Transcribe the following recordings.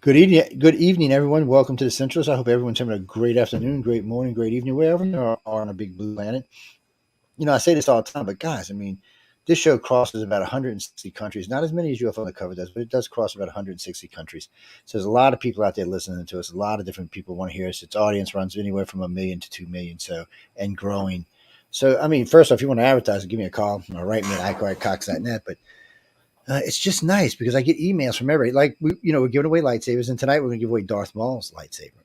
Good evening, everyone. Welcome to the Centralist. I hope everyone's having a great afternoon, great morning, great evening, wherever you are on a big blue planet. I say this all the time, but guys, this show crosses about 160 countries. Not as many as UFO Uncovered does, but it does cross about 160 countries. So there's a lot of people out there listening to us. A lot of different people want to hear us. Its audience runs anywhere from 1 million to 2 million, and growing. So, first off, if you want to advertise, give me a call or write me at ico@cox.net. But it's just nice because I get emails from everybody. Like we're giving away lightsabers, and tonight we're going to give away Darth Maul's lightsaber.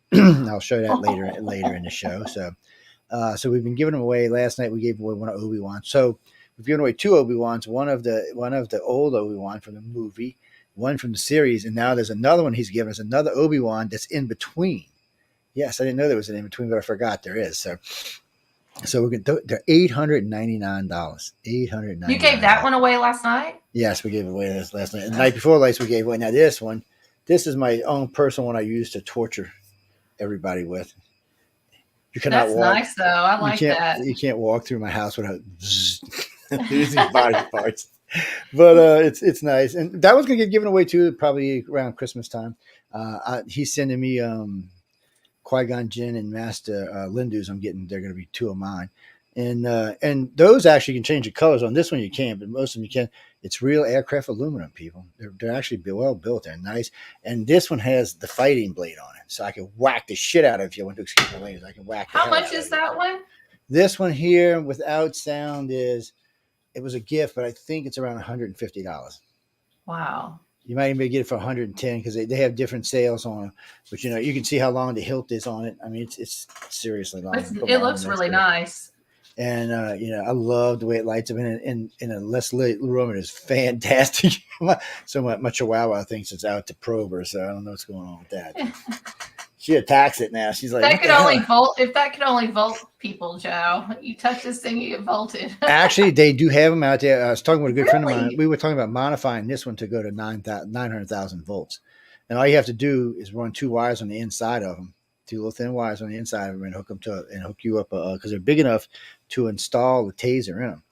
I'll show you that later in the show. So we've been giving them away. Last night we gave away one of Obi-Wan. So we've given away two Obi-Wans. One of the old Obi-Wan from the movie, one from the series, and now there's another one he's given us, another Obi-Wan that's in between. Yes, I didn't know there was an in between, but I forgot there is. So we're going. They're $899. $899. You gave that one away last night? Yes, we gave it away last night. And the night before last, we gave away. Now this is my own personal one I use to torture everybody with. You cannot That's walk. Nice though. I like that. You can't walk through my house without losing body parts. But it's nice. And that one's gonna get given away too, probably around Christmas time. He's sending me Qui-Gon Jinn and Master Lindu's. They're going to be two of mine, and those actually can change the colors. On this one you can't, but most of them you can. It's real aircraft aluminum, people. They're actually well built. They're nice, and this one has the fighting blade on it, so I can whack the shit out of it. If you want to excuse my language, I can whack. How much is that one? This one here without sound it was a gift, but I think it's around $150. Wow. You might even get it for 110 because they have different sales on them. But you can see how long the hilt is on it. It's seriously long. It looks really nice. And I love the way it lights up in a less lit room. It is fantastic. So my Chihuahua thinks it's out to probe her, so I don't know what's going on with that. She attacks it now. She's like, that could only volt. If that could only volt people, Joe, you touch this thing, you get volted. Actually, they do have them out there. I was talking with a good friend of mine. We were talking about modifying this one to go to 900,000 volts. And all you have to do is run two wires on the inside of them, two little thin wires on the inside of them, and hook you up because they're big enough to install the taser in them.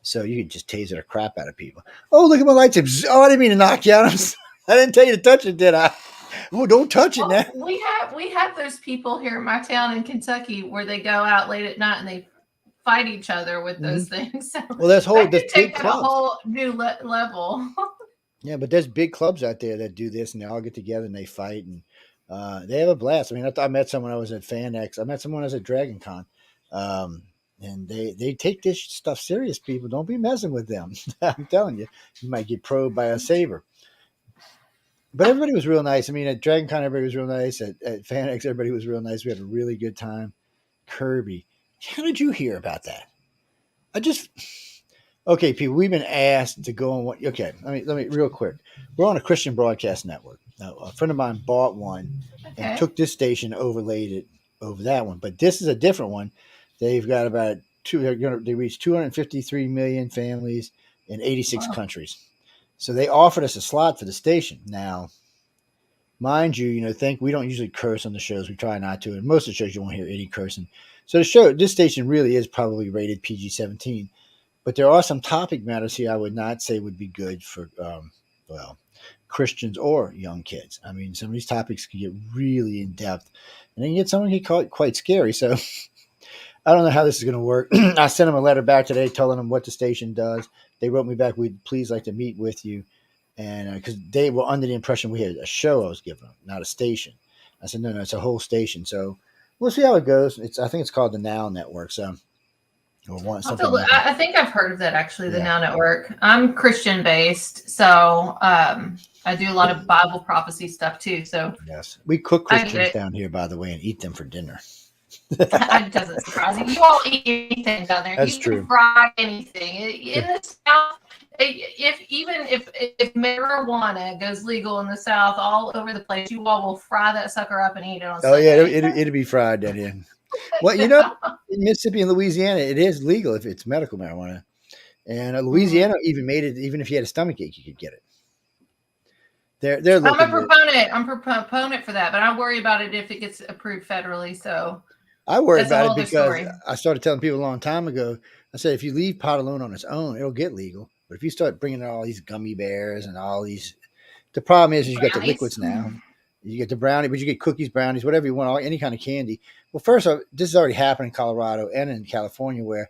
So you can just taser the crap out of people. Oh, look at my lightsaber. Oh, I didn't mean to knock you out. I didn't tell you to touch it, did I? Oh, don't touch it now. We have those people here in my town in Kentucky where they go out late at night and they fight each other with those things. So well, there's big clubs. A whole new level. Yeah, but there's big clubs out there that do this, and they all get together and they fight, and they have a blast. I met someone. I was at FanX. I met someone I was at Dragon Con, and they take this stuff serious. People, don't be messing with them. I'm telling you, you might get probed by a saber. But everybody was real nice. At Dragon Con, everybody was real nice. At FanX, everybody was real nice. We had a really good time. Kirby, how did you hear about that? Okay, people, we've been asked to go on what? Okay, let me real quick. We're on a Christian broadcast network. Now, a friend of mine bought one and took this station, overlaid it over that one. But this is a different one. They've got about they reach 253 million families in 86 countries. So they offered us a slot for the station. Now, mind you, we don't usually curse on the shows. We try not to. And most of the shows you won't hear any cursing. So this station really is probably rated PG-17. But there are some topic matters here I would not say would be good for, Christians or young kids. Some of these topics can get really in depth. And then you get someone who get quite scary. So I don't know how this is going to work. I sent them a letter back today telling them what the station does. They wrote me back, we'd please like to meet with you. And because they were under the impression we had a show I was giving them, not a station. I said, no, it's a whole station. So we'll see how it goes. I think it's called the Now Network. So I think I've heard of that, actually, the Now Network. I'm Christian based, so I do a lot of Bible prophecy stuff too. So yes, we cook Christians down here, by the way, and eat them for dinner. It doesn't surprise me. You all eat anything down there. That's true. Can fry anything. In the South, if marijuana goes legal in the South all over the place, you all will fry that sucker up and eat it on Sunday. Yeah, it'll be fried down here. Well, in Mississippi and Louisiana, it is legal if it's medical marijuana. And Louisiana even made it, even if you had a stomach ache, you could get it. I'm a proponent. I'm a proponent for that, but I worry about it if it gets approved federally. So I worry about it because I started telling people a long time ago, I said, if you leave pot alone on its own, it'll get legal. But if you start bringing in all these gummy bears and all these, the problem is you got the liquids now. You get the brownie, but you get cookies, brownies, whatever you want, any kind of candy. Well, first off, this has already happened in Colorado and in California, where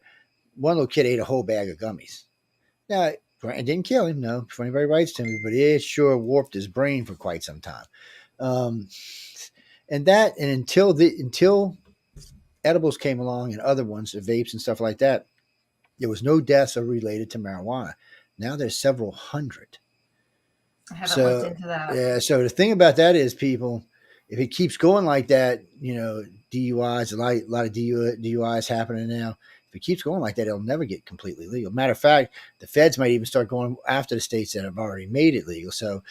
one little kid ate a whole bag of gummies. Now, it didn't kill him, no, before anybody writes to me, but it sure warped his brain for quite some time. And until edibles came along and other ones, the vapes and stuff like that, there was no deaths related to marijuana. Now there's several hundred. I haven't looked into that. Yeah. So the thing about that is, people, if it keeps going like that, DUIs, a lot of DUIs happening now. If it keeps going like that, it'll never get completely legal. Matter of fact, the feds might even start going after the states that have already made it legal. So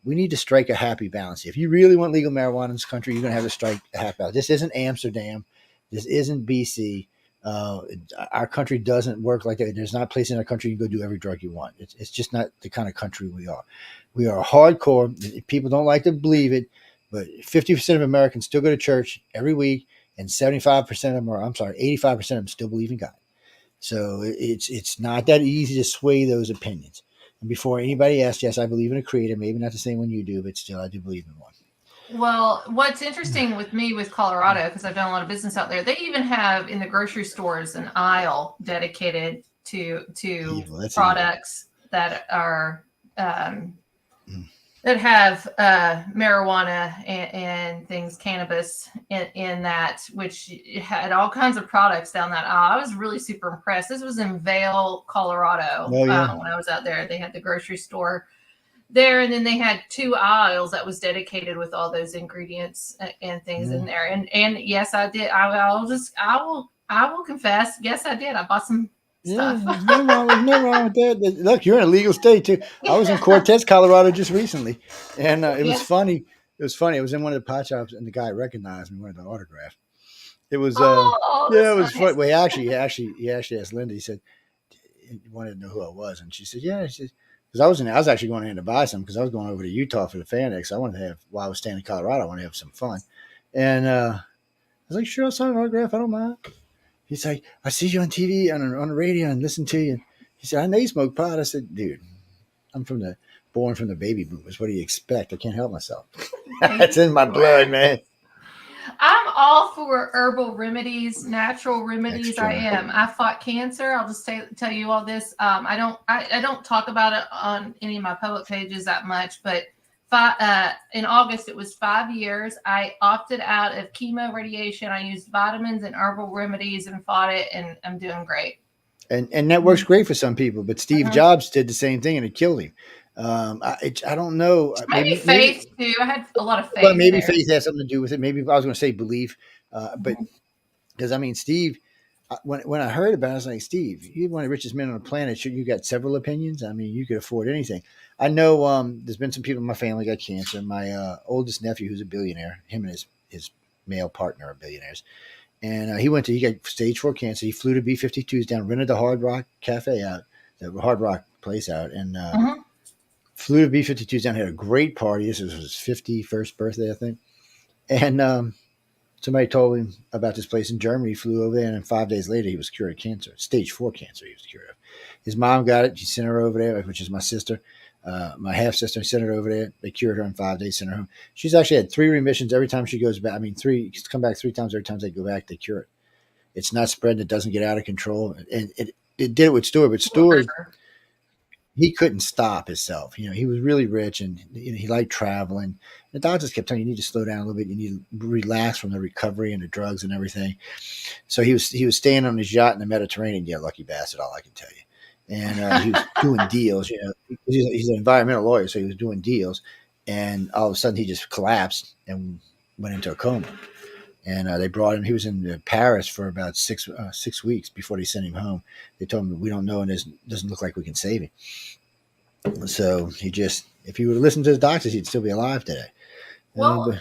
we need to strike a happy balance. If you really want legal marijuana in this country, you're going to have to strike a happy balance. This isn't Amsterdam. This isn't BC. Our country doesn't work like that. There's not a place in our country you can go do every drug you want. It's just not the kind of country we are. We are hardcore. People don't like to believe it, but 50% of Americans still go to church every week, and 85% of them still believe in God. So it's not that easy to sway those opinions. And before anybody asks, yes, I believe in a creator, maybe not the same one you do, but still I do believe in one. Well, what's interesting with me with Colorado, because I've done a lot of business out there, they even have in the grocery stores an aisle dedicated to products that are that have marijuana and things, cannabis in that, which had all kinds of products down that aisle. I was really super impressed. This was in Vail, Colorado. Oh, yeah. When I was out there. They had the grocery store there, and then they had 2 aisles that was dedicated with all those ingredients and things in there. And yes, I did. I will confess. Yes, I did. I bought some stuff. Yeah, there's no wrong with that. Look, you're in a legal state too. I was in Cortez, Colorado just recently, and it was funny. It was funny. I was in one of the pot shops, and the guy recognized me, wanted an autograph. It was, it was funny. Well, he actually asked Linda. He said he wanted to know who I was, and she said, yeah. She said, because I was actually going in to buy some because I was going over to Utah for the Fan X. I wanted to have, while I was staying in Colorado, I wanted to have some fun, and I was like, sure, I'll sign an autograph. I don't mind. He's like, I see you on TV, on the radio, and listen to you. He said, I know you smoke pot. I said, dude, I'm born from the baby boomers. What do you expect? I can't help myself. That's in my blood, man. I'm all for herbal remedies, natural remedies. I am. I fought cancer. I'll just tell you all this. I don't talk about it on any of my public pages that much, but in August, it was 5 years. I opted out of chemo radiation. I used vitamins and herbal remedies and fought it, and I'm doing great. And that works great for some people, but Steve Jobs did the same thing, and it killed him. I don't know. Maybe faith too. I had a lot of faith. Well, maybe faith has something to do with it. Maybe I was going to say belief, but because Steve, when I heard about it, I was like, Steve, you're one of the richest men on the planet. You got several opinions. You could afford anything. I know there's been some people in my family got cancer. My oldest nephew, who's a billionaire, him and his male partner are billionaires. And he got stage 4 cancer. He flew to B-52s down, rented the Hard Rock Cafe out, the Hard Rock place out, and flew to B-52s down, had a great party. This was his 51st birthday, I think. And somebody told him about this place in Germany. He flew over there, and 5 days later, he was cured of cancer. Stage 4 cancer he was cured of. His mom got it. She sent her over there, which is my sister. My half-sister sent her over there. They cured her in 5 days, sent her home. She's actually had 3 remissions every time she goes back. She's come back 3 times. Every time they go back, they cure it. It's not spreading. It doesn't get out of control. And it did it with Stuart. But Stuart, he couldn't stop himself. He was really rich, and he liked traveling. The doctors kept telling him, you need to slow down a little bit. You need to relax from the recovery and the drugs and everything. So he was staying on his yacht in the Mediterranean. Yeah, lucky bastard, all I can tell you. And he was doing deals. He's an environmental lawyer, so he was doing deals. And all of a sudden, he just collapsed and went into a coma. And they brought him. He was in Paris for about 6 weeks before they sent him home. They told him, we don't know, and it doesn't look like we can save him. So if he would have listened to his doctors, he'd still be alive today. Well,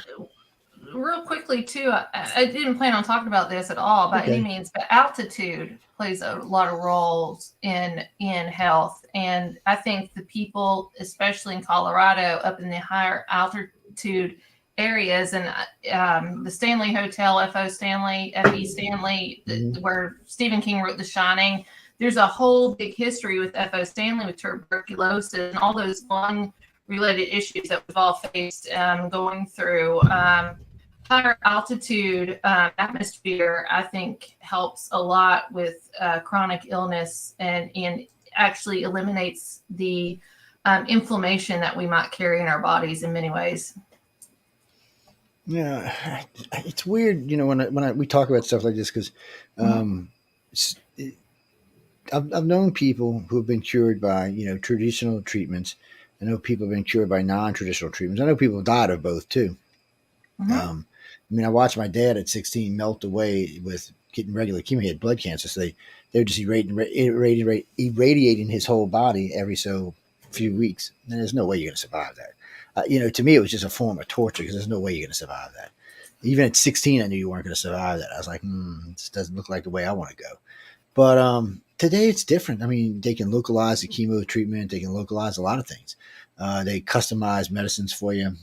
real quickly too, I didn't plan on talking about this at all by any means, but altitude plays a lot of roles in health. And I think the people, especially in Colorado, up in the higher altitude areas, and the Stanley Hotel, F.E. Stanley, where Stephen King wrote The Shining, there's a whole big history with F.O. Stanley with tuberculosis and all those lung related issues that we've all faced going through. Higher altitude atmosphere, I think, helps a lot with chronic illness and actually eliminates the inflammation that we might carry in our bodies in many ways. Yeah, it's weird, when we talk about stuff like this because I've known people who have been cured by traditional treatments. I know people have been cured by non-traditional treatments. I know people have died of both too. I mean, I watched my dad at 16 melt away with getting regular chemo. He had blood cancer, so they were just irradiating his whole body every so few weeks. And there's no way you're going to survive that. To me, it was just a form of torture because there's no way you're going to survive that. Even at 16, I knew you weren't going to survive that. I was like, this doesn't look like the way I want to go. But today it's different. I mean, they can localize the chemo treatment. They can localize a lot of things. They customize medicines for you.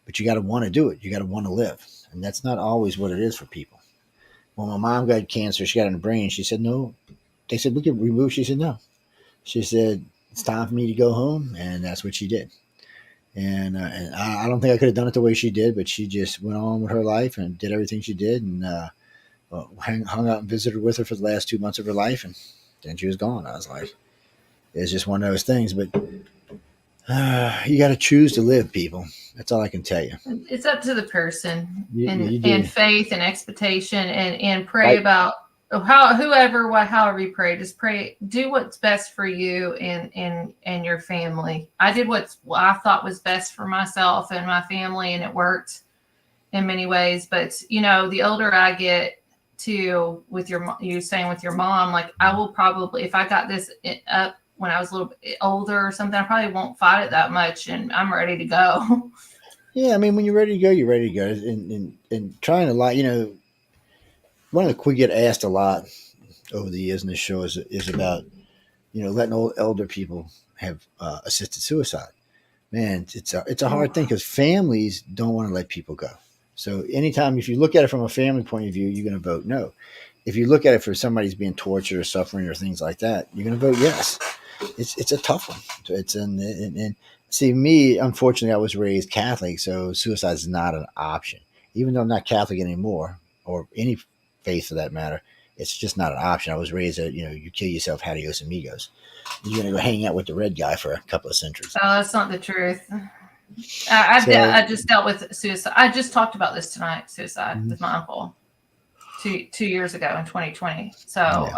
But you got to want to do it. You got to want to live. And that's not always what it is for people. When my mom got cancer, she got in the brain. She said, no. They said, we can remove. She said, no. She said, it's time for me to go home. And that's what she did. And I don't think I could have done it the way she did, but she just went on with her life and did everything she did and hung out and visited with her for the last 2 months of her life. And then she was gone. I was like, it's just one of those things. But you got to choose to live, people. That's all I can tell you. It's up to the person you and faith and expectation and pray about however you pray. Just pray, do what's best for you and your family. I did what I thought was best for myself and my family, and it worked in many ways. But the older I get, too, with you saying with your mom, like I will probably, if I got this up when I was a little bit older or something, I probably won't fight it that much, and I'm ready to go. Yeah, I mean, when you're ready to go, you're ready to go. And trying to lie, one of the we get asked a lot over the years in this show is about, letting old elder people have assisted suicide. Man, it's a hard thing because families don't want to let people go. So anytime, if you look at it from a family point of view, you're going to vote no. If you look at it for somebody's being tortured or suffering or things like that, you're going to vote yes. It's a tough one. And see, me, unfortunately, I was raised Catholic, so suicide is not an option. Even though I'm not Catholic anymore, or any faith for that matter, it's just not an option. I was raised that, you kill yourself, adios amigos. You're going to go hang out with the red guy for a couple of centuries. Oh, that's not the truth. I just dealt with suicide. I just talked about this tonight, suicide, with my uncle 2 years ago in 2020. So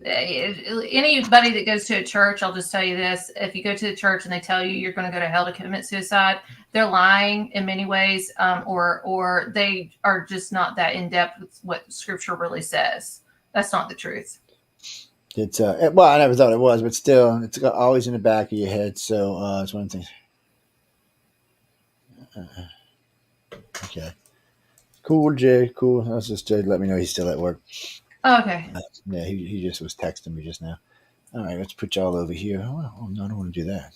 anybody that goes to a church, I'll just tell you this. If you go to the church and they tell you you're going to go to hell to commit suicide, they're lying in many ways, or they are just not that in depth with what Scripture really says. That's not the truth. It's well, I never thought it was, but still, it's always in the back of your head. So it's one of the things. Okay, cool, Jay. Cool. That's just Jay. Let me know he's still at work. Okay. Yeah, he just was texting me just now. All right, let's put y'all over here. Oh no, I don't want to do that.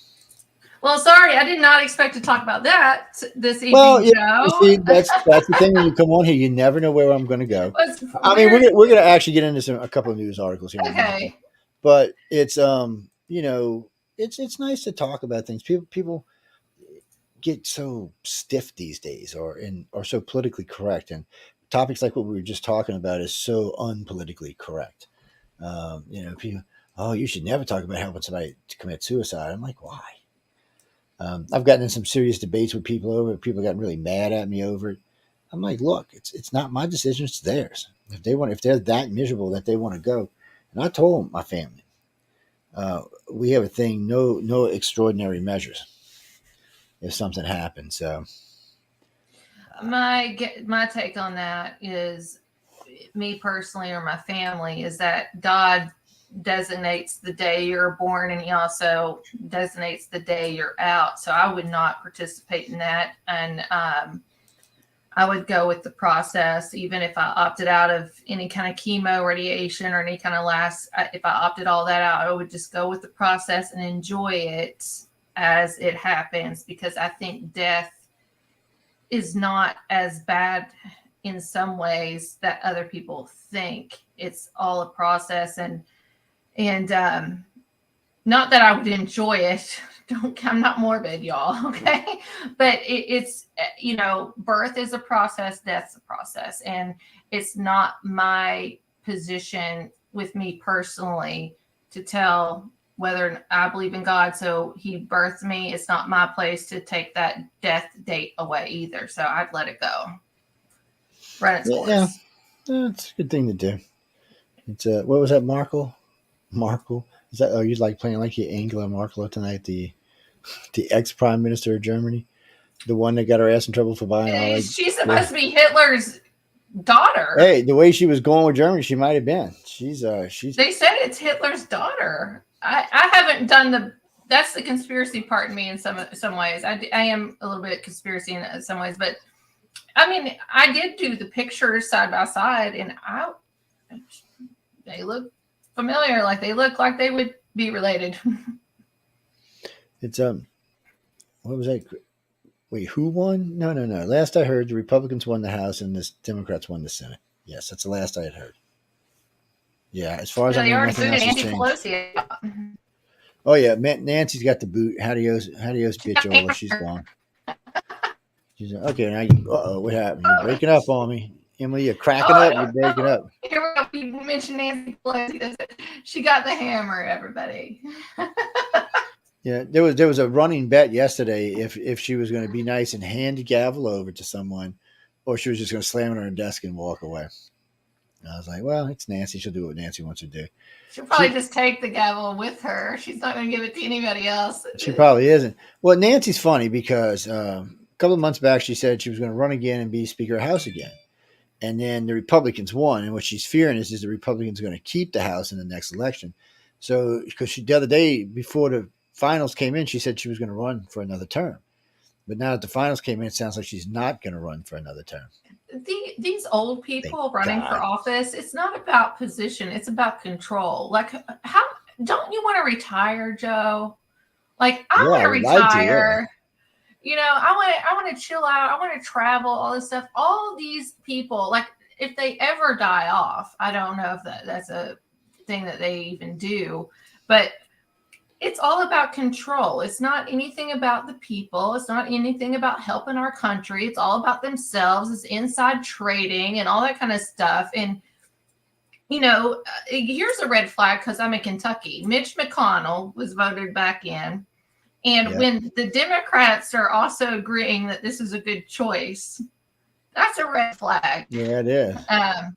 Well, sorry, I did not expect to talk about that this evening, Well, yeah, Joe. see, that's the thing when you come on here, you never know where I'm going to go. I mean, we're going to actually get into a couple of news articles here. Okay. But it's it's nice to talk about things. People get so stiff these days, or so politically correct, and topics like what we were just talking about is so unpolitically correct. People, you should never talk about helping somebody to commit suicide. I'm like, why? I've gotten in some serious debates with people over it. People gotten really mad at me over it. I'm like, look, it's not my decision; it's theirs. If they're that miserable that they want to go, and I told my family, we have a thing: no extraordinary measures if something happens. So, my take on that is, me personally or my family, is that God designates the day you're born, and he also designates the day you're out. So I would not participate in that, and I would go with the process. Even if I opted out of any kind of chemo, radiation, or any kind of if I opted all that out, I would just go with the process and enjoy it as it happens, because I think death is not as bad in some ways that other people think. It's all a process, and not that I would enjoy it I'm not morbid, y'all. Okay. But it's, birth is a process, death's a process. And it's not my position with me personally to tell whether I believe in God. So he birthed me. It's not my place to take that death date away either. So I'd let it go. Run its course. Yeah, it's a good thing to do. It's what was that, Markle? Markle? Is that? Oh, you like playing like your Angela Merkel tonight, the ex Prime Minister of Germany, the one that got her ass in trouble for buying all like. She's supposed to be Hitler's daughter. Hey, the way she was going with Germany, she might have been. She's. They said it's Hitler's daughter. I haven't done that's the conspiracy part in me in some ways. I am a little bit conspiracy in some ways, but I mean, I did do the pictures side by side, and they look familiar. Like they look like they would be related. It's what was that? Wait, who won? No. Last I heard, the Republicans won the House and the Democrats won the Senate. Yes, that's the last I had heard. Yeah, as far as I know, nothing else has changed. Pelosi. Oh yeah, Nancy's got the boot. Adios, bitch, she's gone. She's okay. Now what happened? You're breaking up on me, Emily. You're cracking up. You're breaking up. Here we go. You mentioned Nancy Pelosi. She got the hammer, everybody. Yeah, there was a running bet yesterday if she was going to be nice and hand the gavel over to someone, or she was just going to slam it on her desk and walk away. And I was like, well, it's Nancy. She'll do what Nancy wants to do. She'll probably just take the gavel with her. She's not going to give it to anybody else. She probably isn't. Well, Nancy's funny because a couple of months back she said she was going to run again and be Speaker of the House again. And then the Republicans won. And what she's fearing is the Republicans are going to keep the House in the next election. So because the other day before the finals came in, she said she was going to run for another term. But now that the finals came in, it sounds like she's not going to run for another term. These old people running for office, it's not about position. It's about control. Like, how don't you want to retire, Joe? Like, I want to retire. I want to chill out. I want to travel, all this stuff. All these people, like, if they ever die off, I don't know if that's a thing that they even do, but it's all about control. It's not anything about the people. It's not anything about helping our country. It's all about themselves. It's inside trading and all that kind of stuff. And, here's a red flag because I'm in Kentucky. Mitch McConnell was voted back in. And when the Democrats are also agreeing that this is a good choice, that's a red flag. Yeah, it is. I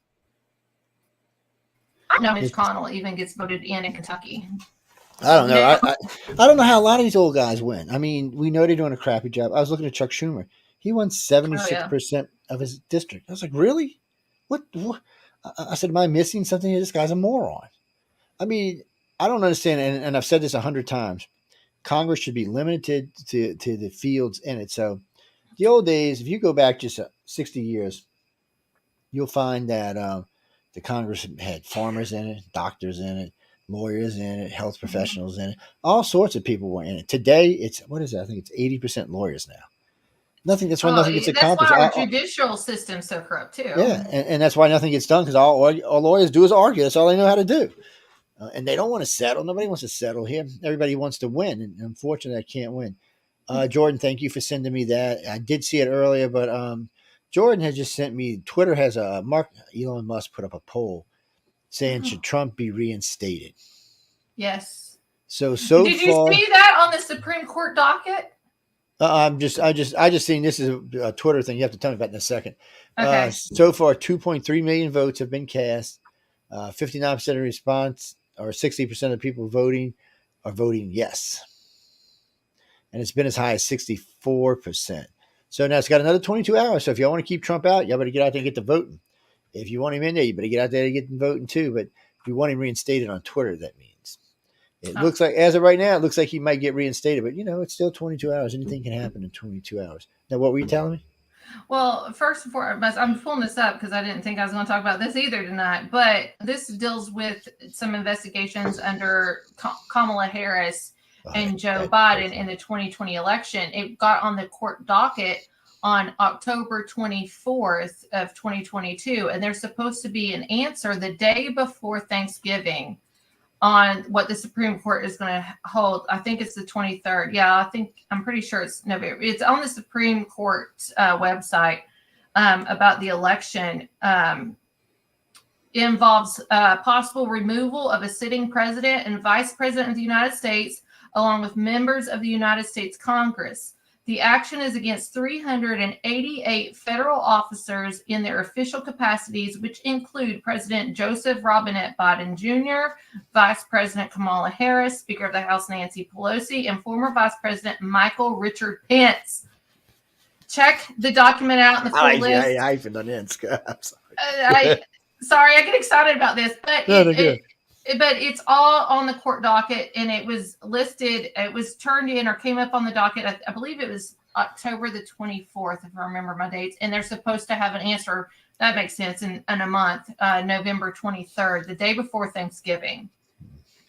know Mitch McConnell even gets voted in Kentucky. I don't know. I don't know how a lot of these old guys win. I mean, we know they're doing a crappy job. I was looking at Chuck Schumer. He won 76% of his district. I was like, really? What? I said, am I missing something here? This guy's a moron. I mean, I don't understand. And I've said this 100 times. Congress should be limited to the fields in it. So the old days, if you go back just 60 years, you'll find that the Congress had farmers in it, doctors in it, lawyers in it, health professionals in it. All sorts of people were in it. Today, it's what is it? I think it's 80% lawyers now. Nothing. That's why nothing gets accomplished. That's why our judicial system's so corrupt too. Yeah, and that's why nothing gets done because all lawyers do is argue. That's all they know how to do, and they don't want to settle. Nobody wants to settle here. Everybody wants to win, and unfortunately, I can't win. Jordan, thank you for sending me that. I did see it earlier, but Jordan has just sent me. Twitter has Elon Musk put up a poll saying should Trump be reinstated? Yes. So did you see that on the Supreme Court docket? I just seen this is a Twitter thing. You have to tell me about in a second. Okay. So far, 2.3 million votes have been cast. 59% of response, or 60% of people voting, are voting yes, and it's been as high as 64%. So now it's got another 22 hours. So if y'all want to keep Trump out, y'all better get out there and get the voting. If you want him in there, you better get out there and get the voting too. But if you want him reinstated on Twitter, that means it looks like, as of right now, it looks like he might get reinstated. But it's still 22 hours. Anything can happen in 22 hours. Now, what were you telling me? Well, first and foremost, I'm pulling this up because I didn't think I was going to talk about this either tonight. But this deals with some investigations under Kamala Harris and Joe Biden in the 2020 election. It got on the court docket on October 24th of 2022, and there's supposed to be an answer the day before Thanksgiving on what the Supreme Court is going to hold. I think it's the 23rd. Yeah, I'm pretty sure it's November. It's on the Supreme Court website about the election. It involves possible removal of a sitting president and vice president of the United States, along with members of the United States Congress. The action is against 388 federal officers in their official capacities, which include President Joseph Robinette Biden Jr., Vice President Kamala Harris, Speaker of the House Nancy Pelosi, and former Vice President Michael Richard Pence. Check the document out in the full list. I even done it. Sorry, I get excited about this, but but it's all on the court docket, and it was listed. It was turned in or came up on the docket. I believe it was October the 24th, if I remember my dates. And they're supposed to have an answer. That makes sense in a month, November 23rd, the day before Thanksgiving,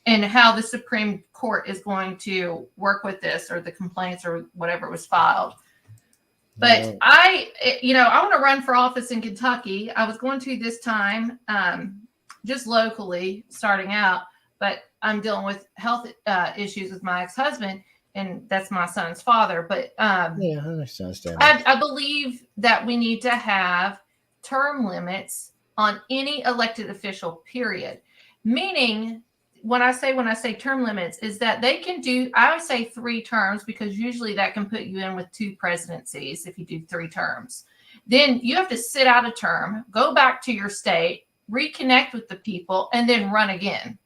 and how the Supreme Court is going to work with this or the complaints or whatever was filed. But I want to run for office in Kentucky. I was going to this time, just locally starting out, but I'm dealing with health issues with my ex-husband, and that's my son's father. But I understand. I believe that we need to have term limits on any elected official, period. Meaning, when I say term limits, is that they can do, I would say 3 terms, because usually that can put you in with 2 presidencies if you do 3 terms. Then you have to sit out a term, go back to your state, reconnect with the people, and then run again.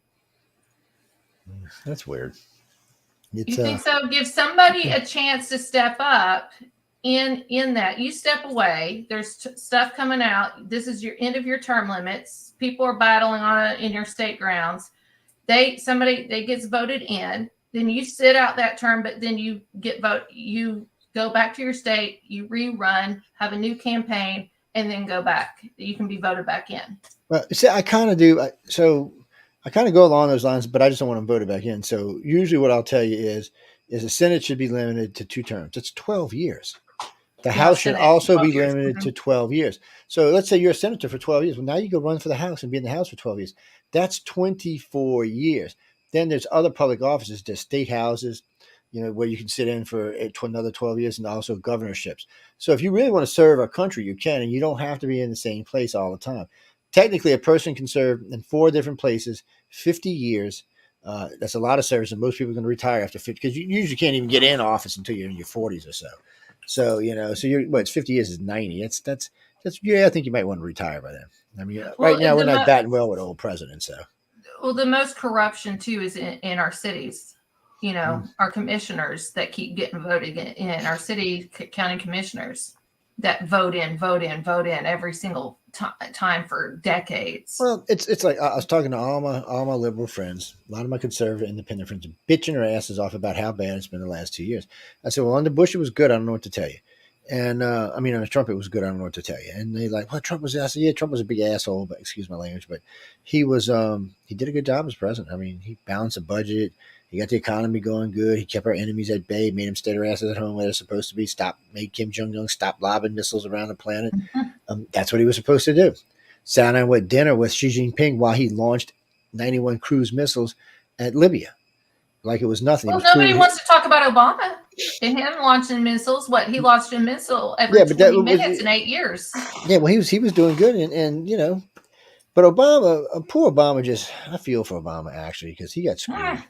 That's weird. You think so? Give somebody a chance to step up in that. You step away. There's stuff coming out. This is your end of your term limits. People are battling on it in your state grounds. They gets voted in. Then you sit out that term, but then you you go back to your state, you rerun, have a new campaign, and then go back. You can be voted back in. Well, see, I kind of do. So I kind of go along those lines, but I just don't want them voted back in. So usually what I'll tell you is the Senate should be limited to 2 terms. That's 12 years. The House should also be limited to 12 years. So let's say you're a senator for 12 years. Well, now you go run for the House and be in the House for 12 years. That's 24 years. Then there's other public offices, there's state houses, where you can sit in for another 12 years, and also governorships. So if you really want to serve our country, you can, and you don't have to be in the same place all the time. Technically, a person can serve in 4 different places, 50 years. That's a lot of service, and most people are going to retire after 50, because you usually can't even get in office until you're in your 40s or so. So, it's 50 years is 90. That's I think you might want to retire by then. I mean, right now we're not batting well with old presidents. So, well, the most corruption too is in our cities. Our commissioners that keep getting voted in, our city county commissioners that vote in every single time for decades. Well, it's like I was talking to all my liberal friends, a lot of my conservative, independent friends, bitching their asses off about how bad it's been the last 2 years. I said, well, under Bush it was good. I don't know what to tell you. And under Trump it was good. I don't know what to tell you. And they like, well, Trump was. I said, yeah, Trump was a big asshole, but excuse my language, but he was. He did a good job as president. I mean, he balanced the budget. He got the economy going good. He kept our enemies at bay, made them stay their asses at home where they're supposed to be, made Kim Jong-un stop lobbing missiles around the planet. Mm-hmm. That's what he was supposed to do. Sat down with dinner with Xi Jinping while he launched 91 cruise missiles at Libya. Like it was nothing. Well, nobody wants to talk about Obama and him launching missiles. He launched a missile every 20 minutes in 8 years. Yeah, well, he was doing good. And but Obama, poor Obama, I feel for Obama, actually, because he got screwed.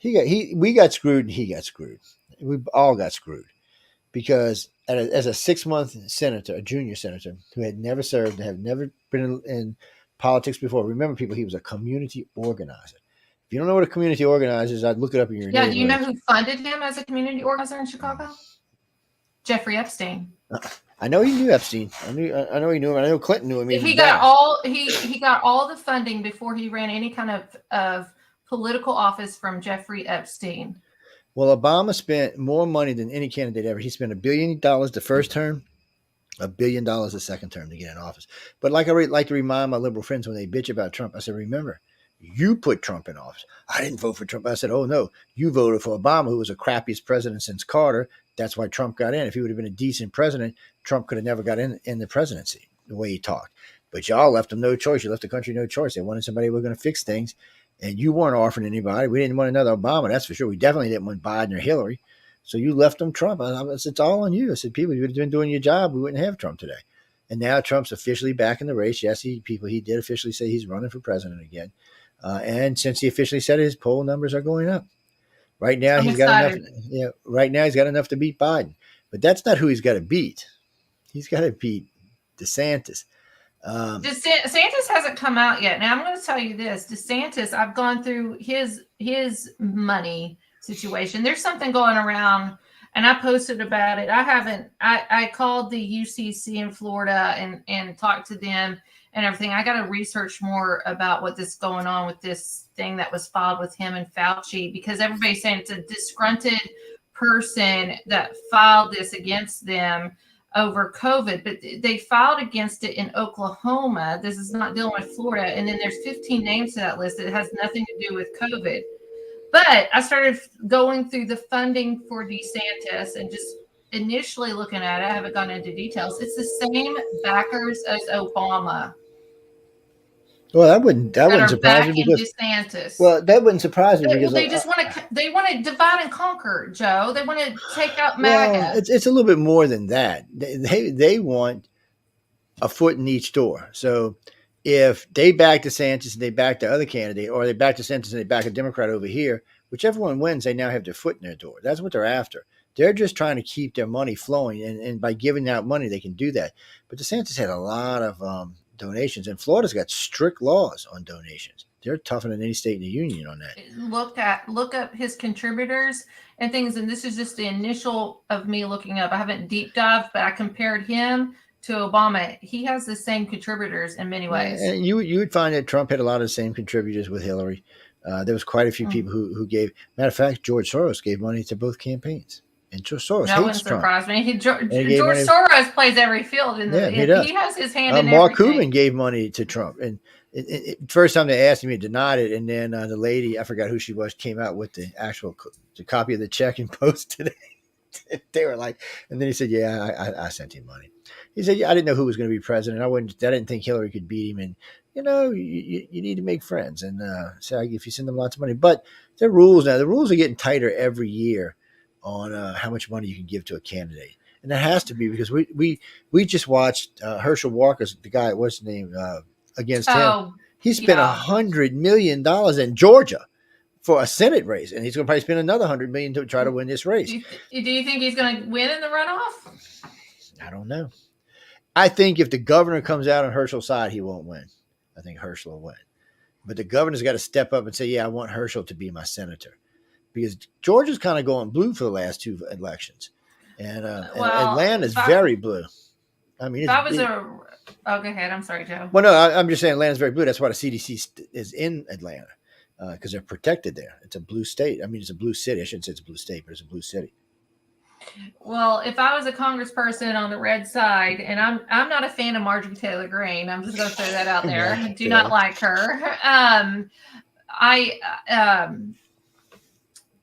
We got screwed and he got screwed. We all got screwed because as a 6-month senator, a junior senator who had never served, had never been in politics before. Remember, people, he was a community organizer. If you don't know what a community organizer is, I'd look it up in your neighborhood. Do you know who funded him as a community organizer in Chicago? Jeffrey Epstein. I know he knew Epstein. I know he knew him. I know Clinton knew him. He got all the funding before he ran any kind of political office from Jeffrey Epstein. Well, Obama spent more money than any candidate ever. He spent $1 billion the first term, $1 billion the second term to get in office. But like I like to remind my liberal friends when they bitch about Trump, I said, remember, you put Trump in office. I didn't vote for Trump. I said, oh, no, you voted for Obama, who was the crappiest president since Carter. That's why Trump got in. If he would have been a decent president, Trump could have never got in the presidency the way he talked. But y'all left him no choice. You left the country no choice. They wanted somebody who was going to fix things. And you weren't offering anybody. We didn't want another Obama, that's for sure. We definitely didn't want Biden or Hillary. So you left them Trump. I said, it's all on you. I said, people, if you would have been doing your job, we wouldn't have Trump today. And now Trump's officially back in the race. Yes, he did officially say he's running for president again. And since he officially said it, his poll numbers are going up. Right now, I'm he's got enough. excited. Right now, he's got enough to beat Biden. But that's not who he's got to beat. He's got to beat DeSantis. DeSantis hasn't come out yet. Now I'm going to tell you this: DeSantis, I've gone through his money situation. There's something going around, and I posted about it. I called the UCC in Florida and talked to them and everything. I got to research more about what this going on with this thing that was filed with him and Fauci, because everybody's saying it's a disgruntled person that filed this against them over COVID, but they filed against it in Oklahoma. This is not dealing with Florida. And then there's 15 names to that list that has nothing to do with COVID. But I started going through the funding for DeSantis and just initially looking at it. I haven't gone into details. It's the same backers as Obama. Well, that wouldn't surprise me because DeSantis. Well, that wouldn't surprise me because they just want to divide and conquer, Joe. They want to take out MAGA. Well, it's a little bit more than that. They want a foot in each door. So if they back DeSantis and they back the other candidate, or they back DeSantis and they back a Democrat over here, whichever one wins, they now have their foot in their door. That's what they're after. They're just trying to keep their money flowing, and by giving out money, they can do that. But DeSantis had a lot of donations, and Florida's got strict laws on donations. They're tougher than any state in the union on that. Look up his contributors and things, and this is just the initial of me looking up. I haven't deep dived, but I compared him to Obama. He has the same contributors in many ways. And you would find that Trump had a lot of the same contributors with Hillary. There was quite a few people who gave. Matter of fact, George Soros gave money to both campaigns. And George Soros that hates wouldn't Trump. surprise me. George Soros plays every field. He has his hand in Mark everything. Cuban gave money to Trump. And first time they asked him, he denied it. And then the lady, I forgot who she was, came out with the copy of the check and posted it. They were like, and then he said, yeah, I sent him money. He said, yeah, I didn't know who was going to be president. I didn't think Hillary could beat him. And, you need to make friends. And so if you send them lots of money. But there are rules now. The rules are getting tighter every year on how much money you can give to a candidate. And that has to be because we just watched Herschel Walker's, the guy, what's his name, against him. He spent $100 million in Georgia for a Senate race, and he's going to probably spend another $100 million to try to win this race. Do you think he's going to win in the runoff? I don't know. I think if the governor comes out on Herschel's side, he won't win. I think Herschel will win. But the governor's got to step up and say, yeah, I want Herschel to be my senator. Because Georgia's kind of going blue for the last two elections. And Atlanta's very blue. I mean, go ahead. I'm sorry, Joe. Well, no, I'm just saying Atlanta's very blue. That's why the CDC is in Atlanta, because they're protected there. It's a blue state. I mean, it's a blue city. I shouldn't say it's a blue state, but it's a blue city. Well, if I was a congressperson on the red side, and I'm not a fan of Marjorie Taylor Greene, I'm just going to throw that out there. I do not like her.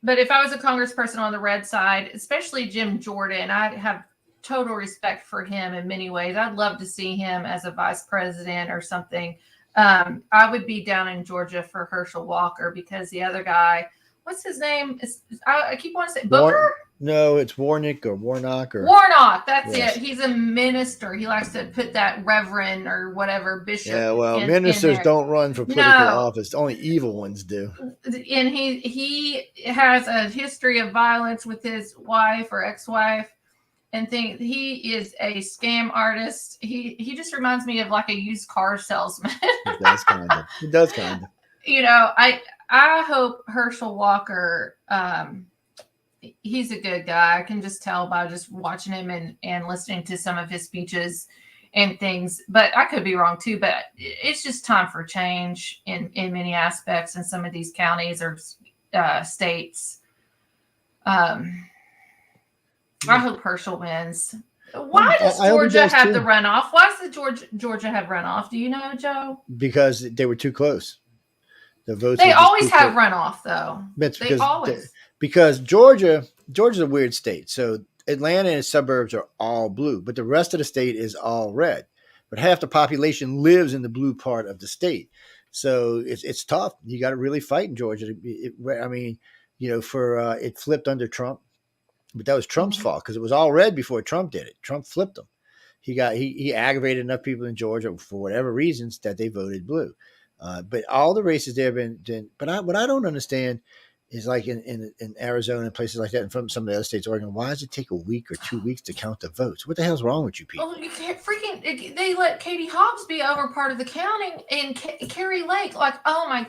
But if I was a congressperson on the red side, especially Jim Jordan, I have total respect for him in many ways. I'd love to see him as a vice president or something. I would be down in Georgia for Herschel Walker because the other guy, what's his name? I keep wanting to say Booker? No, it's Warnock. That's it. He's a minister. He likes to put that reverend or whatever bishop. Yeah, well, ministers don't run for political office. Only evil ones do. And he has a history of violence with his wife or ex-wife, and he is a scam artist. He just reminds me of like a used car salesman. He does kind of. I hope Herschel Walker. He's a good guy. I can just tell by just watching him and listening to some of his speeches and things, but I could be wrong too, but it's just time for change in many aspects in some of these counties or states. I hope Herschel wins. Why does Georgia have the runoff? Why does Georgia have runoff? Do you know, Joe? Because they were too close. The votes. They always have runoff, though. They always. Because Georgia's a weird state. So Atlanta and its suburbs are all blue, but the rest of the state is all red. But half the population lives in the blue part of the state. So it's tough. You got to really fight in Georgia. I mean, for it flipped under Trump, but that was Trump's fault because it was all red before Trump did it. Trump flipped them. He aggravated enough people in Georgia for whatever reasons that they voted blue. But all the races there have been. But what I don't understand is like in Arizona and places like that, and from some of the other states, Oregon, why does it take a week or 2 weeks to count the votes? What the hell's wrong with you people? Oh, you can't freaking. They let Katie Hobbs be over part of the counting, and Kerry Lake, like, oh my,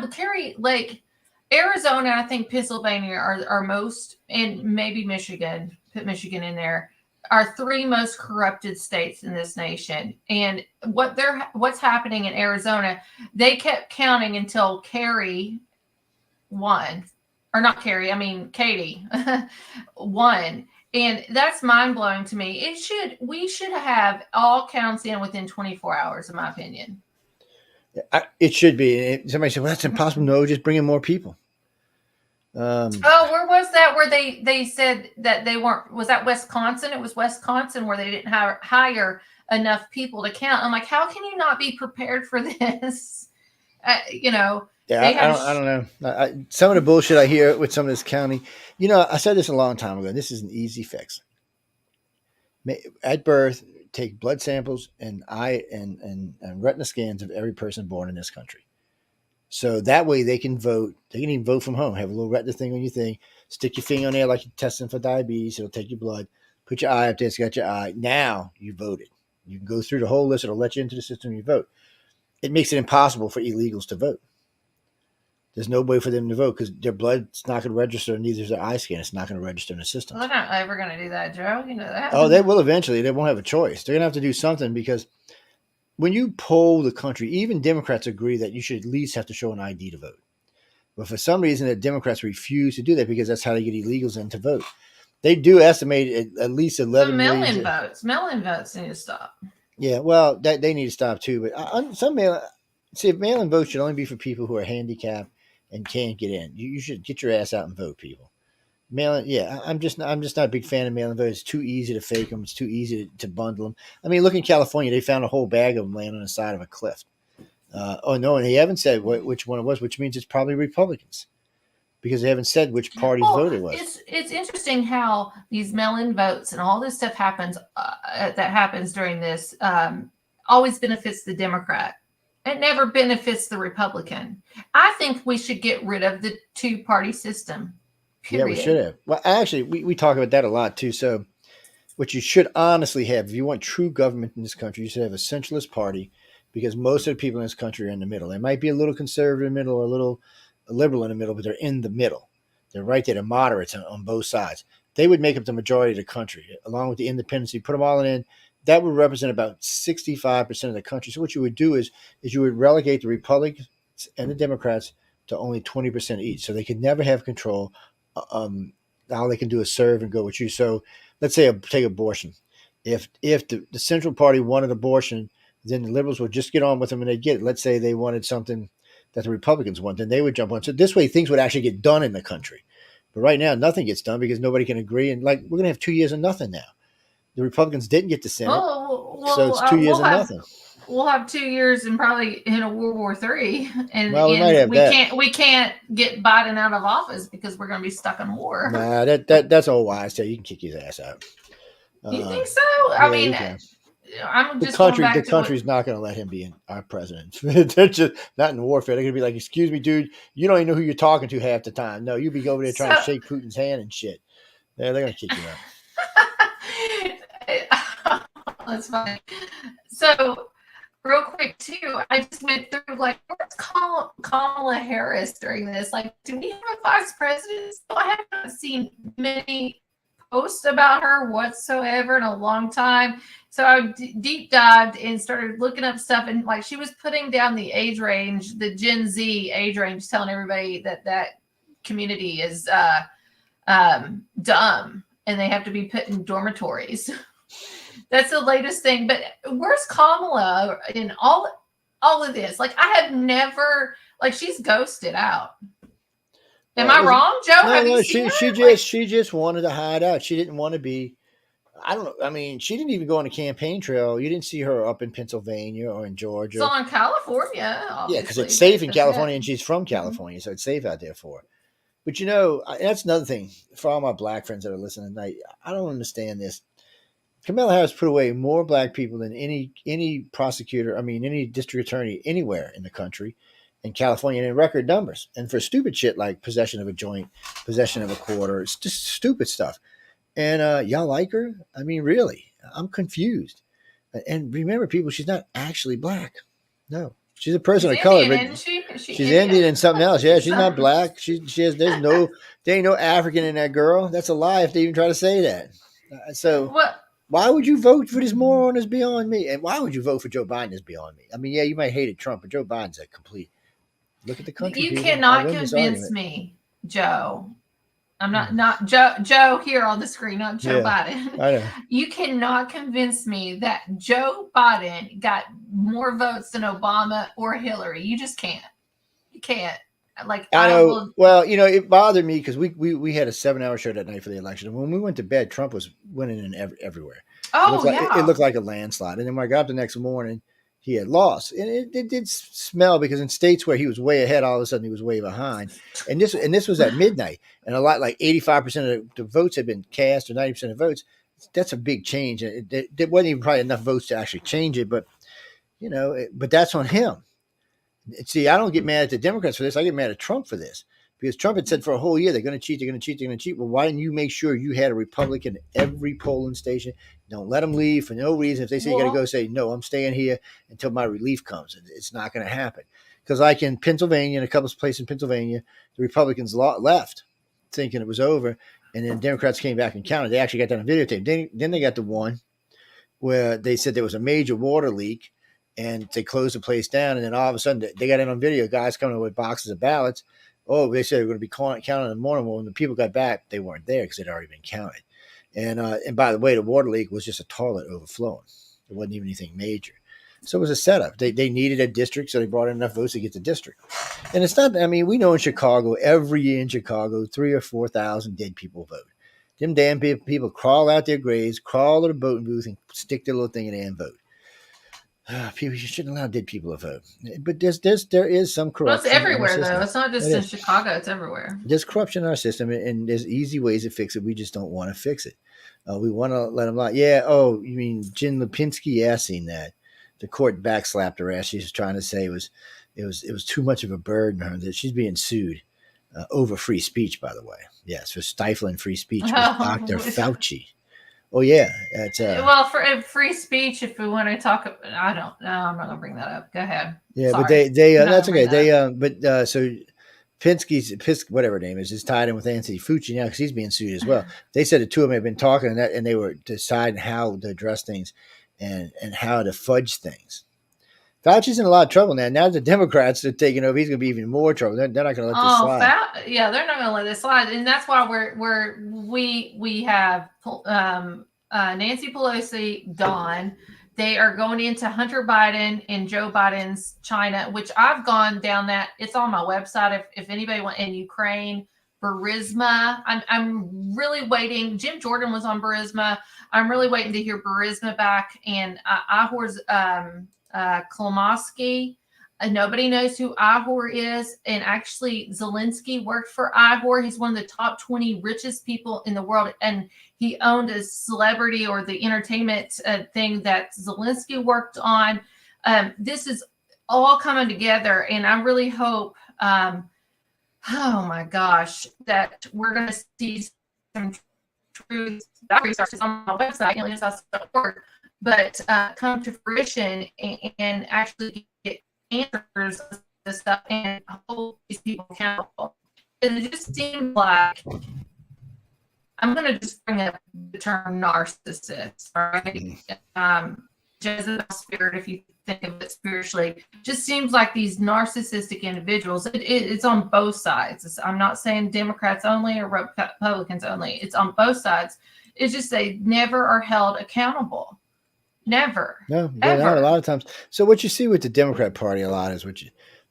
Kerry Lake, Arizona, I think Pennsylvania are most, and maybe Michigan. Put Michigan in there. Are three most corrupted states in this nation, and what's happening in Arizona? They kept counting until Kerry won, or not Kerry. I mean Katie won. And that's mind blowing to me. We should have all counts in within 24 hours, in my opinion. It should be. Somebody said, "Well, that's impossible." No, just bring in more people. Where was that? Where they said that they weren't? Was that Wisconsin? It was Wisconsin where they didn't hire enough people to count. I'm like, how can you not be prepared for this? Yeah, I don't know. Some of the bullshit I hear with some of this county, I said this a long time ago. This is an easy fix. At birth, take blood samples and eye and retina scans of every person born in this country. So that way they can vote. They can even vote from home. Have a little retina thing on your thing. Stick your finger on there like you're testing for diabetes. It'll take your blood. Put your eye up there. It's got your eye. Now you voted. You can go through the whole list. It'll let you into the system and you vote. It makes it impossible for illegals to vote. There's no way for them to vote because their blood's not going to register, neither is their eye scan. It's not going to register in the system. They're not ever going to do that, Joe. You know that. Oh, they will eventually. They won't have a choice. They're going to have to do something because when you poll the country, even Democrats agree that you should at least have to show an ID to vote. But for some reason, the Democrats refuse to do that because that's how they get illegals in to vote. They do estimate at least 11 million. Mail-in votes need to stop. Yeah, well, they need to stop too. But mail-in votes should only be for people who are handicapped and can't get in. You should get your ass out and vote, people. Mail-in, yeah, I'm just not a big fan of mail-in votes. It's too easy to fake them. It's too easy to bundle them. I mean, look in California, they found a whole bag of them laying on the side of a cliff. And they haven't said which one it was, which means it's probably Republicans because they haven't said which party's vote it was. It's interesting how these mail-in votes and all this stuff happens during this always benefits the Democrat. It never benefits the Republican. I think we should get rid of the two-party system. Period. Yeah, we should have. Well, actually, we talk about that a lot too. So what you should honestly have, if you want true government in this country, you should have a centralist party because most of the people in this country are in the middle. They might be a little conservative in the middle or a little liberal in the middle, but they're in the middle. They're right there. They're moderates on both sides. They would make up the majority of the country, along with the independents. You put them all in. That would represent about 65% of the country. So what you would do is you would relegate the Republicans and the Democrats to only 20% each. So they could never have control. All they can do is serve and go with you. So let's say take abortion. If the Central Party wanted abortion, then the liberals would just get on with them and they'd get it. Let's say they wanted something that the Republicans want, then they would jump on. So this way things would actually get done in the country. But right now, nothing gets done because nobody can agree. And we're going to have 2 years of nothing now. The Republicans didn't get the Senate, so it's 2 years of nothing. We'll have 2 years and probably in a World War III, and we might have that. We can't get Biden out of office because we're going to be stuck in war. Nah, that's old wise. You can kick his ass out. You think so? I mean, I'm just the country's not going to let him be our president. They're just not in warfare. They're going to be like, "Excuse me, dude, you don't even know who you're talking to half the time. No, you be over there trying to shake Putin's hand and shit. They're going to kick you out." That's funny. So, real quick too, I just went through where's Kamala Harris during this? Do we have a vice president? So I haven't seen many posts about her whatsoever in a long time. So I deep dived and started looking up stuff, and she was putting down the age range, the Gen Z age range, telling everybody that community is dumb and they have to be put in dormitories. That's the latest thing. But where's Kamala in all of this? I have never she's ghosted out. Am I wrong, Joe? No, she just wanted to hide out. She didn't want to be I don't know. I mean, she didn't even go on the campaign trail. You didn't see her up in Pennsylvania or in So Georgia. in California, Yeah, because obviously, it's safe they in forget. California, and she's from California, so it's safe out there for her. But that's another thing for all my black friends that are listening tonight. I don't understand this. Kamala Harris put away more black people than any prosecutor. I mean, any district attorney anywhere in the country, in California, in record numbers. And for stupid shit like possession of a joint, possession of a quarter, it's just stupid stuff. And y'all like her? I mean, really? I'm confused. And remember, people, she's not actually black. No, she's a person She's of color, Indian, but isn't she? Is she she's Indian? Indian and something else. Yeah, she's not So- black. She has. There ain't no African in that girl. That's a lie if they even try to say that. So what? why would you vote for this moron is beyond me. And why would you vote for Joe Biden is beyond me. I mean, yeah, you might hate Trump, but Joe Biden's a complete. Look at the country, You people. I cannot win this convince argument. me, Joe. I'm not Joe here on the screen, not Joe Biden. I know. You cannot convince me that Joe Biden got more votes than Obama or Hillary. You just can't. You can't. Like I know. Well, it bothered me because we had a 7-hour show that night for the election, and when we went to bed, Trump was winning in everywhere. Oh, It looked like a landslide. And then when I got up the next morning, he had lost, and it did smell because in states where he was way ahead, all of a sudden he was way behind. And this was at midnight, and a lot like 85% of the votes had been cast, or 90% of votes. That's a big change. There wasn't even probably enough votes to actually change it, but but that's on him. See, I don't get mad at the Democrats for this. I get mad at Trump for this because Trump had said for a whole year they're going to cheat, they're going to cheat, they're going to cheat. Well, why didn't you make sure you had a Republican every polling station? Don't let them leave for no reason. If they say you got to go, say no. I'm staying here until my relief comes. It's not going to happen because, like in Pennsylvania, in a couple of places in Pennsylvania, the Republicans left thinking it was over, and then Democrats came back and counted. They actually got that on videotape. Then they got the one where they said there was a major water leak. And they closed the place down, and then all of a sudden they got in on video. Guys coming with boxes of ballots. Oh, they said they were going to be counted in the morning. Well, when the people got back, they weren't there because they'd already been counted. And by the way, the water leak was just a toilet overflowing. It wasn't even anything major. So it was a setup. They needed a district, so they brought in enough votes to get the district. And it's not. I mean, we know in Chicago every year in Chicago, 3,000 or 4,000 dead people vote. Them damn people crawl out their graves, crawl to the voting booth, and stick their little thing in there and vote. People, you shouldn't allow dead people to vote. But there is some corruption. Well, it's everywhere, though. It's not just in Chicago. It's everywhere. There's corruption in our system, and there's easy ways to fix it. We just don't want to fix it. We want to let them lie. Yeah. Oh, you mean Jen Lipinski? Yeah, I've seen that. The court backslapped her ass. She's trying to say it was too much of a burden on her that she's being sued over free speech. By the way, yes, for stifling free speech with Dr. Fauci. Oh yeah, it's well, for free speech. If we want to talk, I don't. No, I'm not gonna bring that up. Go ahead. Yeah, Sorry. but they that's okay. So Pinsky, whatever her name is tied in with Anthony Fauci now because he's being sued as well. They said the two of them had been talking and they were deciding how to address things and how to fudge things. Fauci's in a lot of trouble now. Now the Democrats are taking over. He's going to be even more trouble. They're not going to let this slide. Yeah, they're not going to let this slide, and that's why we have Nancy Pelosi gone. They are going into Hunter Biden and Joe Biden's China, which I've gone down that. It's on my website. If anybody wants in Ukraine, Burisma. I'm really waiting. Jim Jordan was on Burisma. I'm really waiting to hear Burisma back and Ihor's Klomoski. Nobody knows who Ihor is. And actually, Zelensky worked for Ihor. He's one of the top 20 richest people in the world. And he owned a celebrity or the entertainment thing that Zelensky worked on. This is all coming together. And I really hope, oh my gosh, that we're going to see some truth. That research is on my website, alienshouse.org, but come to fruition and actually get answers to this stuff and hold these people accountable. And it just seems like I'm going to just bring up the term narcissist, all right? Jezebel spirit, if you think of it spiritually, just seems like these narcissistic individuals. It's on both sides. I'm not saying Democrats only or Republicans only. It's on both sides. It's just they never are held accountable. Never. No, they're not a lot of times. So what you see with the Democrat Party a lot is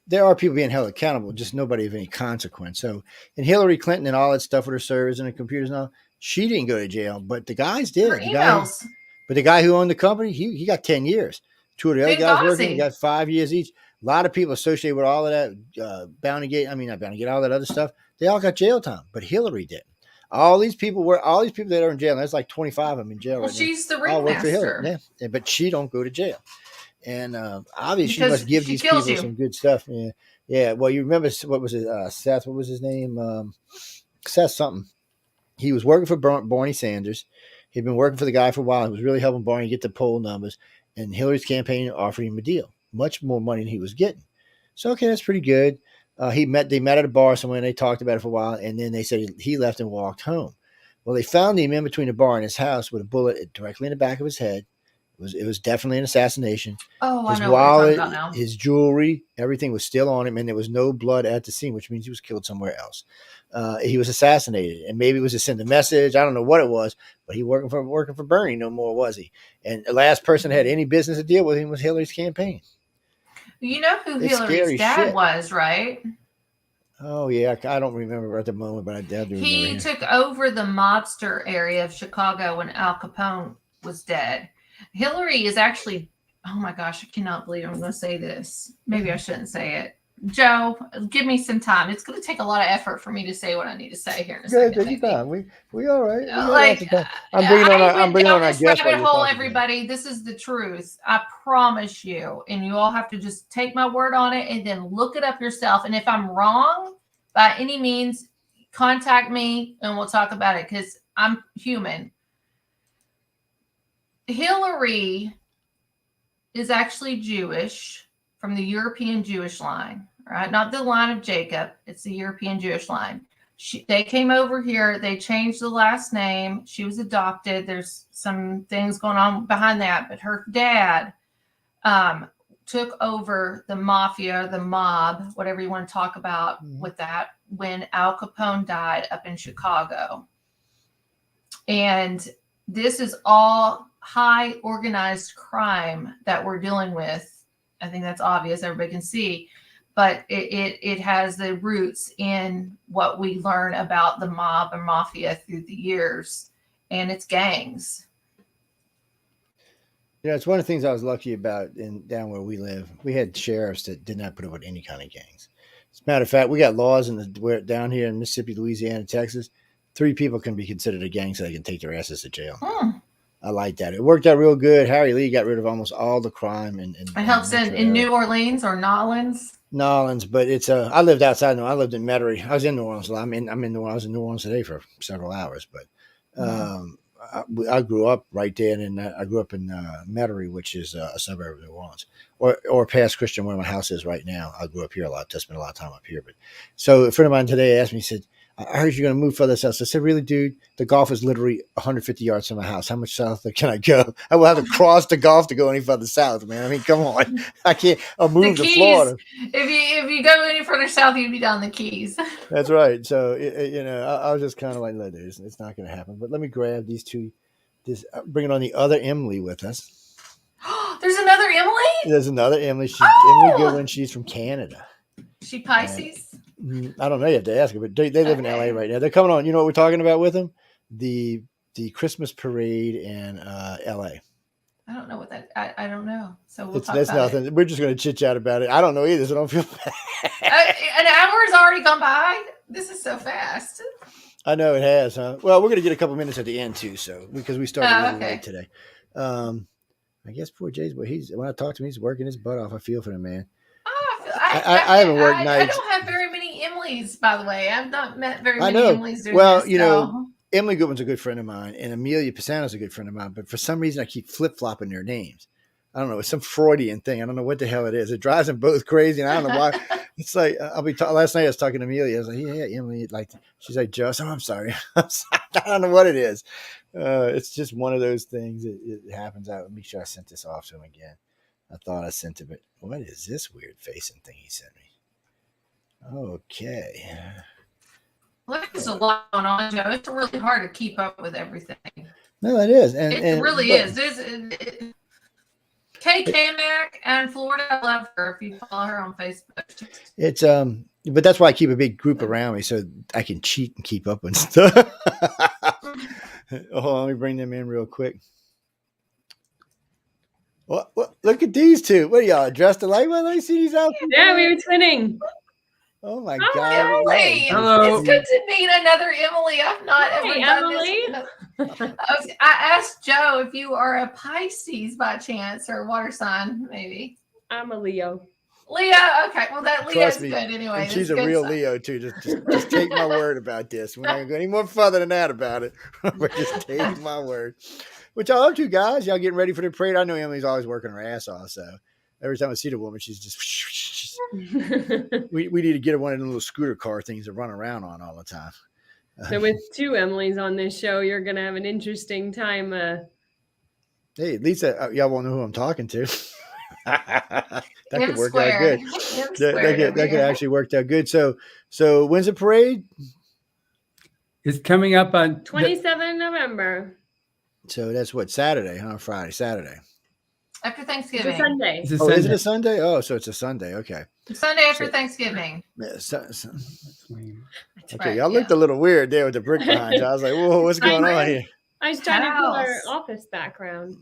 there are people being held accountable, just nobody of any consequence. So in Hillary Clinton and all that stuff with her servers and her computers and all, She didn't go to jail, but the guys Her did. emails. But the guy who owned the company, he got 10 years. Two of the other guys working got 5 years each. A lot of people associated with all of that not Bounty Gate, all that other stuff. They all got jail time, but Hillary didn't. All these people that are in jail. There's like 25 of them in jail right now. She's the all work for Hillary. ringmaster. Yeah, but she don't go to jail. And obviously, Because she must give she these kills people you. some good stuff. Yeah, yeah. Well, you remember what was it? Seth? What was his name? Seth something. He was working for Barney Sanders. He'd been working for the guy for a while. He was really helping Barney get the poll numbers. And Hillary's campaign offered him a deal, much more money than he was getting. So, okay, that's pretty good. They met at a bar somewhere, and they talked about it for a while. And then they said he left and walked home. Well, they found him in between the bar and his house with a bullet directly in the back of his head. It was definitely an assassination. Oh, his I know wallet, what you're talking about now. his jewelry, everything was still on him, and there was no blood at the scene, which means he was killed somewhere else. He was assassinated, and maybe it was to send a message. I don't know what it was, but he working for Bernie no more, was he? And the last person that had any business to deal with him was Hillary's campaign. You know who Hillary's dad was, right? Oh, yeah. I don't remember at the moment, but I do remember. He took over the mobster area of Chicago when Al Capone was dead. Hillary is actually, oh my gosh, I cannot believe I'm going to say this. Maybe I shouldn't say it. Joe, give me some time. It's going to take a lot of effort for me to say what I need to say here in a second. Take your time. We all right. I'm bringing on our guest. Everybody, this is the truth. I promise you. And you all have to just take my word on it and then look it up yourself. And if I'm wrong, by any means, contact me and we'll talk about it because I'm human. Hillary is actually Jewish from the European Jewish line, right? Not the line of Jacob. It's the European Jewish line. They came over here. They changed the last name. She was adopted. There's some things going on behind that. But her dad took over the mafia, the mob, whatever you want to talk about with that, when Al Capone died up in Chicago. And this is all high organized crime that we're dealing with. I think that's obvious. Everybody can see, but it has the roots in what we learn about the mob and mafia through the years, and it's gangs. Yeah, it's one of the things I was lucky about down where we live. We had sheriffs that did not put up with any kind of gangs. As a matter of fact, we got laws down here in Mississippi, Louisiana, Texas. 3 people can be considered a gang so they can take their asses to jail. I like that. It worked out real good. Harry Lee got rid of almost all the crime. It helps in New Orleans or Nolens. Nolens, but it's I lived outside. I lived in Metairie. I was in New Orleans. I'm in New Orleans. I was in New Orleans today for several hours. But I grew up right there, and I grew up in Metairie, which is a suburb of New Orleans, or past Christian, where my house is right now. I grew up here a lot. Just spent a lot of time up here. But so a friend of mine today asked me, he said, I heard you're going to move further south. So I said, really, dude? The Gulf is literally 150 yards from my house. How much south can I go? I will have to cross the Gulf to go any further south, man. I mean, come on. I can't. I'll move to Florida. If you go any further south, you'd be down the Keys. That's right. So, I was just kind of like, dude, it's not going to happen. But let me grab these two. Bringing on the other Emily with us. There's another Emily? There's another Emily. Emily Goodwin. She's from Canada. She Pisces? I don't know. You have to ask her, but they live in LA right now. They're coming on. You know what we're talking about with them? The Christmas parade in LA. I don't know what that. I don't know. So we'll talk that's about nothing. We're just going to chit chat about it. I don't know either, so don't feel bad. An hour has already gone by. This is so fast. I know it has, huh? Well, we're going to get a couple minutes at the end too, so because we started a little late today. I guess poor Jay's, but when I talk to him, he's working his butt off. I feel for the man. I haven't worked nights. I don't have very many Emilys, by the way. I've not met very many Emilys doing this. Emily Goodwin's a good friend of mine, and Amelia Pisano's a good friend of mine, but for some reason I keep flip-flopping their names. I don't know. It's some Freudian thing. I don't know what the hell it is. It drives them both crazy, and I don't know why. It's like, last night I was talking to Amelia. I was like, yeah, Emily. She's like, Joe, I'm sorry. I don't know what it is. It's just one of those things. It happens. Let me make sure I sent this off to him again. I thought I sent it, but what is this weird facing thing he sent me? Okay. Well, there's a lot going on, Joe. It's really hard to keep up with everything. No, it is. It really is. Kay Kamak and Florida, I love her. If you follow her on Facebook. It's but that's why I keep a big group around me so I can cheat and keep up with stuff. Hold on, let me bring them in real quick. What? Look at these two. What are y'all dressed alike? Well, let me see these outfits. Yeah, we were twinning. Oh my Hi, God! Emily. Hello. It's good to meet another Emily. I've not ever Hey, done Emily. this. I asked Joe if you are a Pisces by chance or water sign, maybe. I'm a Leo. Leo. Okay, well that Leo's Trust me, good anyway. and she's a That's good real sign. Leo too. Just take my word about this. We're not gonna go any more further than that about it. But just take my word. Which y'all up to, guys? Y'all getting ready for the parade? I know Emily's always working her ass off, so every time I see the woman, she's just. We need to get her one of the little scooter car things to run around on all the time. So with two Emilys on this show, you're going to have an interesting time. Hey, at least y'all won't know who I'm talking to. That M could work squared. out good. M That squared over could here. actually work out good. So when's the parade? It's coming up on 27 November. So that's what, Saturday, huh? Friday, Saturday. After It's Thanksgiving. a Sunday. It's a Oh, is it Sunday. a Sunday? Oh, so it's a Sunday. Okay. Sunday after Thanksgiving. Yeah, That's okay, right, y'all looked a little weird there with the brick behind you. I was like, whoa, what's going on here? I was trying to do our House. office background.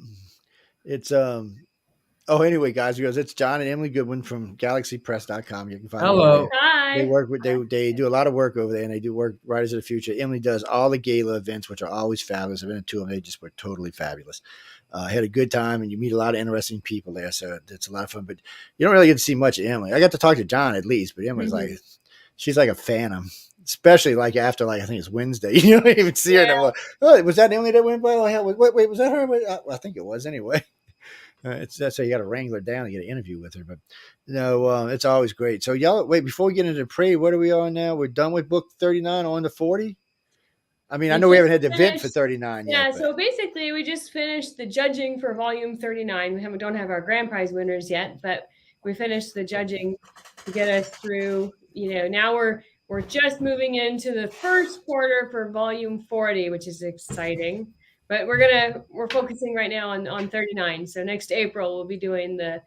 It's anyway, guys, it's John and Emily Goodwin from galaxypress.com. You can find them over Hello. there. Hi. They work with they do a lot of work over there, and they do work Writers of the Future. Emily does all the gala events, which are always fabulous. I've been to two of them; they just were totally fabulous. I had a good time, and you meet a lot of interesting people there, so it's a lot of fun. But you don't really get to see much of Emily. I got to talk to John at least, but Emily's like, she's like a phantom, especially like after I think it's Wednesday. You don't even see her anymore. Oh, was that Emily that went by? Oh, hell, wait, was that her? Well, I think it was anyway. That's how you got to wrangle her down to get an interview with her. But no, it's always great. So y'all, wait, before we get into the parade, what are we on now? We're done with book 39 on to 40. I mean, I know we haven't had the event for 39 yet. Yeah, so basically we just finished the judging for volume 39. We don't have our grand prize winners yet, but we finished the judging to get us through, now we're just moving into the first quarter for volume 40, which is exciting. But we're focusing right now on 39. So next April we'll be doing the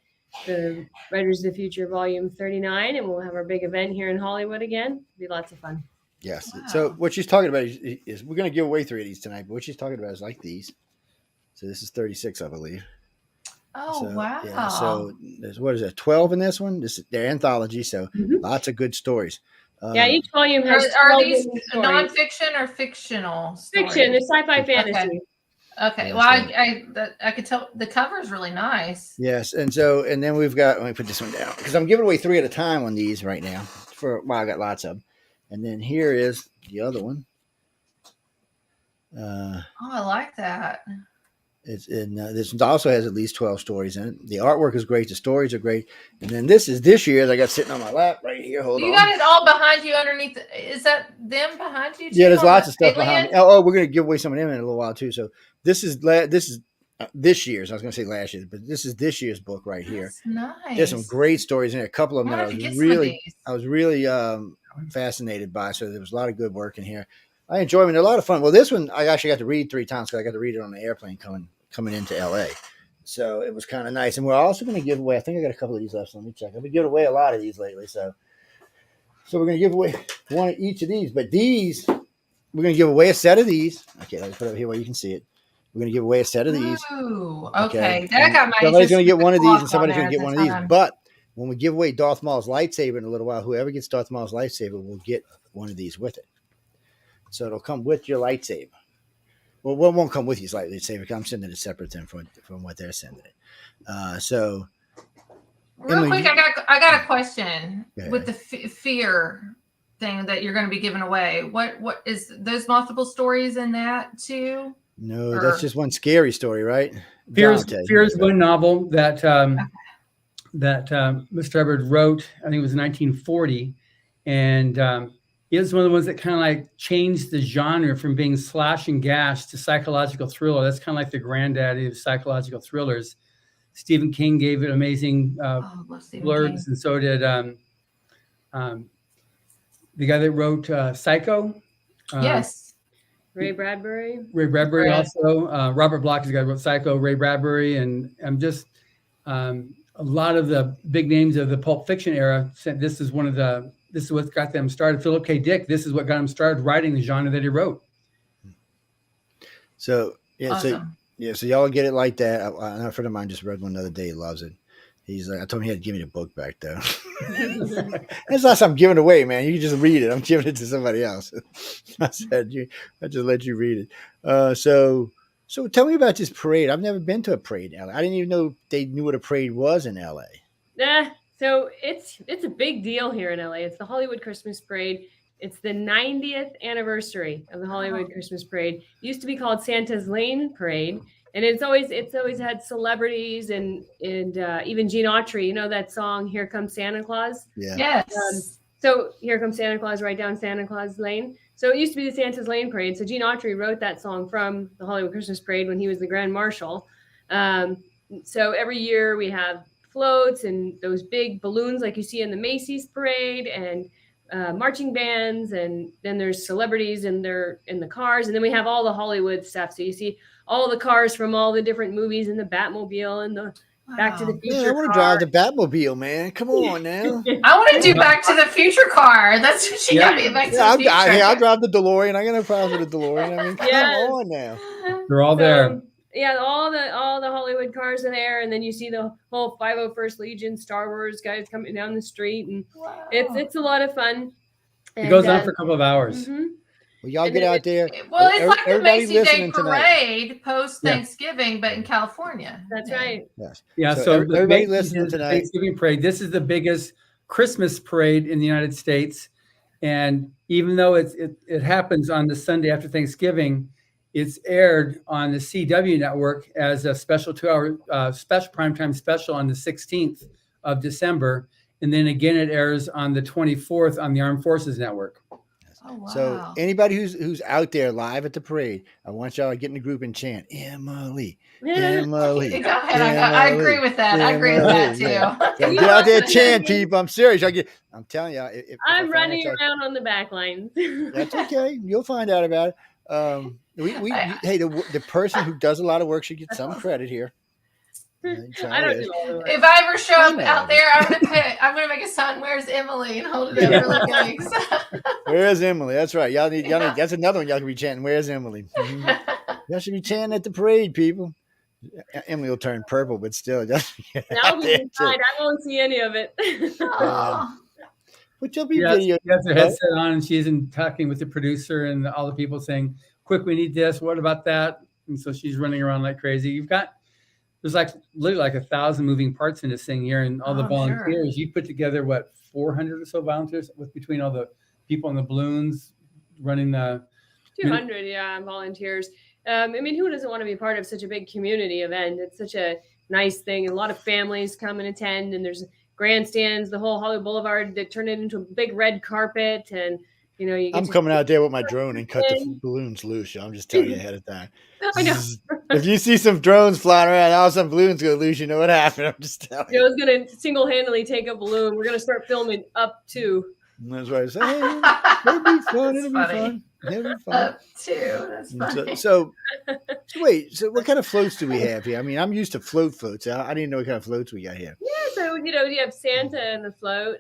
Writers of the Future volume 39, and we'll have our big event here in Hollywood again. It'll be lots of fun. Yes. Wow. So what she's talking about is we're going to give away 3 of these tonight, but what she's talking about is like these. So this is 36, I believe. Oh, wow. Yeah, so there's, what is it, 12 in this one? They're anthology, so lots of good stories. Yeah, each volume has Are these stories. nonfiction or fictional stories? Fiction, it's sci-fi fantasy. Okay. Yeah, Well, I could tell the cover is really nice. Yes, and then we've got, let me put this one down because I'm giving away 3 at a time on these right now. I got lots of them. And then here is the other one. I like that. This also has at least 12 stories in it. The artwork is great. The stories are great. And then this is this year's. I got sitting on my lap right here. Hold on. You got it all behind you underneath. Is that them behind you? Yeah, there's lots of stuff behind me. Alien? Oh, we're going to give away some of them in a little while too. So this is this year's. I was going to say last year's, but this is this year's book right here. That's nice. There's some great stories in there. A couple of them that I was really fascinated by. So there was a lot of good work in here. I enjoy them. They're a lot of fun. Well, this one I actually got to read 3 times because I got to read it on the airplane coming into LA. So it was kind of nice. And we're also going to give away, I think I got a couple of these left. So let me check. I've been giving away a lot of these lately. So we're going to give away one of each of these. But these, we're going to give away a set of these. Okay, let me put it up here where you can see it. We're going to give away a set of these. Ooh, okay. That got my Somebody's going to get one of these and somebody's on going to get one of these. But when we give away Darth Maul's lightsaber in a little while, whoever gets Darth Maul's lightsaber will get one of these with it. So it'll come with your lightsaber. Well, it won't come with you lightsaber because I'm sending it separate then from what they're sending it. So, real Emily, quick, I got a question with the fear thing that you're going to be giving away. What is those multiple stories in that too? No, that's just one scary story, right? Fear's one novel that Mr. Hubbard wrote. I think it was 1940, and it's one of the ones that kind of like changed the genre from being slash and gash to psychological thriller. That's kind of like the granddaddy of psychological thrillers. Stephen King gave it amazing blurbs, and so did the guy that wrote Psycho. Yes. Ray Bradbury. Ray Bradbury also. Robert Bloch is the guy who wrote Psycho, Ray Bradbury, and just a lot of the big names of the Pulp Fiction era said this is what got them started. Philip K. Dick, this is what got him started writing the genre that he wrote. So yeah, Awesome. so y'all get it like that. I know a friend of mine just read one the other day. He loves it. He's like, I told him he had to give me the book back though. That's not something I'm giving away, man. You can just read it. I'm giving it to somebody else. I said, I just let you read it. So tell me about this parade. I've never been to a parade in LA. I didn't even know they knew what a parade was in LA. So it's a big deal here in LA. It's the Hollywood Christmas Parade. It's the 90th anniversary of the Hollywood Christmas Parade. It used to be called Santa's Lane Parade, and it's always had celebrities and even Gene Autry. You know that song "Here Comes Santa Claus"? Yeah. Yes. So here comes Santa Claus, right down Santa Claus Lane. So it used to be the Santa's Lane Parade. So Gene Autry wrote that song from the Hollywood Christmas Parade when he was the Grand Marshal. So every year we have floats and those big balloons like you see in the Macy's parade, and marching bands, and then there's celebrities and they're in the cars, and then we have all the Hollywood stuff. So you see all the cars from all the different movies, and the Batmobile and the Back to the Future. Man, I want to drive the Batmobile, man. Come on now. I want to do Back to the Future car. That's what she got me. Back to the Future. I'll drive the DeLorean. I got no problem with the DeLorean. I mean, come on now. They're all there. Yeah, all the Hollywood cars are there, and then you see the whole 501st Legion Star Wars guys coming down the street, and it's a lot of fun. It goes on for a couple of hours. Mm-hmm. Well, y'all get out there. Well, it's like the Macy Day Parade post Thanksgiving, but in California. That's right. Yes. Yeah. So everybody listening tonight. Thanksgiving parade. This is the biggest Christmas parade in the United States, and even though it happens on the Sunday after Thanksgiving, it's aired on the CW network as a special 2-hour special primetime special on the 16th of December. And then again, it airs on the 24th on the Armed Forces Network. Oh, wow. So anybody who's out there live at the parade, I want y'all to get in the group and chant, Emily, Emily. Go ahead. I agree with that. I agree with that too. So get out there, chant, people. I'm serious. I'm telling y'all. I'm running around on the back lines. That's okay. You'll find out about it. Hey, the person who does a lot of work should get some credit here. I don't do all the work. If I ever show up out there, I'm gonna make a sign. Where's Emily? And hold it up really big. Where's Emily? That's right. Y'all need. That's another one y'all can be chanting. Where's Emily? Mm-hmm. Y'all should be chanting at the parade, people. Emily will turn purple, but still, I'll be inside. I won't see any of it. But you'll be video. She has her headset on, and she's talking with the producer and all the people saying, "Quick, we need this. What about that?" And so she's running around like crazy. There's literally 1,000 moving parts in this thing here, and all the volunteers. Sure. You put together 400 or so volunteers between all the people in the balloons running the 200 volunteers. I mean, who doesn't want to be part of such a big community event? It's such a nice thing. A lot of families come and attend, and there's grandstands, the whole Hollywood Boulevard that turned it into a big red carpet, and I'm coming out there with my drone and cut the balloons loose. I'm just telling you ahead of time. I know. If you see some drones flying around, all some balloons go loose, you know what happened. I'm just telling you. Joe's going to single-handedly take a balloon. We're going to start filming up to. That's right. So, hey, it'll be fun. It'll be fun. It'll be fun. Up to. That's funny. So wait. So what kind of floats do we have here? I mean, I'm used to floats. I didn't know what kind of floats we got here. Yeah. So you have Santa in the float.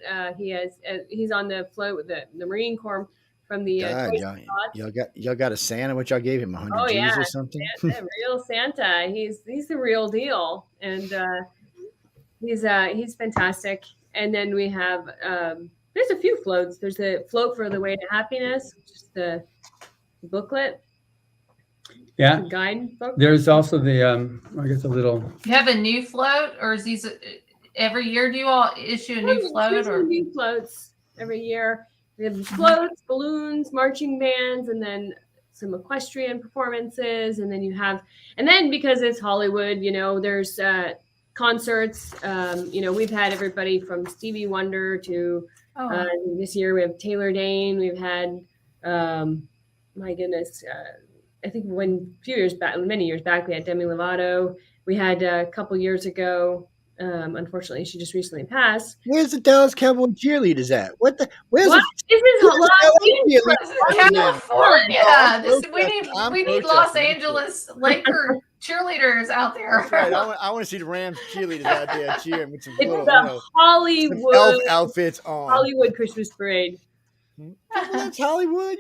He's on the float with the Marine Corps. From the y'all got a Santa, which y'all gave him 100 G's or something. Santa, real Santa. He's the real deal, and he's fantastic. And then we have there's a few floats. There's a float for the Way to Happiness, which is the booklet. Yeah, the guidebook. There's also the I guess a little. You have a new float, or is these every year? Do you all issue a new float, or new floats every year? We have floats, balloons, marching bands, and then some equestrian performances. And then because it's Hollywood, there's concerts. We've had everybody from Stevie Wonder to this year we have Taylor Dane. We've had, my goodness, I think many years back, we had Demi Lovato. We had a couple years ago. Unfortunately, she just recently passed. Where's the Dallas Cowboy cheerleaders at? Where's This is California. We need Los Angeles Laker cheerleaders out there. Right. I want to see the Rams cheerleaders out there cheering with some Hollywood elf outfits on. Hollywood Christmas parade. That's Hollywood,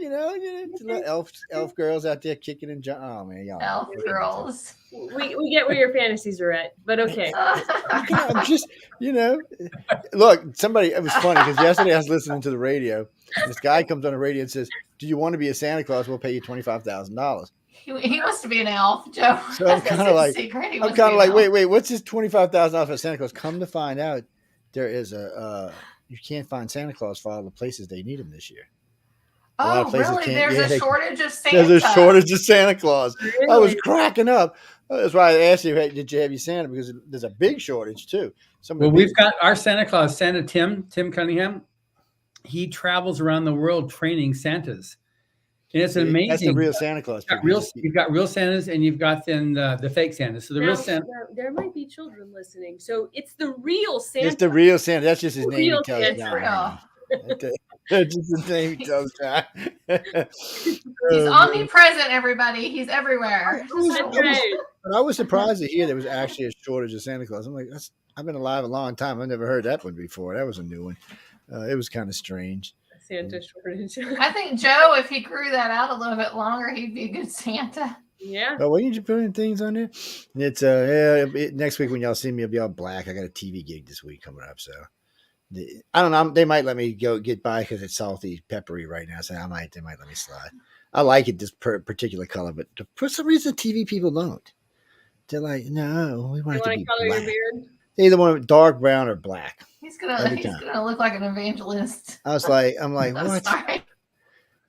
elf girls out there kicking and jumping. Oh man, y'all. Elf girls. We get where your fantasies are at, but okay. I'm just, look, it was funny because yesterday I was listening to the radio. This guy comes on the radio and says, "Do you want to be a Santa Claus? We'll pay you $25,000." He wants to be an elf, Joe. So I'm kind of like, wait, what's this $25,000 for Santa Claus? Come to find out, there is you can't find Santa Claus for all the places they need him this year. Oh, really? There's a shortage of Santa. There's a shortage of Santa Claus. Really? I was cracking up. That's why I asked you, did you have your Santa? Because there's a big shortage too. We've got our Santa Claus, Santa Tim Cunningham. He travels around the world training Santas. And it's amazing. That's the real Santa Claus. You've got real Santas and you've got then the fake Santas. So real Santa. There might be children listening. So it's the real Santa. It's the real Santa. That's just his name. Real He tells Santa. That's just his name. He tells John. He's omnipresent, everybody. He's everywhere. I was surprised to hear there was actually a shortage of Santa Claus. I'm like, I've been alive a long time. I've never heard that one before. That was a new one. It was kind of strange. Santa shortage. I think Joe, if he grew that out a little bit longer, he'd be a good Santa. Yeah. Oh, why didn't you put in things on there? It's next week when y'all see me, I'll be all black. I got a TV gig this week coming up, so I don't know. They might let me go get by because it's salty, peppery right now. So they might let me slide. I like it this particular color, but for some reason, TV people don't. They're like, no, we want it to be color black. your beard? They either want dark brown or black. He's gonna look like an evangelist. I'm like, what?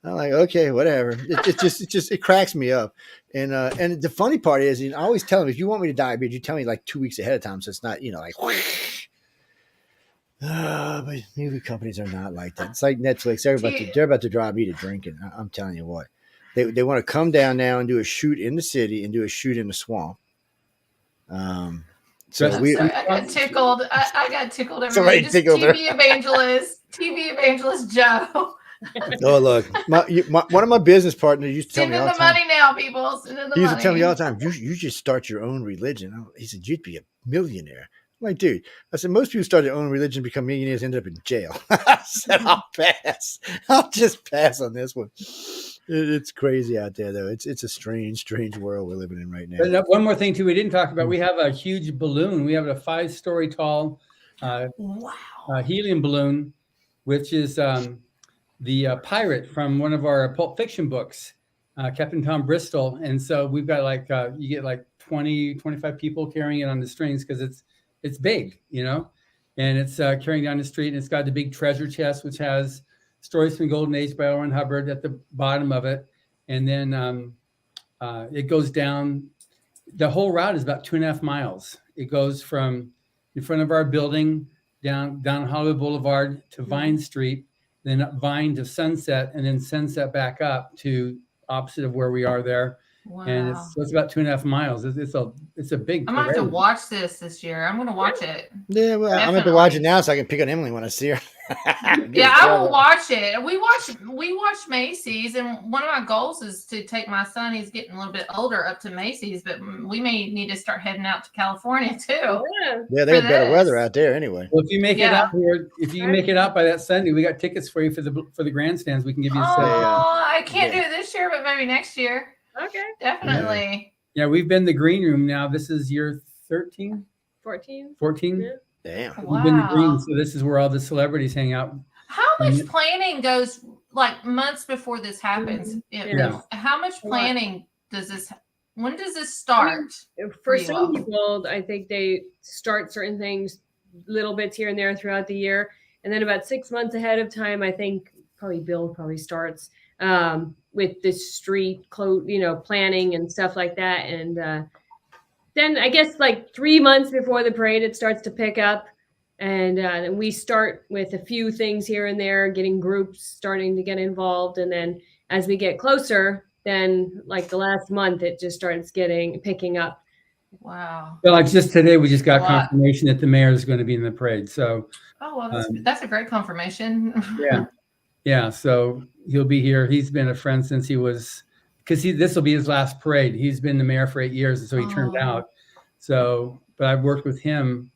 I'm like, okay, whatever. It cracks me up. And the funny part is, I always tell them, if you want me to dye a beard, you tell me like 2 weeks ahead of time, so it's not, like. But movie companies are not like that. It's like Netflix. They're about to drive me to drinking. I'm telling you what. They want to come down now and do a shoot in the city and do a shoot in the swamp. I got tickled. I got tickled. Somebody tickled her. TV evangelist Joe. Oh, look, one of my business partners used to tell me all the time. Send in the money now, people. Send in the money. He used to tell me all the time, you just start your own religion. He said, you'd be a millionaire. I'm like, dude, I said, most people start their own religion, become millionaires, end up in jail. I said, I'll pass. I'll just pass on this one. It's crazy out there, though. It's a strange, strange world we're living in right now. But one more thing, too, we didn't talk about. We have a huge balloon. We have a 5-story tall helium balloon, which is the pirate from one of our Pulp Fiction books, Captain Tom Bristol. And so we've got you get 20, 25 people carrying it on the strings because it's big, and it's carrying down the street, and it's got the big treasure chest, which has Stories from the Golden Age by L. Ron Hubbard at the bottom of it. And then it goes down. The whole route is about 2.5 miles. It goes from in front of our building down Hollywood Boulevard to Vine Street, then up Vine to Sunset, and then Sunset back up to opposite of where we are there. Wow. And it's about 2.5 miles. It's a big. I'm gonna have to watch this year. I'm gonna watch it. Yeah, well, I'm gonna have to watch it now so I can pick on Emily when I see her. Yeah, I will watch it. We watch Macy's, and one of my goals is to take my son. He's getting a little bit older up to Macy's, but we may need to start heading out to California too. Yeah, they have better weather out there anyway. Well, if you make it out here, if you make it out by that Sunday, we got tickets for you for the grandstands. We can give you. I can't do it this year, but maybe next year. Okay. Definitely. Yeah, we've been the green room now. This is year 13? 14. 14? Yeah. Damn. Wow. We've been the green, so this is where all the celebrities hang out. How much planning goes months before this happens? Yeah. How much planning when does this start? For some people, I think they start certain things, little bits here and there throughout the year. And then about 6 months ahead of time, I think Bill starts with the street planning and stuff like that. And then I guess 3 months before the parade, it starts to pick up. And we start with a few things here and there, getting groups starting to get involved. And then as we get closer, then the last month, it just starts picking up. Wow. Well, just today, we just got confirmation that the mayor is going to be in the parade. So. Oh, well, that's a great confirmation. Yeah. Yeah. So he'll be here. He's been a friend since he was, because this will be his last parade. He's been the mayor for 8 years. And so he turned out. So, but I've worked with him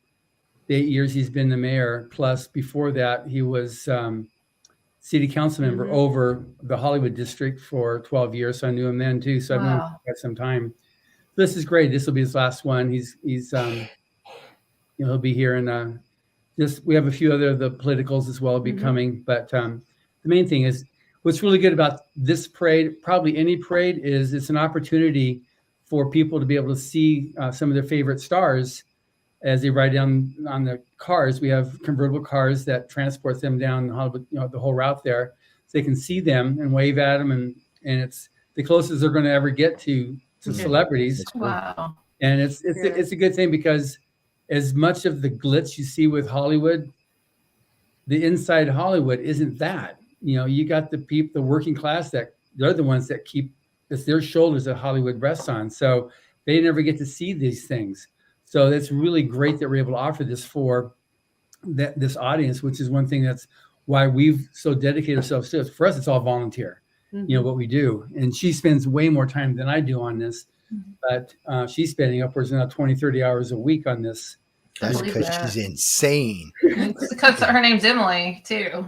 the 8 years he's been the mayor. Plus before that, he was city council member over the Hollywood district for 12 years. So I knew him then too. So I've known him for quite some time. This is great. This will be his last one. He's he'll be here, and we have a few other of the politicals as well be coming. But the main thing is what's really good about this parade, probably any parade, is it's an opportunity for people to be able to see some of their favorite stars as they ride down on the cars. We have convertible cars that transport them down Hollywood, the whole route there, so they can see them and wave at them, and it's the closest they're going to ever get to celebrities. Wow. And it's a good thing, because as much of the glitz you see with Hollywood, the inside Hollywood isn't that. You got the working class that they're the ones that it's their shoulders that Hollywood rests on. So they never get to see these things. So it's really great that we're able to offer this for this audience, which is one thing that's why we've so dedicated ourselves to it. For us, it's all volunteer, what we do. And she spends way more time than I do on this, but she's spending upwards of now 20, 30 hours a week on this. That's because she's insane. Because her name's Emily too.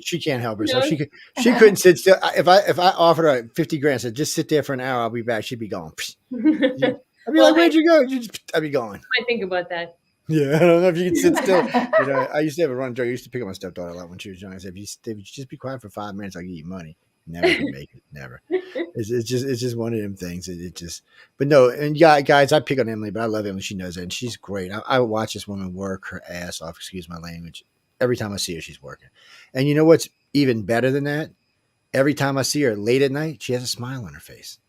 She can't help herself. She couldn't sit still. If I offered her 50 grand, said just sit there for an hour, I'll be back, she'd be gone. I'd be like, where'd you go? I'd be gone. I think about that. Yeah, I don't know if you can sit still. I used to have a running joke. I used to pick up my stepdaughter a lot when she was young. I said, if you just be quiet for 5 minutes, I'll give you money. Never can make it. Never. It's just one of them things. But no. And yeah, guys, I pick on Emily, but I love Emily. She knows that, and she's great. I watch this woman work her ass off. Excuse my language. Every time I see her, she's working. And you know what's even better than that? Every time I see her late at night, she has a smile on her face.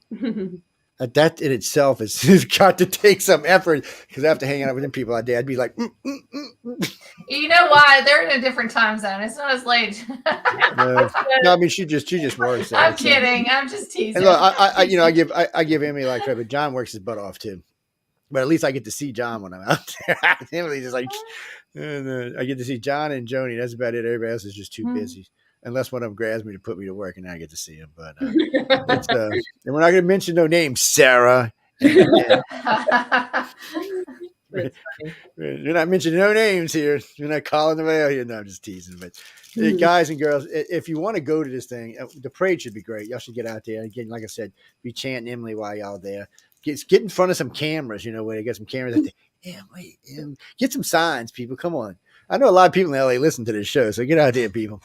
That in itself has got to take some effort, because after hanging out with them people all day, I'd be like, You know why? They're in a different time zone. It's not as late. No, I mean she just works. I'm kidding. I'm just teasing. And look, I give Emily like credit, but John works his butt off too. But at least I get to see John when I'm out there. Emily's just like, and, I get to see John and Joni. That's about it. Everybody else is just too busy. Unless one of them grabs me to put me to work, and I get to see him. But and we're not going to mention no names, Sarah. You're not mentioning no names here. You're not calling them out here. No, I'm just teasing. But guys and girls, if you want to go to this thing, the parade should be great. Y'all should get out there. Again, like I said, be chanting Emily while y'all there. Get in front of some cameras, where they get some cameras. Get some signs, people. Come on. I know a lot of people in LA listen to this show, so get out there, people.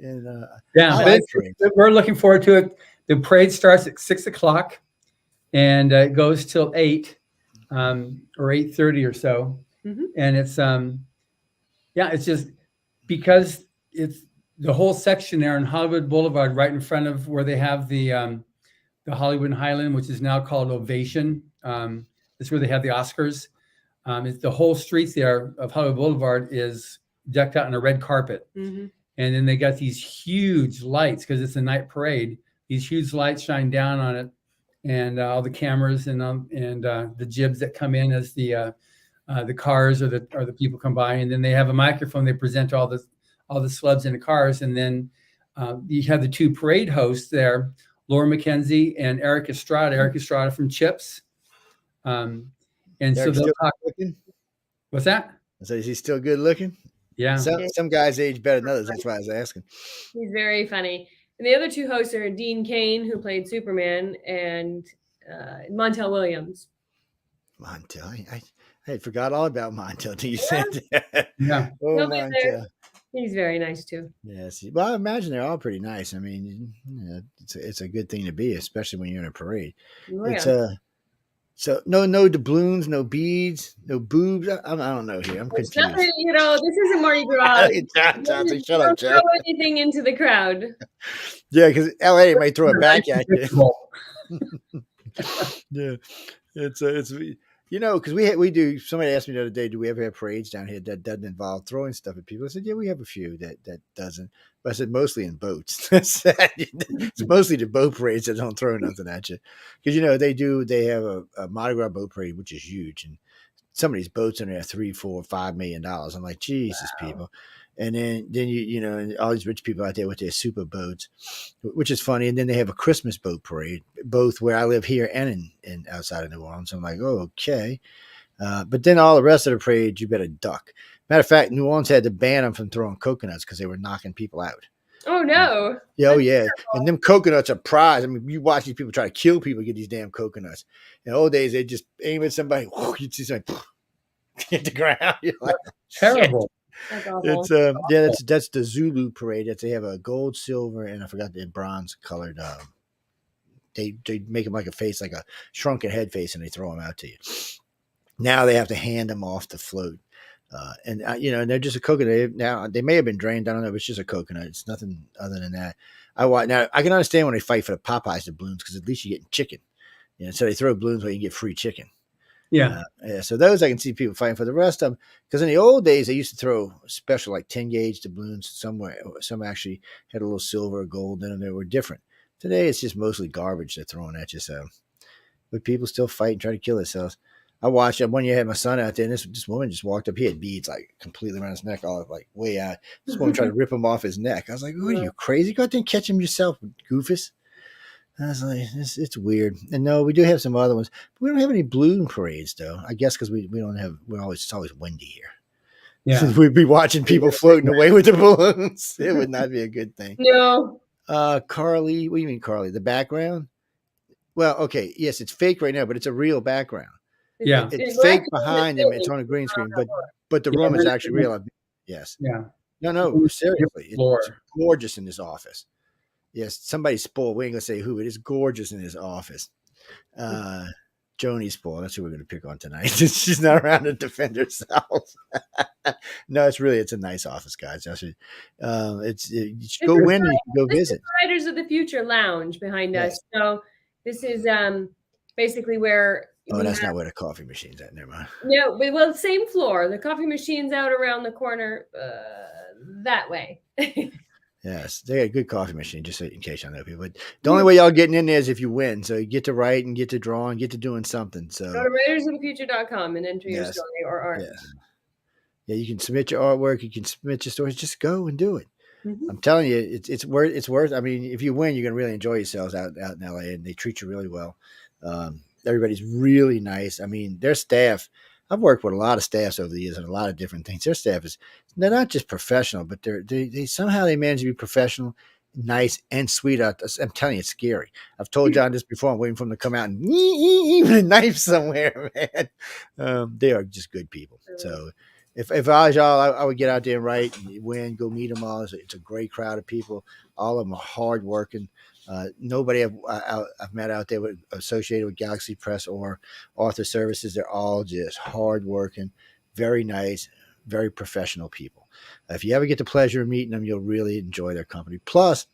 And we're looking forward to it. The parade starts at 6:00 and it goes till 8 or 8:30 or so. And it's it's just because it's the whole section there on Hollywood Boulevard, right in front of where they have the Hollywood Highland, which is now called Ovation. It's where they have the Oscars. It's the whole street there of Hollywood Boulevard is decked out in a red carpet. And then they got these huge lights, because it's a night parade. These huge lights shine down on it, and all the cameras and the jibs that come in as the cars or the people come by, and then they have a microphone. They present all the celebs in the cars, and then you have the two parade hosts there, Laura McKenzie and Eric Estrada. Eric Estrada from Chips, and Eric's so they'll talk. Looking? What's that? So is he still good looking? Yeah. Some guys age better than others. That's why I was asking. He's very funny. And the other two hosts are Dean Cain, who played Superman, and Montel Williams. Montel. I had forgot all about Montel until you said that. Yeah. Oh, Montel. He's very nice too. Yes. Well, I imagine they're all pretty nice. I mean, it's a good thing to be, especially when you're in a parade. Oh, it's So no doubloons, no beads, no boobs. I don't know here. I'm confused. Nothing, this isn't Mardi Gras. Shut up, Joe. Throw anything into the crowd. Yeah, because LA might throw it back at you. Yeah, it's because we do. Somebody asked me the other day, do we ever have parades down here that doesn't involve throwing stuff at people? I said, yeah, we have a few that doesn't. But I said mostly in boats. It's mostly the boat parades that don't throw nothing at you, because they have a Mardi Gras boat parade, which is huge, and some of these boats in there are $3, $4, $5 million. I'm like, Jesus, wow. People. And then and all these rich people out there with their super boats, which is funny. And then they have a Christmas boat parade, both where I live here and in outside of New Orleans. I'm like, oh, okay. But then all the rest of the parade, you better duck. Matter of fact, New Orleans had to ban them from throwing coconuts because they were knocking people out. Oh no. Yeah, oh That's yeah, and them coconuts are prized. I mean, you watch these people try to kill people get these damn coconuts. In the old days, they just aim at somebody, you'd see somebody hit the ground. You're like, shit. Terrible. That's awful. It's that's the Zulu parade. They have a gold, silver, and I forgot the bronze colored. They make them like a face, like a shrunken head face, and they throw them out to you. Now they have to hand them off to float. And they're just a coconut. Now they may have been drained. I don't know. But it's just a coconut. It's nothing other than that. Now I can understand when they fight for the Popeyes doubloons because at least you're getting chicken. So they throw balloons where you can get free chicken. Yeah. So those I can see people fighting for. The rest of them, because in the old days they used to throw special like 10 gauge doubloons somewhere. Some actually had a little silver or gold in them. They were different. Today it's just mostly garbage they're throwing at you. So, but people still fight and try to kill themselves. I watched it one year. I had my son out there, and this woman just walked up. He had beads like completely around his neck, all like way out. This woman tried to rip him off his neck. I was like, "What are you crazy? Go out there and catch him yourself, goofus." I was like, "It's weird." And no, we do have some other ones. But we don't have any balloon parades though. I guess because we don't have. It's always windy here. Yeah. We'd be watching people floating away with the balloons. It would not be a good thing. No. Carly, what do you mean, Carly? The background? Well, okay, yes, it's fake right now, but it's a real background. Yeah. It's fake behind him. It's on a green screen, but the room is actually real. Yes. Yeah. No, seriously. It's gorgeous in this office. Yes, somebody spoiled. We ain't gonna say who. It is gorgeous in his office. Joni's spoiled. That's who we're gonna pick on tonight. She's not around to defend herself. No, it's a nice office, guys. Actually, you should go in and you can go visit. Writers of the Future Lounge behind us. So this is basically where. Oh, that's not where the coffee machine's at. Never mind. No, but same floor. The coffee machine's out around the corner that way. Yes, they got a good coffee machine, just in case y'all know people. But the only way y'all getting in there is if you win. So you get to write and get to draw and get to doing something. So go to writersofthefuture.com and enter your story or art. Yeah, you can submit your artwork. You can submit your stories. Just go and do it. Mm-hmm. I'm telling you, it's worth. I mean, if you win, you're gonna really enjoy yourselves out in LA, and they treat you really well. Everybody's really nice. I mean, their staff. I've worked with a lot of staffs over the years and a lot of different things. Their staff they're not just professional, but they somehow they manage to be professional, nice, and sweet. I'm telling you, it's scary. I've told John this before. I'm waiting for him to come out and even a knife somewhere, man. They are just good people. So if I was y'all, I would get out there and write and win, go meet them all. It's a great crowd of people. All of them are hardworking. Nobody I've met out there associated with Galaxy Press or Author Services. They're all just hardworking, very nice, very professional people. If you ever get the pleasure of meeting them, you'll really enjoy their company. Plus,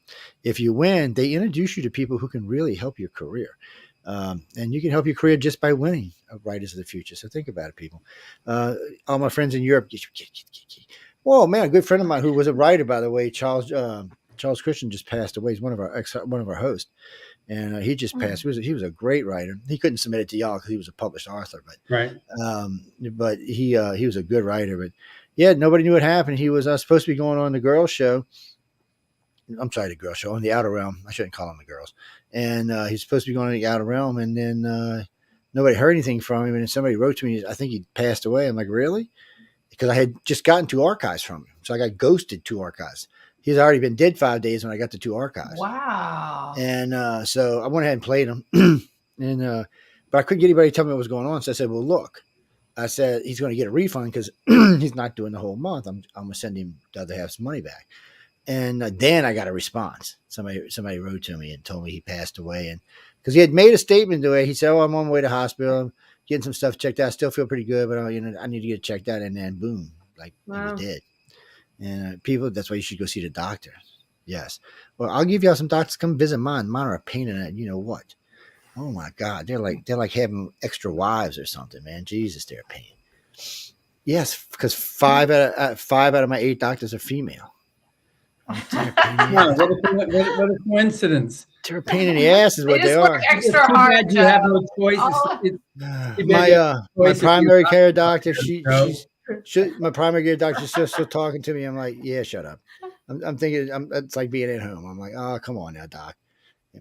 if you win, they introduce you to people who can really help your career. And you can help your career just by winning Writers of the Future. So think about it, people. All my friends in Europe. Whoa, man, a good friend of mine who was a writer, by the way, Charles Christian just passed away. He's one of our hosts, and he just passed. He was a great writer. He couldn't submit it to y'all because he was a published author, but he was a good writer. But yeah, nobody knew what happened. He was supposed to be going on the girls' show. I'm sorry, the girls' show on the Outer Realm. I shouldn't call them the girls. And he's supposed to be going on the Outer Realm, and then nobody heard anything from him. And somebody wrote to me, I think he passed away. I'm like, really? Because I had just gotten 2 archives from him, so I got ghosted 2 archives. He's already been dead 5 days when I got the 2 archives. Wow. And so I went ahead and played them. But I couldn't get anybody to tell me what was going on. So I said, well, look. I said, he's going to get a refund because he's not doing the whole month. I'm going to send him the other half's money back. And then I got a response. Somebody wrote to me and told me he passed away. And because he had made a statement the way he said, oh, I'm on my way to hospital. I'm getting some stuff checked out. I still feel pretty good, but I need to get it checked out. And then boom, he was dead. And people, that's why you should go see the doctor. Yes. Well, I'll give y'all some doctors come visit mine. Mine are a pain in it. You know what? Oh my God. They're like having extra wives or something, man. Jesus, they're a pain. Yes. Because 5 out of my 8 doctors are female. What a coincidence. They're a pain in the ass is what they are. Extra hard. You have no choice. My primary care doctor, my primary care doctor's still talking to me. I'm like, yeah, shut up. I'm thinking it's like being at home. I'm like, oh, come on now, doc.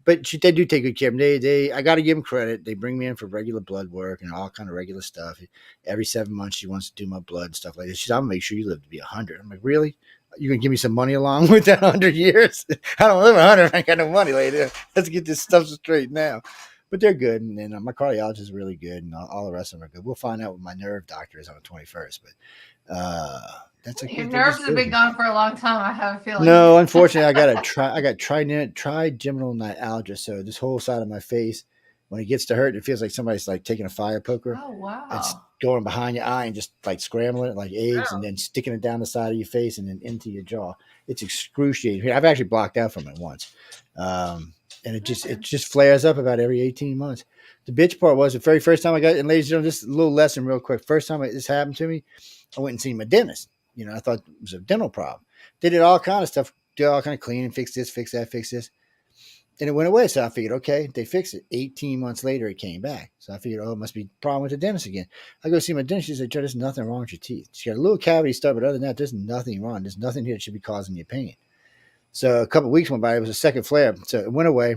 But they do take good care of them. I got to give them credit. They bring me in for regular blood work and all kind of regular stuff. Every 7 months, she wants to do my blood and stuff like that. She said, "I'm gonna make sure you live to be 100." I'm like, "Really? You gonna give me some money along with that 100 years? I don't live 100. I ain't got no money later. Let's get this stuff straight now." But they're good, and then my cardiologist is really good, and all the rest of them are good. We'll find out what my nerve doctor is on the 21st, but that's Your nerves have been gone for a long time. I have a feeling. No, unfortunately, I got trigeminal neuralgia. So this whole side of my face, when it gets to hurt, it feels like somebody's like taking a fire poker. Oh wow! It's going behind your eye and just like scrambling it like eggs, and then sticking it down the side of your face and then into your jaw. It's excruciating. I've actually blocked out from it once, and it just flares up about every 18 months. The bitch part was the very first time I got. And ladies and gentlemen, just a little lesson, real quick. First time this happened to me, I went and seen my dentist. I thought it was a dental problem. They did all kind of stuff, did all kind of cleaning, fix this, fix that, fix this. And it went away. So I figured, okay, they fixed it. 18 months later, it came back. So I figured, it must be a problem with the dentist again. I go see my dentist. She said, "Joe, there's nothing wrong with your teeth. She got a little cavity stuff, but other than that, there's nothing wrong. There's nothing here that should be causing you pain." So a couple of weeks went by. It was a second flare. So it went away.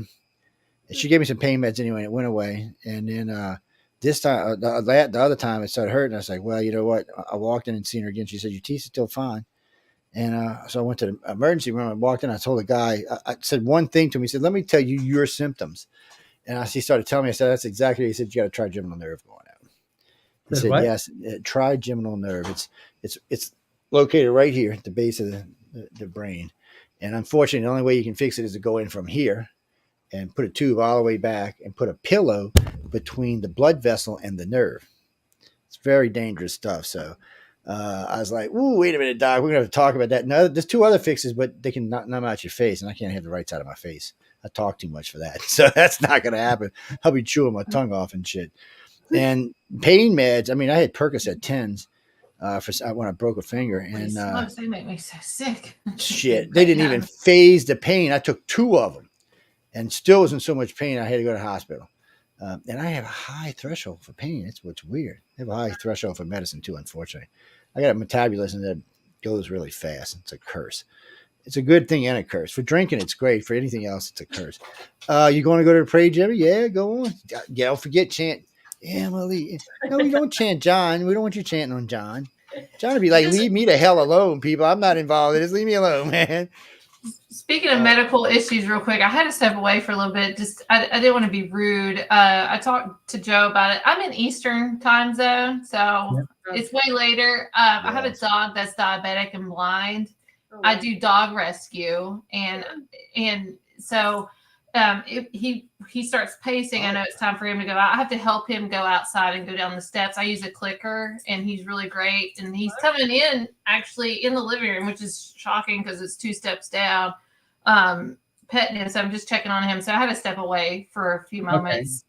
She gave me some pain meds anyway. And it went away. And then this time, the other time it started hurting. I was like, well, you know what? I walked in and seen her again. She said, "Your teeth are still fine." And so I went to the emergency room. I walked in. I told the guy, I said one thing to him. He said, "Let me tell you your symptoms." And he started telling me. I said, "That's exactly." He said, "You got a trigeminal nerve going out." He said, what? "Yes, trigeminal nerve. It's located right here at the base of the brain. And unfortunately, the only way you can fix it is to go in from here and put a tube all the way back and put a pillow between the blood vessel and the nerve." It's very dangerous stuff. So I was like, "Ooh, wait a minute, doc. We're going to have to talk about that." No, there's 2 other fixes, but they can numb out your face, and I can't have the right side of my face. I talk too much for that. So that's not going to happen. I'll be chewing my tongue off and shit. And pain meds, I mean, I had Percocet 10s when I broke a finger. And they make me so sick. Shit, they didn't even phase the pain. I took 2 of them and still was in so much pain I had to go to the hospital. And I have a high threshold for pain. It's what's weird. I have a high threshold for medicine too, unfortunately. I got a metabolism that goes really fast. It's a curse. It's a good thing and a curse. For drinking, it's great. For anything else, it's a curse. You going to go to the parade, Jimmy? Yeah, go on. Yeah, don't forget chant Emily. No, we don't chant John. We don't want you chanting on John. John would be like, "Leave me the hell alone, people. I'm not involved in this. Leave me alone, man." Speaking of medical issues, real quick, I had to step away for a little bit. I didn't want to be rude. I talked to Joe about it. I'm in Eastern time zone, so it's way later. I have a dog that's diabetic and blind. I do dog rescue, and so if he starts pacing, I know it's time for him to go out. I have to help him go outside and go down the steps. I use a clicker, and he's really great. And he's coming in actually in the living room, which is shocking because it's 2 steps down. Petting him, so I'm just checking on him. So I had to step away for a few moments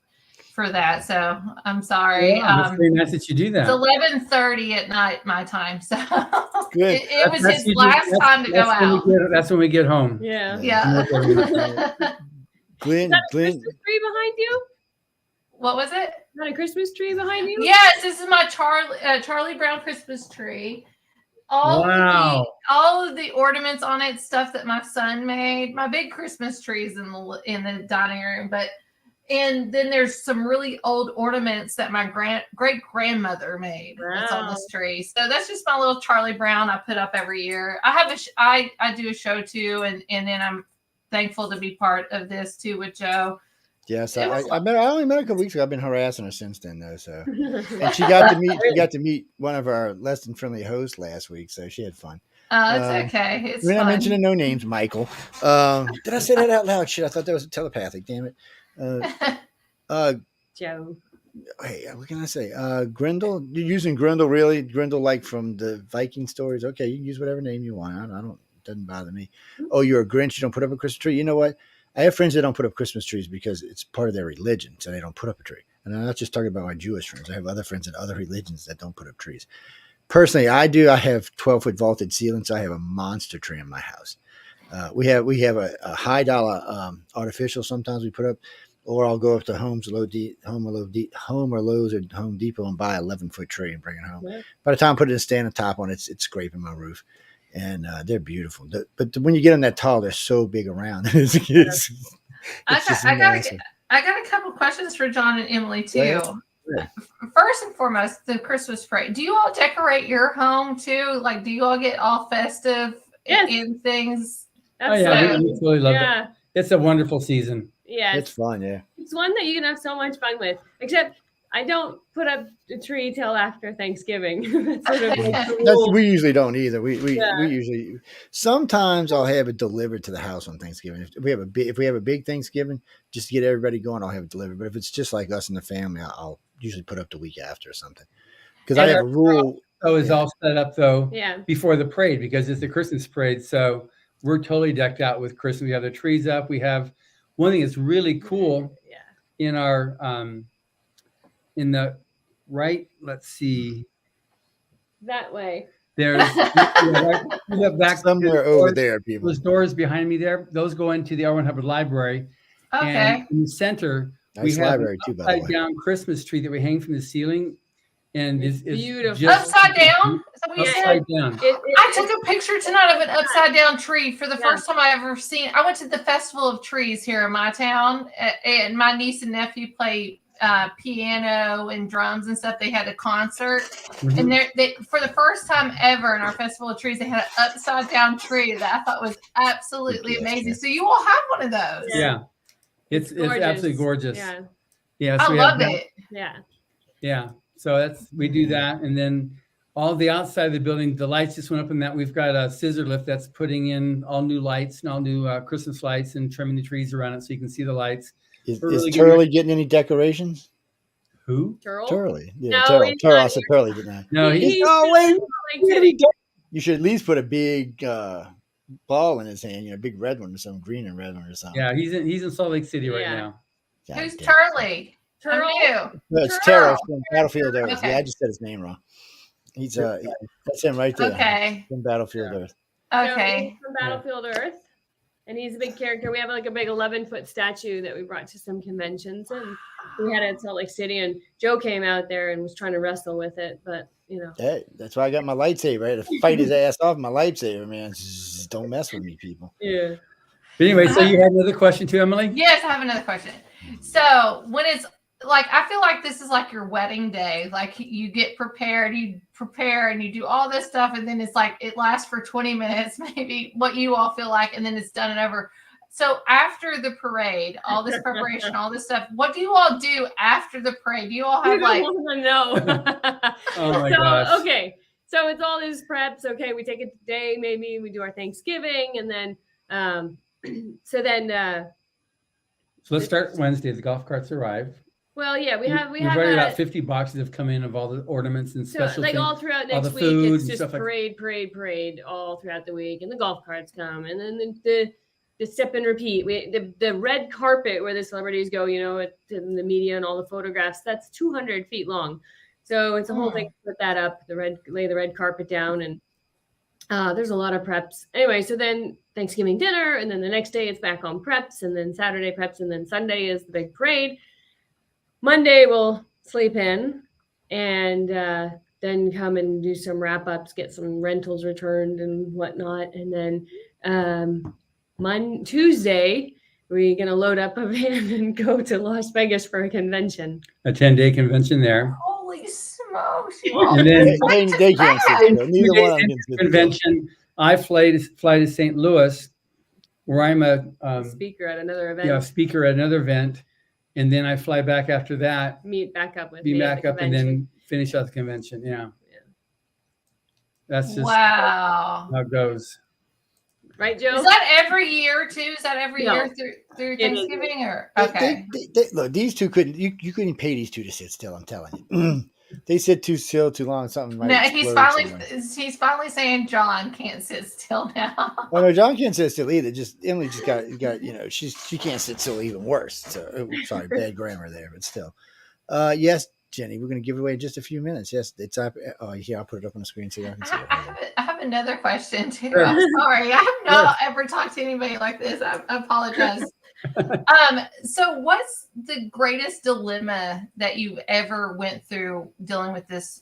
for that. So I'm sorry. Yeah, it's very nice that you do that. It's 11:30 at night my time. So Good. it was his last time to go out. That's when we get home. Yeah. Glenn, Is that a Christmas tree behind you? What was it? Is that a Christmas tree behind you? Yes, this is my Charlie Brown Christmas tree. All of the ornaments on it, stuff that my son made. My big Christmas tree is in the dining room, and then there's some really old ornaments that my great grandmother made. Wow. That's on this tree. So that's just my little Charlie Brown I put up every year. I have I do a show too, and then I'm thankful to be part of this too with Joe. Yes, I only met her a couple weeks ago. I've been harassing her since then, though. So, and she got to meet one of our less than friendly hosts last week, so she had fun. It's okay. It's fun. I'm mentioning no names, Michael. Did I say that out loud? Shit, I thought that was telepathic. Damn it. Joe. Hey, what can I say? Grendel. You're using Grendel, really? Grendel, like from the Viking stories? Okay, you can use whatever name you want. I don't. It doesn't bother me. Oh, you're a Grinch. You don't put up a Christmas tree. You know what? I have friends that don't put up Christmas trees because it's part of their religion, so they don't put up a tree. And I'm not just talking about my Jewish friends. I have other friends in other religions that don't put up trees. Personally, I do. I have 12-foot vaulted ceilings. So I have a monster tree in my house. We have a high dollar artificial sometimes we put up, or I'll go up to Home or Lowe's or Home Depot and buy an 11-foot tree and bring it home. Yeah. By the time I put it in stand on top on it, it's scraping my roof. And they're beautiful. But when you get them that tall, they're so big around. I got a couple questions for John and Emily too. Yeah. First and foremost, the Christmas parade. Do you all decorate your home too? Like, do you all get all festive in things? Oh yeah, we totally love it. It's a wonderful season. Yes. It's fun, yeah. It's one that you can have so much fun with. Except I don't put up the tree till after Thanksgiving. We usually don't either. We usually sometimes I'll have it delivered to the house on Thanksgiving. If we have a big Thanksgiving, just to get everybody going, I'll have it delivered. But if it's just like us and the family, I'll usually put up the week after or something. Because I have a rule. So it's all set up though before the parade because it's the Christmas parade. So we're totally decked out with Christmas. We have the trees up. We have one thing that's really cool in our in the right. Let's see. That way. There's back somewhere over there. People. Those doors behind me there. Those go into the R1 Hubbard Library. Okay. And in the center, we have an upside down Christmas tree that we hang from the ceiling. And it's beautiful. Upside down? Is that what you said? Upside down. I took a picture tonight of an upside down tree for the first time I ever seen. I went to the Festival of Trees here in my town, and my niece and nephew play piano and drums and stuff. They had a concert, and they for the first time ever in our Festival of Trees, they had an upside down tree that I thought was absolutely amazing. So you all have one of those? Yeah, it's absolutely gorgeous. Yeah, so I love it. Yeah. So we do that, and then all the outside of the building, the lights just went up in that. We've got a scissor lift that's putting in all new lights and all new Christmas lights and trimming the trees around it so you can see the lights. Is Turley getting any decorations? Who? Turley. Yeah, no, Turley. I said Turley, didn't I? No, You should at least put a big ball in his hand, a big red one or something, green and red one or something. Yeah, he's in Salt Lake City right now. Who's Turley? No, it's Terrell from Battlefield Earth. Okay. Yeah, I just said his name wrong. He's that's him right there. Okay. From Battlefield Earth. Okay. So from Battlefield Earth. And he's a big character. We have like a big 11-foot statue that we brought to some conventions, and we had it in Salt Lake City. And Joe came out there and was trying to wrestle with it, but Hey, that's why I got my lightsaber. I had to fight his ass off my lightsaber, man. Just don't mess with me, people. Yeah. But anyway, so you had another question too, Emily? Yes, I have another question. So when it's like, I feel like this is like your wedding day. Like you get prepared, you prepare and you do all this stuff. And then it's like, it lasts for 20 minutes, maybe what you all feel like, and then it's done and over. So after the parade, all this preparation, all this stuff, what do you all do after the parade? Do you all have like, no. Oh my gosh. Okay. So it's all these preps. Okay. We take it today. Maybe we do our Thanksgiving. And then, so let's start Wednesday. The golf carts arrive. Well, yeah, we've already about 50 boxes have come in of all the ornaments and special things. Like all throughout next week, it's just parade all throughout the week, and the golf carts come, and then the step and repeat. The red carpet where the celebrities go, in the media and all the photographs, that's 200 feet long, so it's a whole thing to put that up. Lay the red carpet down, and there's a lot of preps. Anyway, so then Thanksgiving dinner, and then the next day it's back on preps, and then Saturday preps, and then Sunday is the big parade. Monday we'll sleep in and then come and do some wrap ups, get some rentals returned and whatnot. And then Tuesday, we're going to load up a van and go to Las Vegas for a convention. A 10-day convention there. Holy smokes. And then they can't sit there. Neither one of them can sit there. Convention, I fly to St. Louis where I'm a speaker at another event. Yeah, speaker at another event. And then I fly back after that. Meet back up with me. Be back up and then finish out the convention. Yeah. That's just how it goes. Right, Joe? Is that every year too? Is that every year through Thanksgiving or okay? Look, these two couldn't. You couldn't pay these two to sit still. I'm telling you. They sit too still, too long. Something might he's finally saying John can't sit still now. Well, no, John can't sit still either. Emily just got she can't sit still even worse. So sorry, bad grammar there, but still. Yes, Jenny, we're going to give it away in just a few minutes. Yes, it's up. Oh, yeah, I'll put it up on the screen so you can see it. I have another question too. Sure. I'm sorry, I have not ever talked to anybody like this. I apologize. So what's the greatest dilemma that you've ever went through dealing with this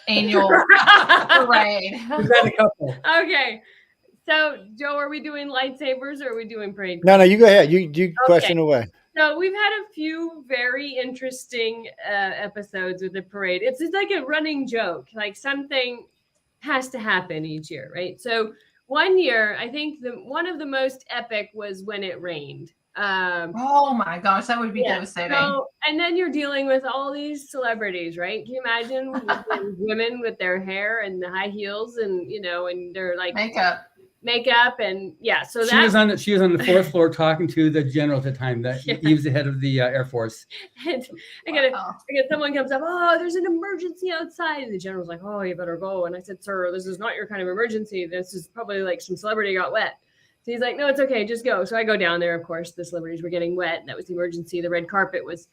annual parade? We've had a couple. Okay. So, Joe, are we doing lightsabers or are we doing parade? No, you go ahead. You question away. So we've had a few very interesting episodes with the parade. It's like a running joke, like something has to happen each year, right? So one year, I think one of the most epic was when it rained. Oh my gosh, that would be devastating. So, and then you're dealing with all these celebrities, right? Can you imagine women with their hair and the high heels and, and they're like makeup and so she was on the fourth floor talking to the general at the time. That he was the head of the Air Force. And I get someone comes up, oh, there's an emergency outside, and the general's like, oh, you better go. And I said, sir, this is not your kind of emergency. This is probably like some celebrity got wet. So he's like, no, it's okay, just go. So I go down there. Of course, the celebrities were getting wet. That was the emergency. The red carpet was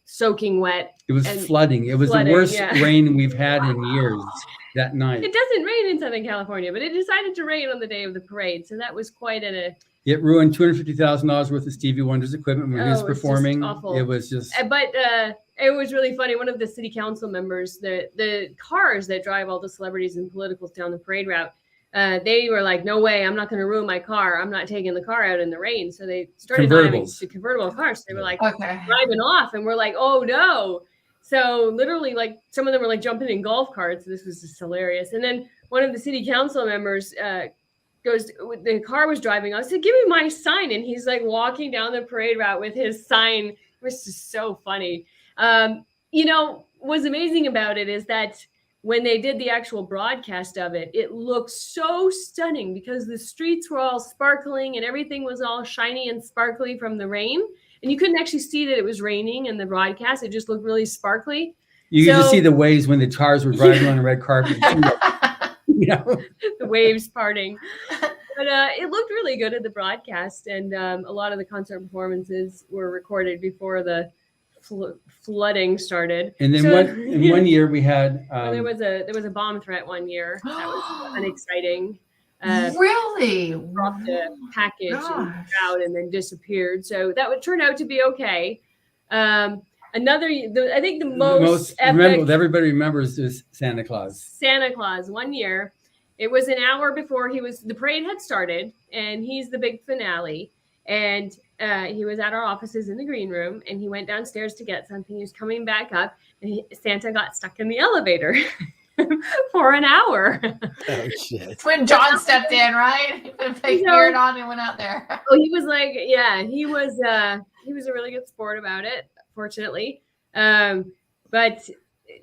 soaking wet. It was flooding. It was the worst rain we've had in years that night. It doesn't rain in Southern California, but it decided to rain on the day of the parade. So that was quite It ruined $250,000 worth of Stevie Wonder's equipment when he was performing. Awful. It was just. But it was really funny. One of the city council members, the cars that drive all the celebrities and politicals down the parade route, they were like, no way, I'm not going to ruin my car. I'm not taking the car out in the rain. So they started driving to convertible cars. They were like driving off, and we're like, oh no. So literally, like, some of them were like jumping in golf carts. This was just hilarious. And then one of the city council members goes, the car was driving. I said, give me my sign. And he's like walking down the parade route with his sign. It was just so funny. What's amazing about it is that when they did the actual broadcast of it, it looked so stunning because the streets were all sparkling and everything was all shiny and sparkly from the rain. And you couldn't actually see that it was raining in the broadcast. It just looked really sparkly. You could just see the waves when the cars were driving on the red carpet. The waves parting. But it looked really good at the broadcast. And a lot of the concert performances were recorded before the flooding started. And then one year we had there was a bomb threat one year. That was unexciting. Really? Dropped a package in the crowd and then disappeared. So that would turn out to be okay. I think the most epic, what everybody remembers is Santa Claus. Santa Claus. One year, it was an hour before the parade had started, and he's the big finale. And he was at our offices in the green room, and he went downstairs to get something. He was coming back up, and Santa got stuck in the elevator for an hour. Oh, shit. When John stepped in, right? He put a fake beard on and went out there. Oh, he was like, he was a really good sport about it, fortunately. But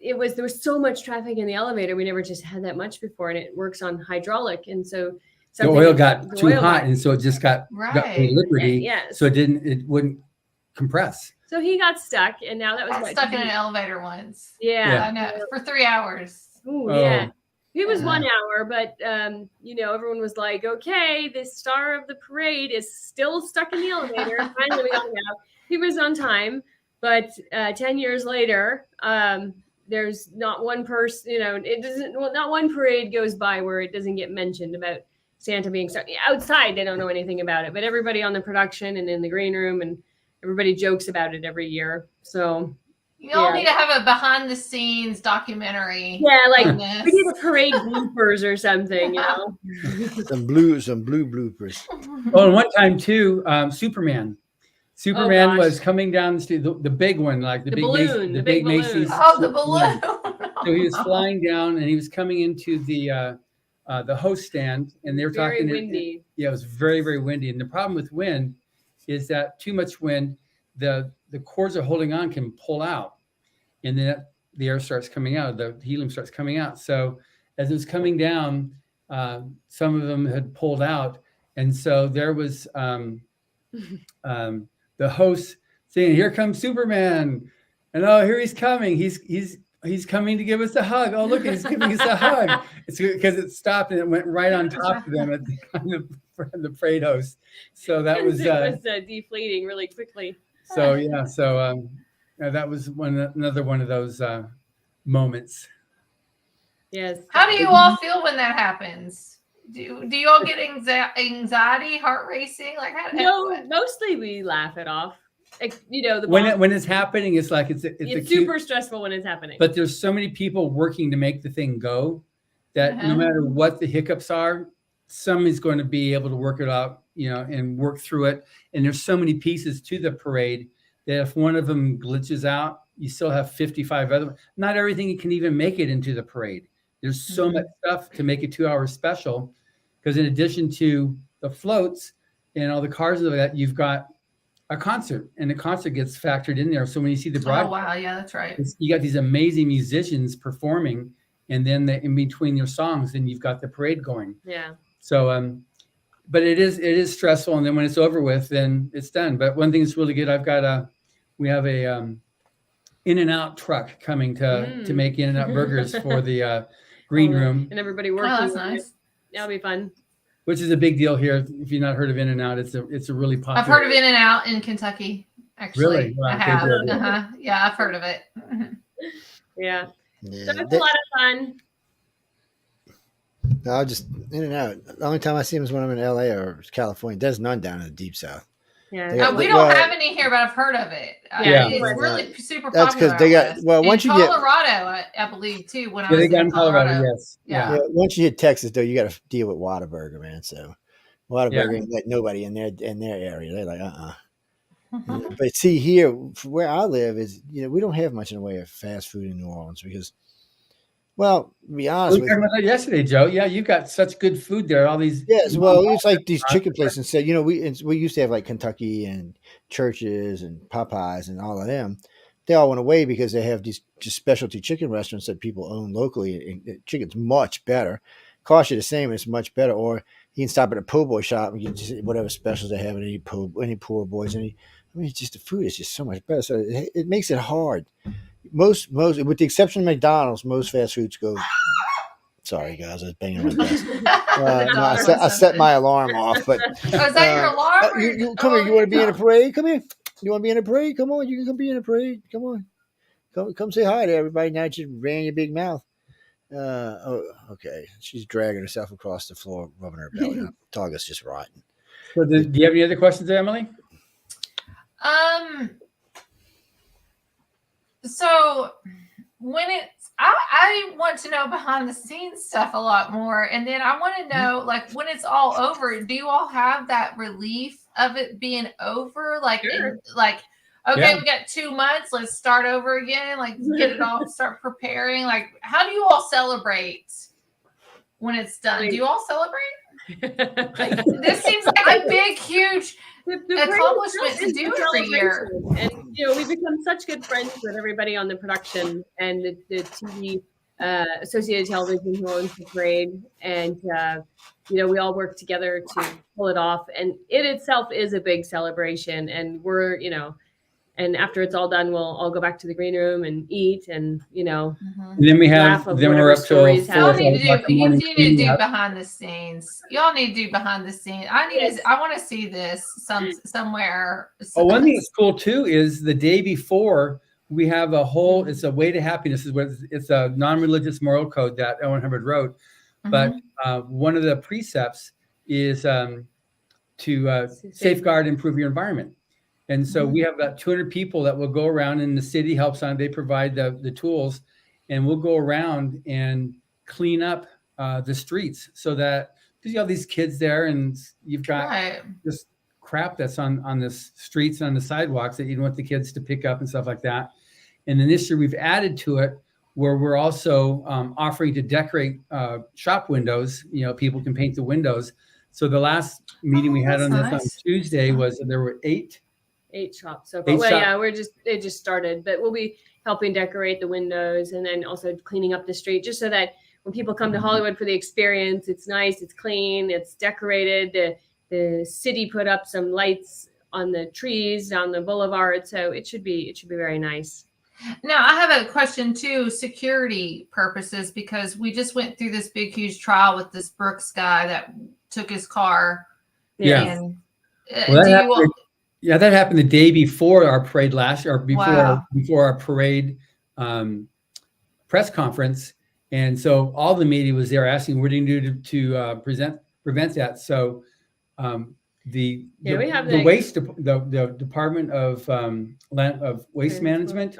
there was so much traffic in the elevator. We never just had that much before, and it works on hydraulic. And so the oil got too hot, and so it just got liberty. So it wouldn't compress. So he got stuck, and now that was stuck in an elevator once. Yeah. I know, for 3 hours. Ooh, yeah. It was 1 hour, but everyone was like, okay, the star of the parade is still stuck in the elevator. Finally we got him out. He was on time, but 10 years later, there's not one person, not one parade goes by where it doesn't get mentioned about Santa being stuck. Outside, they don't know anything about it, but everybody on the production and in the green room, and everybody jokes about it every year. So you all need to have a behind the scenes documentary. Yeah, like we need a parade bloopers or something, Some blue bloopers. Oh, and one time too, Superman was coming down the street, the big one, like the big balloon, the big Macy's. Oh, the balloon. So he was flying down, and he was coming into the host stand, and they were talking. Very windy. It was very, very windy. And the problem with wind is that too much wind, the cords are holding on can pull out, and then the air starts coming out, the helium starts coming out. So as it was coming down, some of them had pulled out, and so there was the host saying, "Here comes Superman," and oh, here he's coming. He's coming to give us a hug. Oh, look, he's giving us a hug. It's because it stopped and it went right on top of them at the parade host. So that was deflating really quickly. So that was another one of those moments. Yes. How do you all feel when that happens? Do you all get anxiety, heart racing? Like mostly we laugh it off. When it's happening, it's like it's super stressful when it's happening. But there's so many people working to make the thing go that no matter what the hiccups are, somebody's going to be able to work it out, and work through it. And there's so many pieces to the parade that if one of them glitches out, you still have 55 other. Not everything can even make it into the parade. There's so much stuff to make it 2 hours special, because in addition to the floats and all the cars and all that, you've got a concert, and the concert gets factored in there. So when you see the broadcast, Oh wow, yeah, that's right. you got these amazing musicians performing, and then in between your songs, then you've got the parade going. Yeah. So, but it is stressful, and then when it's over with, then it's done. But one thing that's really good, we have a In-N-Out truck coming to make In-N-Out burgers for the green room, and everybody working. Oh, that's nice. That'll be fun. which is a big deal here. If you've not heard of In-N-Out, it's a really popular. I've heard of In-N-Out in Kentucky. Actually, Really? Wow, I have. good. Yeah, I've heard of it. Yeah. Yeah, So it's a lot of fun. I'll just In-N-Out. The only time I see them is when I'm in LA or California. There's none down in the deep south. Yeah. They got- We don't have any here, but I've heard of it. Yeah. It's really super That's popular. 'cause they got- out west. well, In once you get- Colorado, I believe too. When I Yeah, was they got in in Colorado. Colorado, Yes. Yeah. Yeah, once you hit Texas, though, you got to deal with Whataburger, man. So Whataburger ain't let nobody in their area. They're like, But see, here where I live is, we don't have much in the way of fast food in New Orleans because, well, to be honest We with were talking you, about that yesterday, Joe. Yeah, you've got such good food there. All these. yes, well, it's like these chicken places. Instead, we used to have like Kentucky and Church's and Popeyes and all of them. They all went away because they have these just specialty chicken restaurants that people own locally. And the chicken's much better, cost you the same. It's much better. Or you can stop at a po' boy shop and get just whatever specials they have at any poor boys. It's just the food is just so much better. So it makes it hard. Most, with the exception of McDonald's, most fast foods go. Sorry, guys, I was banging on my desk. No, I set my alarm off. But Oh, is that your alarm? or your- come here. oh, You want to be in a no. parade? Come here. You want to be in a parade? Come on. You can come be in a parade. Come on. Come say hi to everybody. Now that you ran your big mouth. Okay. She's dragging herself across the floor, rubbing her belly. Dog is just rotten. So do you have any other questions there, Emily? So when I want to know behind the scenes stuff a lot more, and then I want to know, like, when it's all over, do you all have that relief of it being over? Like, Sure. Okay, Yeah. we got 2 months, let's start over again. Like, get it all, start preparing. Like, how do you all celebrate when it's done? Do you all celebrate? This seems like a big, huge The parade accomplishment to is do a every year. celebration. And we've become such good friends with everybody on the production and the TV, Associated Television who owns the parade, and we all work together to pull it off. And it itself is a big celebration. And we're and after it's all done, we'll all go back to the green room and eat, and And then we have. Laugh of Then we're whatever up till stories 4 Y'all happen. need to o'clock in the do. You morning need to cleaning do up. behind the scenes. Y'all need to do behind the scenes. I want to see this somewhere. Oh, one thing that's cool too is the day before we have a whole. It's a way to happiness. It's a non-religious moral code that Owen Hubbard wrote. But one of the precepts is to safeguard and improve your environment. And so we have about 200 people that will go around, and the city helps on. They provide the tools, and we'll go around and clean up the streets so that, because you have these kids there, and you've got this crap that's on the streets and on the sidewalks that you don't want the kids to pick up and stuff like that. And then this year we've added to it where we're also offering to decorate shop windows. People can paint the windows. So the last meeting we had on this on Tuesday was there were 8 shops. So far. It just started, but we'll be helping decorate the windows and then also cleaning up the street, just so that when people come to Hollywood for the experience, it's nice, it's clean, it's decorated. The city put up some lights on the trees down the boulevard, so it should be very nice. Now I have a question too, security purposes, because we just went through this big, huge trial with this Brooks guy that took his car. Yeah. And, that happened the day before our parade last year, or before our parade press conference. And so all the media was there asking, what do you do to prevent that? So the Department of Waste Management,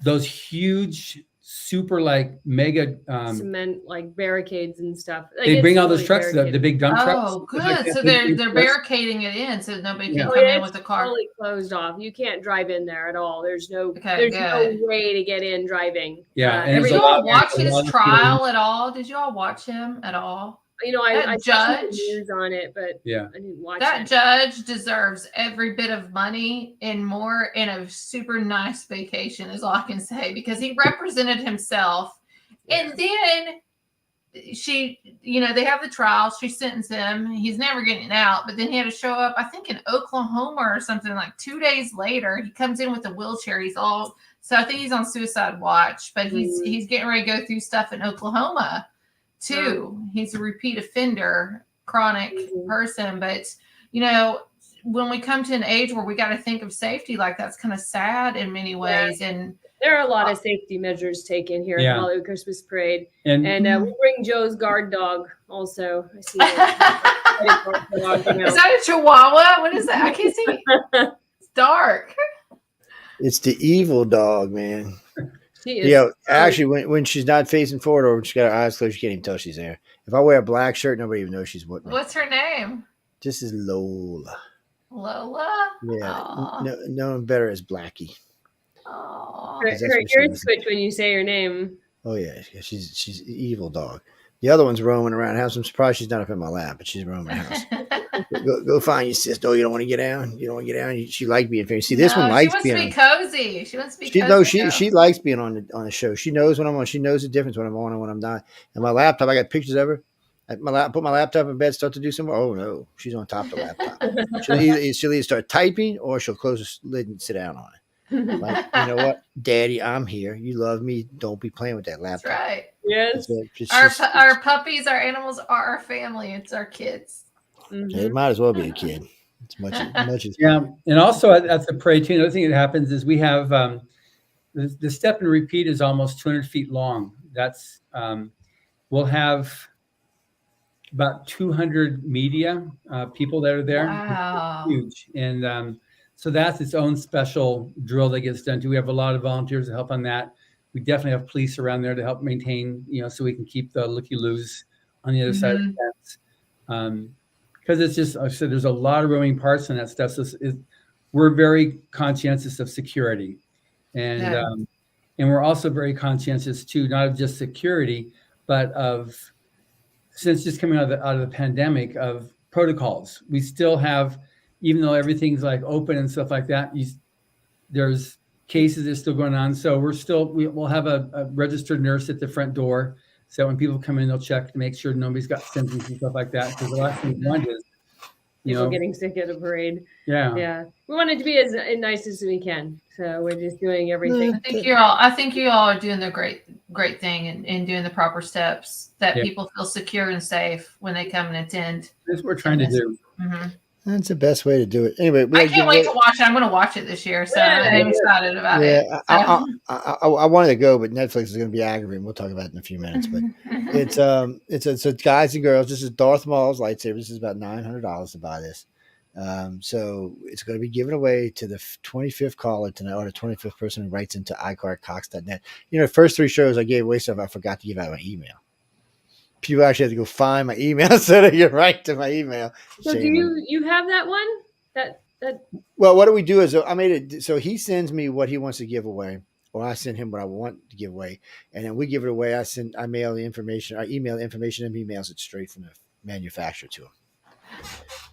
those huge super like mega. Cement like barricades and stuff. Like, They bring it's all those really trucks, the barricaded. big dump trucks. Oh, stuff like good. that, So big they're trucks. barricading it in so nobody Yeah. can Oh, come yeah, in with it's the car. totally closed off. You can't drive in there at all. There's no Okay, no good. way to get in driving. Yeah, and Did there's you a lot all of- watch a his lot of trial at all? Did you all watch him at all? You know, That I saw some judge- news on it, but Yeah. I didn't watch That it. judge deserves every bit of money and more in a super nice vacation, is all I can say, because he represented himself. And then they have the trial. She sentenced him. He's never getting out, but then he had to show up, I think, in Oklahoma or something like 2 days later. He comes in with a wheelchair. So I think he's on suicide watch, but he's getting ready to go through stuff in Oklahoma too. He's a repeat offender, chronic person. But, when we come to an age where we got to think of safety, like that's kind of sad in many ways. And there are a lot of safety measures taken here at Yeah. the Hollywood Christmas Parade. And We bring Joe's guard dog also. I see is that a Chihuahua? What is that? I can't see. It's dark. It's the evil dog, man. She is. Yeah, actually, when she's not facing forward or she's got her eyes closed, you can't even tell she's there. If I wear a black shirt, nobody even knows she's with me. What's her name? This is Lola. Lola? Yeah, no one better as Blackie. Oh. Her That's what she ears was. twitch when you say her name. Oh yeah, she's an evil dog. The other one's roaming around the house. I'm surprised she's not up in my lap, but she's roaming the house. Go find your sister. Oh, you don't want to get down. You don't want to get down. She likes being famous. See, this one likes being. She wants to be cozy. She wants to be cozy. She likes being on the show. She knows when I'm on. She knows the difference when I'm on and when I'm not. And my laptop, I got pictures of her. Put my laptop in bed, start to do some more. Oh no, she's on top of the laptop. She'll either start typing or she'll close the lid and sit down on it. Like, you know what, Daddy, I'm here. You love me. Don't be playing with that laptop. That's right. Yes. Our puppies, our animals are our family. It's our kids. It might as well be a kid. As much as yeah, and also at the parade too. Another thing that happens is we have the step and repeat is almost 200 feet long. That's we'll have about 200 media people that are there. Wow. Huge. And so that's its own special drill that gets done too. We have a lot of volunteers to help on that. We definitely have police around there to help maintain, so we can keep the looky-loos on the other side of the fence. Because it's just, like I said, there's a lot of moving parts in that stuff. So we're very conscientious of security. And we're also very conscientious too, not of just security, but of, since just coming out of the pandemic, of protocols. We still have, even though everything's like open and stuff like that, there's cases that are still going on. So we'll have a registered nurse at the front door. So when people come in, they'll check to make sure nobody's got symptoms and stuff like that. Because the last thing we want is, people getting sick at a parade. Yeah. Yeah. We want it to be as nice as we can. So we're just doing everything. I think you all are doing the great thing and doing the proper steps that people feel secure and safe when they come and attend. That's what we're trying to do. Mm-hmm. That's the best way to do it. Anyway, I can't wait to watch it. I'm going to watch it this year, so I'm excited about it. I wanted to go, but Netflix is going to be aggravating. We'll talk about it in a few minutes. But it's guys and girls. This is Darth Maul's lightsaber. This is about $900 to buy this. So it's going to be given away to the 25th caller tonight, or the 25th person who writes into iCarCox.net. The first 3 shows I gave away stuff. I forgot to give out my email. People actually have to go find my email so they get right to my email. So do you have that one? That Well, what do we do is I made it so he sends me what he wants to give away, or I send him what I want to give away, and then we give it away. I mail the information, I email the information, and he mails it straight from the manufacturer to him.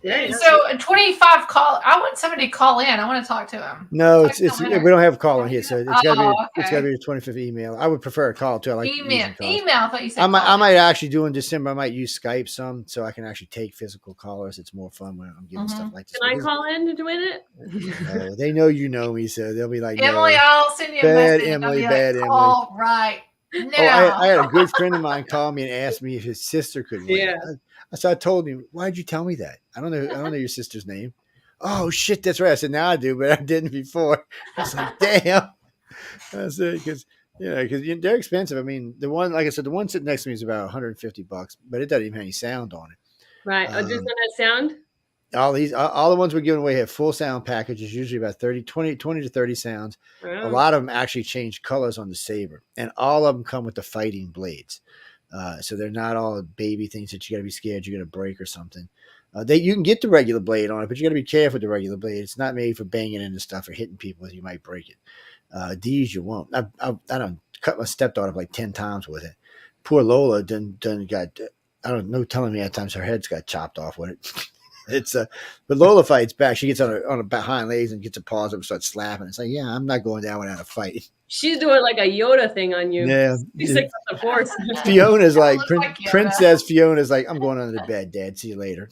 So 25 call. I want somebody to call in. I want to talk to him. No, we don't have a call on here, so it's got to be the 25th email. I would prefer a call too. I like email. I thought you said. I might actually do in December. I might use Skype some, so I can actually take physical callers. It's more fun when I'm giving stuff like this. Can I call in to win it? They know you know me, so they'll be like, Emily, I'll send you a message. Emily. All right. Now. I had a good friend of mine call me and asked me if his sister could win. Yeah. So I told him, "Why did you tell me that? I don't know your sister's name." Oh shit, that's right. I said, "Now I do, but I didn't before." I was like, "Damn." I said, because they're expensive. I mean, the one, like I said, the one sitting next to me is about $150, but it doesn't even have any sound on it. Right. Just on that sound. all the ones we're giving away have full sound packages, usually about 20 to 30 sounds. A lot of them actually change colors on the saber, and all of them come with the fighting blades. So they're not all baby things that you got to be scared you're going to break or something. You can get the regular blade on it, but you got to be careful with the regular blade. It's not made for banging into stuff or hitting people. You might break it. These you won't. I don't cut my stepdaughter up like 10 times with it. Poor Lola done got. I don't know. Telling me at times her head's got chopped off with it. But Lola fights back. She gets on her behind legs and gets her paws up and starts slapping. It's like, yeah, I'm not going down without a fight. She's doing like a Yoda thing on you. Yeah. She's like the force. Fiona's like, like Princess Fiona's like, I'm going under the bed, Dad. See you later.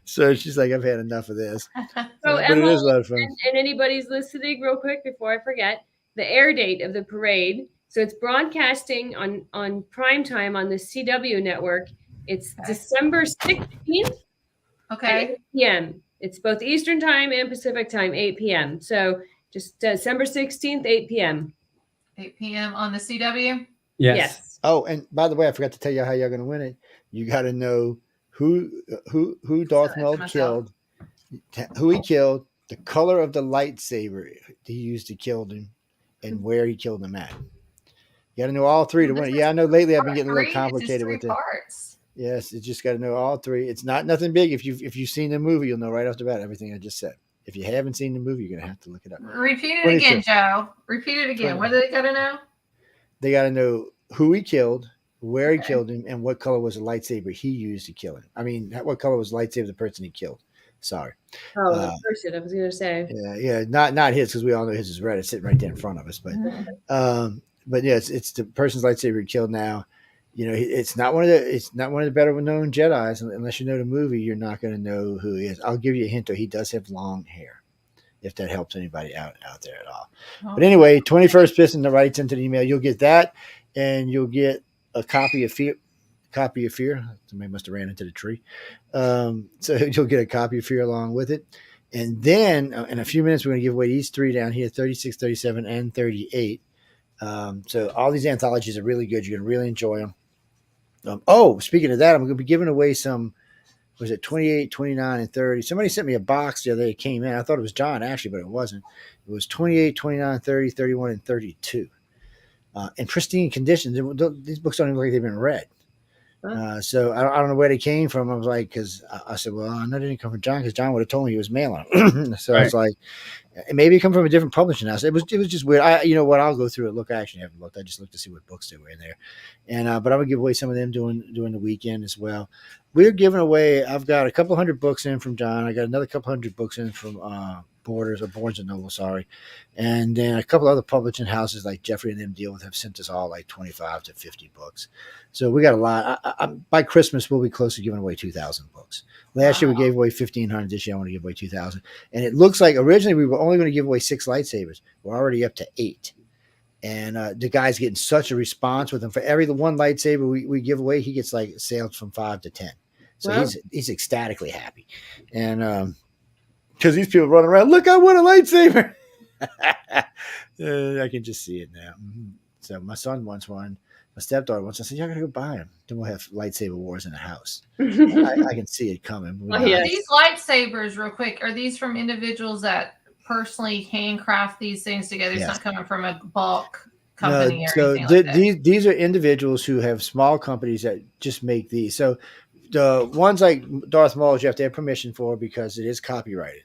So she's like, I've had enough of this. So but Emma, it is a lot of fun. And anybody's listening, real quick before I forget, the air date of the parade. So it's broadcasting on prime time on the CW network. It's December 16th. Okay. At 8 p.m. It's both Eastern time and Pacific time, 8 p.m. So just December 16th, 8 p.m. 8 p.m. on the CW. Yes. Oh, and by the way, I forgot to tell you how you're going to win it. You got to know who Darth Maul killed, who he killed, the color of the lightsaber he used to kill him, and where he killed him at. You got to know all three to win it. Yeah, I know lately I've been getting a little complicated with it. Yes, you just got to know all three. It's not nothing big. If you've seen the movie, you'll know right off the bat everything I just said. If you haven't seen the movie, you're gonna have to look it up. Repeat it again, Joe. Repeat it again. What do they got to know? They got to know who he killed, where he killed him, and what color was the lightsaber he used to kill him. I mean, what color was the lightsaber of the person he killed? Sorry. Oh, the person I was gonna say. Yeah, not his, because we all know his is red. It's sitting right there in front of us. But yeah, it's the person's lightsaber he killed now. You know, it's not one of the better known Jedis. Unless you know the movie, you're not going to know who he is. I'll give you a hint though. He does have long hair, if that helps anybody out there at all. But anyway, 21st Piston that writes into the email, you'll get that, and you'll get a copy of Fear. Somebody must have ran into the tree. So you'll get a copy of Fear along with it. And then in a few minutes, we're going to give away these three down here, 36, 37, and 38. So all these anthologies are really good. You're going to really enjoy them. Speaking of that, I'm going to be giving away some, was it 28, 29, and 30? Somebody sent me a box the other day. It came in. I thought it was John, actually, but it wasn't. It was 28, 29, 30, 31, and 32. In pristine condition. These books don't even look like they've been read. So I don't know where they came from. I was like, because I said, well, I know they didn't come from John, because John would have told me he was mailing them. So I was like, maybe it come from a different publishing house. It was just weird. I'll go through it. Look, I actually haven't looked. I just looked to see what books they were in there. And but I'm gonna give away some of them during the weekend as well. We're giving away. I've got a couple hundred books in from John. I got another couple hundred books in from Barnes and Noble, sorry, and then a couple other publishing houses like Jeffrey and them deal with have sent us all like 25 to 50 books. So we got a lot. By Christmas, we'll be close to giving away 2,000 books. Last year we gave away 1,500. This year I want to give away 2,000. And it looks like originally we were only going to give away 6 lightsabers. We're already up to 8. And the guy's getting such a response with them. For every one lightsaber we give away, he gets like sales from 5 to 10. So he's ecstatically happy. And because these people running around, look, I won a lightsaber. I can just see it now. So my son wants one. My stepdaughter wants. I said, "You're gonna go buy them. Then we'll have lightsaber wars in the house." I can see it coming. These lightsabers, real quick, are these from individuals that personally handcraft these things together? It's not coming from a bulk company or anything like that. These are individuals who have small companies that just make these. So the ones like Darth Maul, you have to have permission for because it is copyrighted,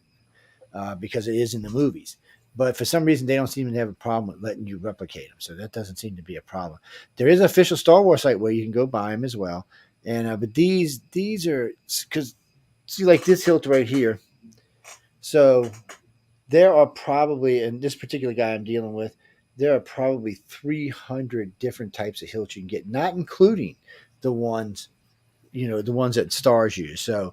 because it is in the movies. But for some reason, they don't seem to have a problem with letting you replicate them. So that doesn't seem to be a problem. There is an official Star Wars site where you can go buy them as well. And but these are, because see, like this hilt right here. So there are probably, and this particular guy I'm dealing with, there are probably 300 different types of hilts you can get, not including the ones, the ones that stars use. So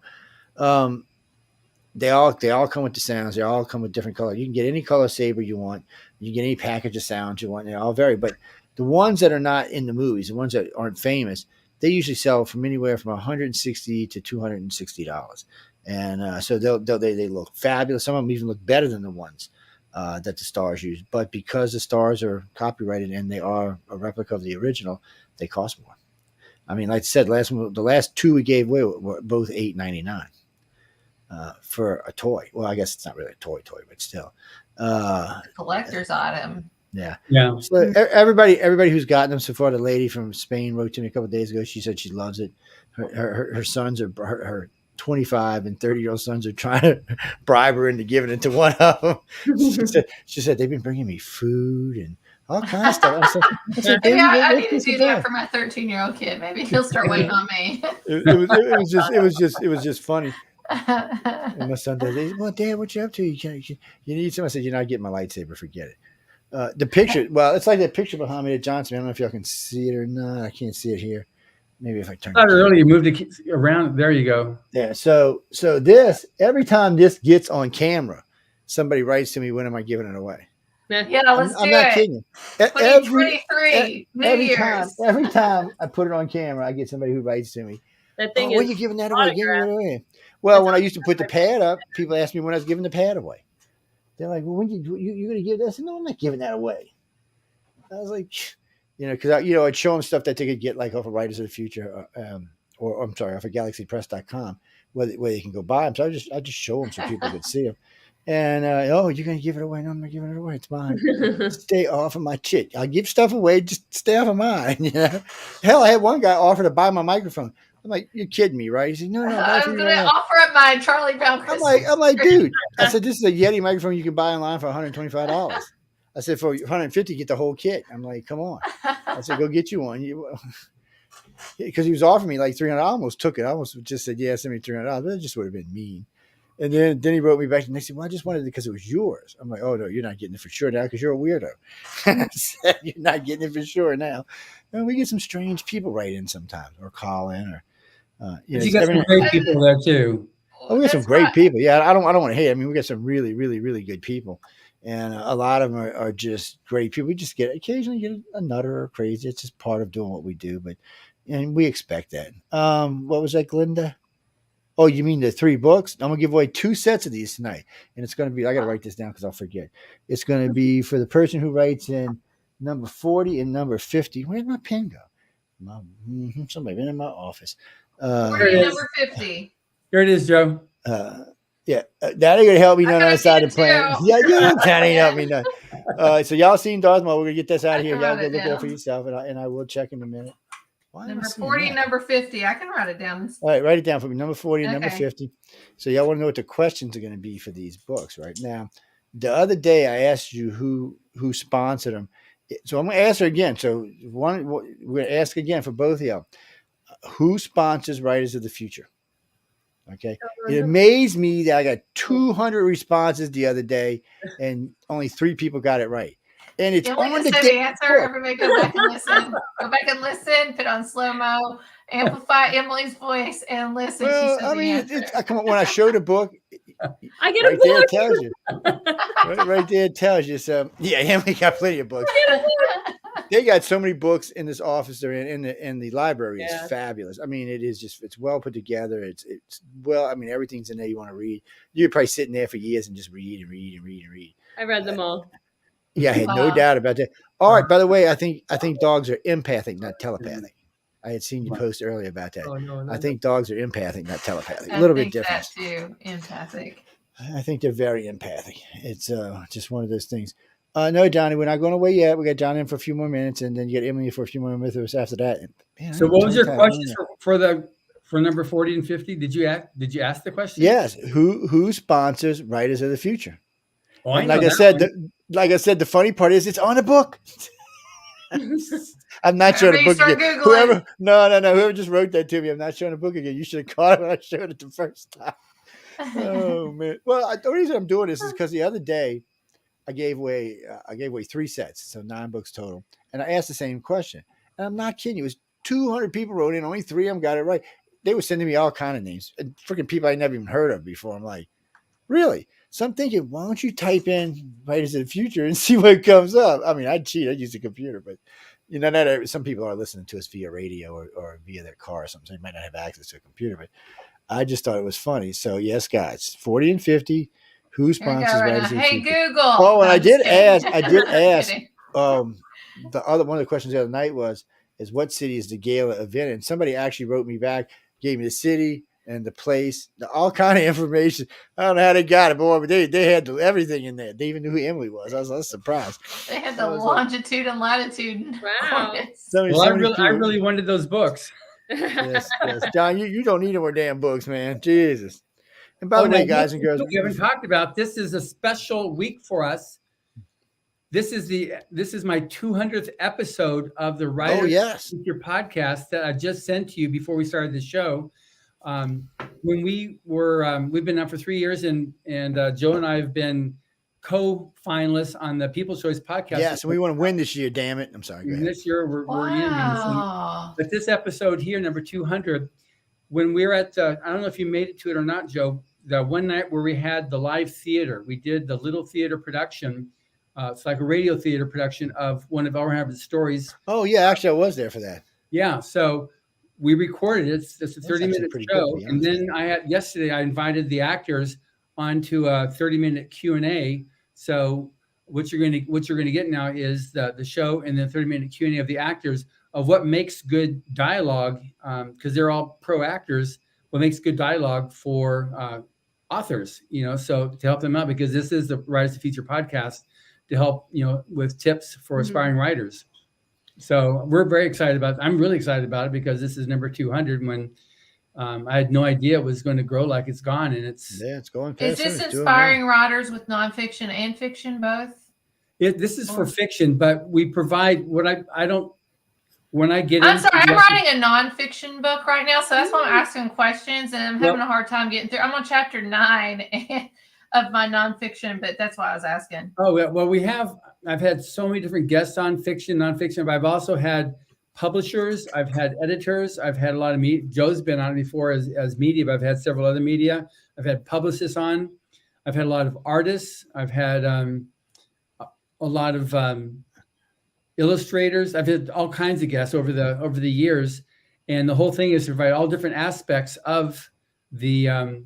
they all come with the sounds. They all come with different colors. You can get any color saber you want. You can get any package of sounds you want. They all vary. But the ones that are not in the movies, the ones that aren't famous, they usually sell from anywhere from $160 to $260. And so they look fabulous. Some of them even look better than the ones that the stars use. But because the stars are copyrighted and they are a replica of the original, they cost more. I mean, like I said, the last 2 we gave away were both $8.99. for a toy. Well, I guess it's not really a toy, but still. Collector's item. Yeah. Yeah. So everybody who's gotten them so far, the lady from Spain wrote to me a couple of days ago. She said she loves it. Her sons are her 25 and 30-year-old sons are trying to bribe her into giving it to one of them. She said they've been bringing me food and all kinds of stuff. I said, Maybe I need to do that for my 13-year-old kid. Maybe he'll start waiting on me. It was just funny. And my son does. Well, Dad, what you up to? You need something. I said, you're not getting my lightsaber. Forget it. The picture. Well, it's like that picture behind me at Johnson. I don't know if y'all can see it or not. I can't see it here. Maybe if I turn. Not really. You moved it around. There you go. Yeah. So this every time this gets on camera, somebody writes to me, when am I giving it away? Yeah, let's do it. I'm not kidding you. 2023, New Year's. Every time I put it on camera, I get somebody who writes to me. That thing when are you giving that away? Giving it away? Well, when I used to put the pad up, people asked me when I was giving the pad away. They're like, "Well, when you going to give that?" I said, "No, I'm not giving that away." I was like, because I'd show them stuff that they could get like off of Writers of the Future, or I'm sorry, off of GalaxyPress.com, where they can go buy them. So I just show them so people could see them. And you're going to give it away? No, I'm not giving it away. It's mine. Stay off of my shit. I'll give stuff away. Just stay off of mine. Hell, I had one guy offer to buy my microphone. I'm like, you're kidding me, right? He said, no. I was going to offer up my Charlie Brown Christmas. I'm like, dude. I said, this is a Yeti microphone you can buy online for $125. I said, for $150, get the whole kit. I'm like, come on. I said, go get you one. Because he was offering me like $300. I almost took it. I almost just said, yeah, send me $300. That just would have been mean. And then he wrote me back and they said, well, I just wanted it because it was yours. I'm like, oh, no, you're not getting it for sure now because you're a weirdo. I said, you're not getting it for sure now. And we get some strange people write in sometimes or call in or, you got some great people there too. Oh, we got some great people. Yeah, I don't want to hate. I mean, we got some really, really, really good people. And a lot of them are just great people. We just occasionally get a nutter or crazy. It's just part of doing what we do. And we expect that. What was that, Glinda? Oh, you mean the 3 books? I'm going to give away 2 sets of these tonight. And it's going to be, I got to write this down because I'll forget. It's going to be for the person who writes in number 40 and number 50. Where'd my pen go? Somebody been in my office. 40 number 50. Here it is, Joe. Yeah, that ain't going to help me none on the side of the planet. Yeah, that ain't help me none. So y'all seen Dosmo. We're going to get this out of here. Y'all go look it up for yourself. And I will check in a minute. Number 40, number 50. I can write it down. All right, write it down for me. Number 40 and number 50. So y'all want to know what the questions are going to be for these books right now. The other day I asked you who sponsored them. So I'm going to ask her again. So we're going to ask again for both of y'all. Who sponsors Writers of the Future? Okay. It amazed me that I got 200 responses the other day and only 3 people got it right. And it's on the answer. Everybody go back and listen. Go back and listen. Put on slow-mo. Amplify Emily's voice and listen. Well, I mean, come on. When I show the book, I get right there. It tells you. Right there, it tells you. So yeah, Emily got plenty of books. They got so many books in this office they're in the library. It's fabulous. I mean, it's well put together. It's well. I mean, everything's in there you want to read. You're probably sitting there for years and just read and read and read and read. I read them all. Yeah, I had no doubt about that. All right. By the way, I think dogs are empathic, not telepathic. I had seen you post earlier about that. No. I think dogs are empathic, not telepathic. A little bit different. That too, empathic. I think they're very empathic. It's just one of those things. No, Johnny, we're not going away yet. We got John in for a few more minutes, and then you get Emily for a few more minutes after that. Man, so, what was your question for number 40 and 50? Did you ask the question? Yes. Who sponsors Writers of the Future? Oh, like I said, the funny part is it's on a book. I'm not showing a book again. Whoever just wrote that to me, I'm not showing a book again. You should have caught it when I showed it the first time. Oh man! Well, the reason I'm doing this is because the other day I gave away 3 sets, so 9 books total, and I asked the same question. And I'm not kidding you. It was 200 people wrote in. Only 3 of them got it right. They were sending me all kind of names, freaking people I never even heard of before. I'm like, really? So I'm thinking, why don't you type in Writers of the Future and see what comes up? I mean, I'd cheat. I'd use a computer, but some people are listening to us via radio or via their car or something. So they might not have access to a computer, but I just thought it was funny. So yes, guys, 40 and 50. Who sponsors Writers of the Future? Hey, Google. Oh, and I did ask. The other one of the questions the other night is what city is the gala event? And somebody actually wrote me back, gave me the city and the place, all kind of information. I don't know how they got it, boy, but they had everything in there. They even knew who Emily was. I was surprised. They had the longitude and latitude. Wow. Well, I really wanted those books. Yes. John, you don't need any more damn books, man. Jesus. And by the way, guys and girls, we haven't talked about, this is a special week for us. This is my 200th episode of the Writer's Feature podcast that I just sent to you before we started the show. When we've been out for 3 years, and Joe and I have been co-finalists on the People's Choice podcast. Yes, and we want to win this year. Damn it! I'm sorry. This year we're in. But this episode here, number 200, when we were at, I don't know if you made it to it or not, Joe. The one night where we had the live theater, we did the little theater production. It's like a radio theater production of one of our stories. Oh yeah, actually, I was there for that. Yeah, so we recorded it. It's a 30-minute show, and then yesterday I invited the actors onto a 30-minute Q&A. So what you're going to get now is the show and the 30-minute Q&A of the actors of what makes good dialogue, because they're all pro actors. What makes good dialogue for authors, so to help them out, because this is the Writers Feature podcast to help, with tips for aspiring writers. So we're very excited about it. I'm really excited about it because this is number 200 when I had no idea it was going to grow like it's gone. And it's going fast. Is this inspiring writers with nonfiction and fiction both? This is for fiction, but we provide what I'm sorry, I'm writing a nonfiction book right now, so that's why I'm asking questions, and I'm having a hard time getting through. I'm on chapter 9 of my nonfiction, but that's why I was asking. Oh, well, I've had so many different guests on fiction, nonfiction, but I've also had publishers, I've had editors, I've had a lot of media. Joe's been on it before as media, but I've had several other media. I've had publicists on. I've had a lot of artists. I've had a lot of illustrators. I've had all kinds of guests over the years, and the whole thing is to provide all different aspects of the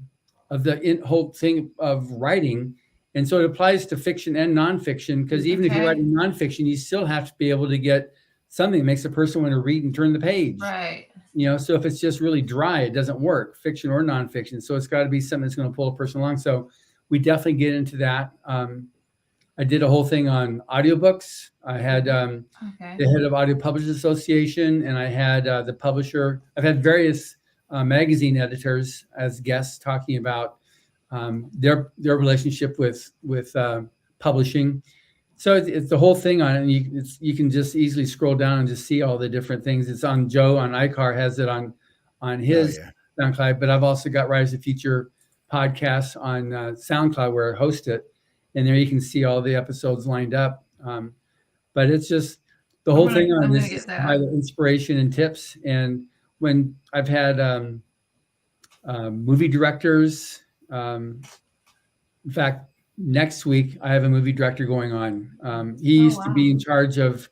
whole thing of writing. And so it applies to fiction and nonfiction, because even if you're writing nonfiction, you still have to be able to get something that makes a person want to read and turn the page. Right. So if it's just really dry, it doesn't work, fiction or nonfiction. So it's got to be something that's going to pull a person along. So we definitely get into that. I did a whole thing on audiobooks. I had the head of Audio Publishers Association, and I had the publisher. I've had various magazine editors as guests talking about their relationship with publishing. So it's the whole thing on it. And you can just easily scroll down and just see all the different things. It's on Joe on iCar has it on his SoundCloud, but I've also got Writers of Feature podcasts on SoundCloud where I host it. And there you can see all the episodes lined up. But it's just the whole thing on this is inspiration and tips. And when I've had movie directors, in fact, next week I have a movie director going on. He used to be in charge of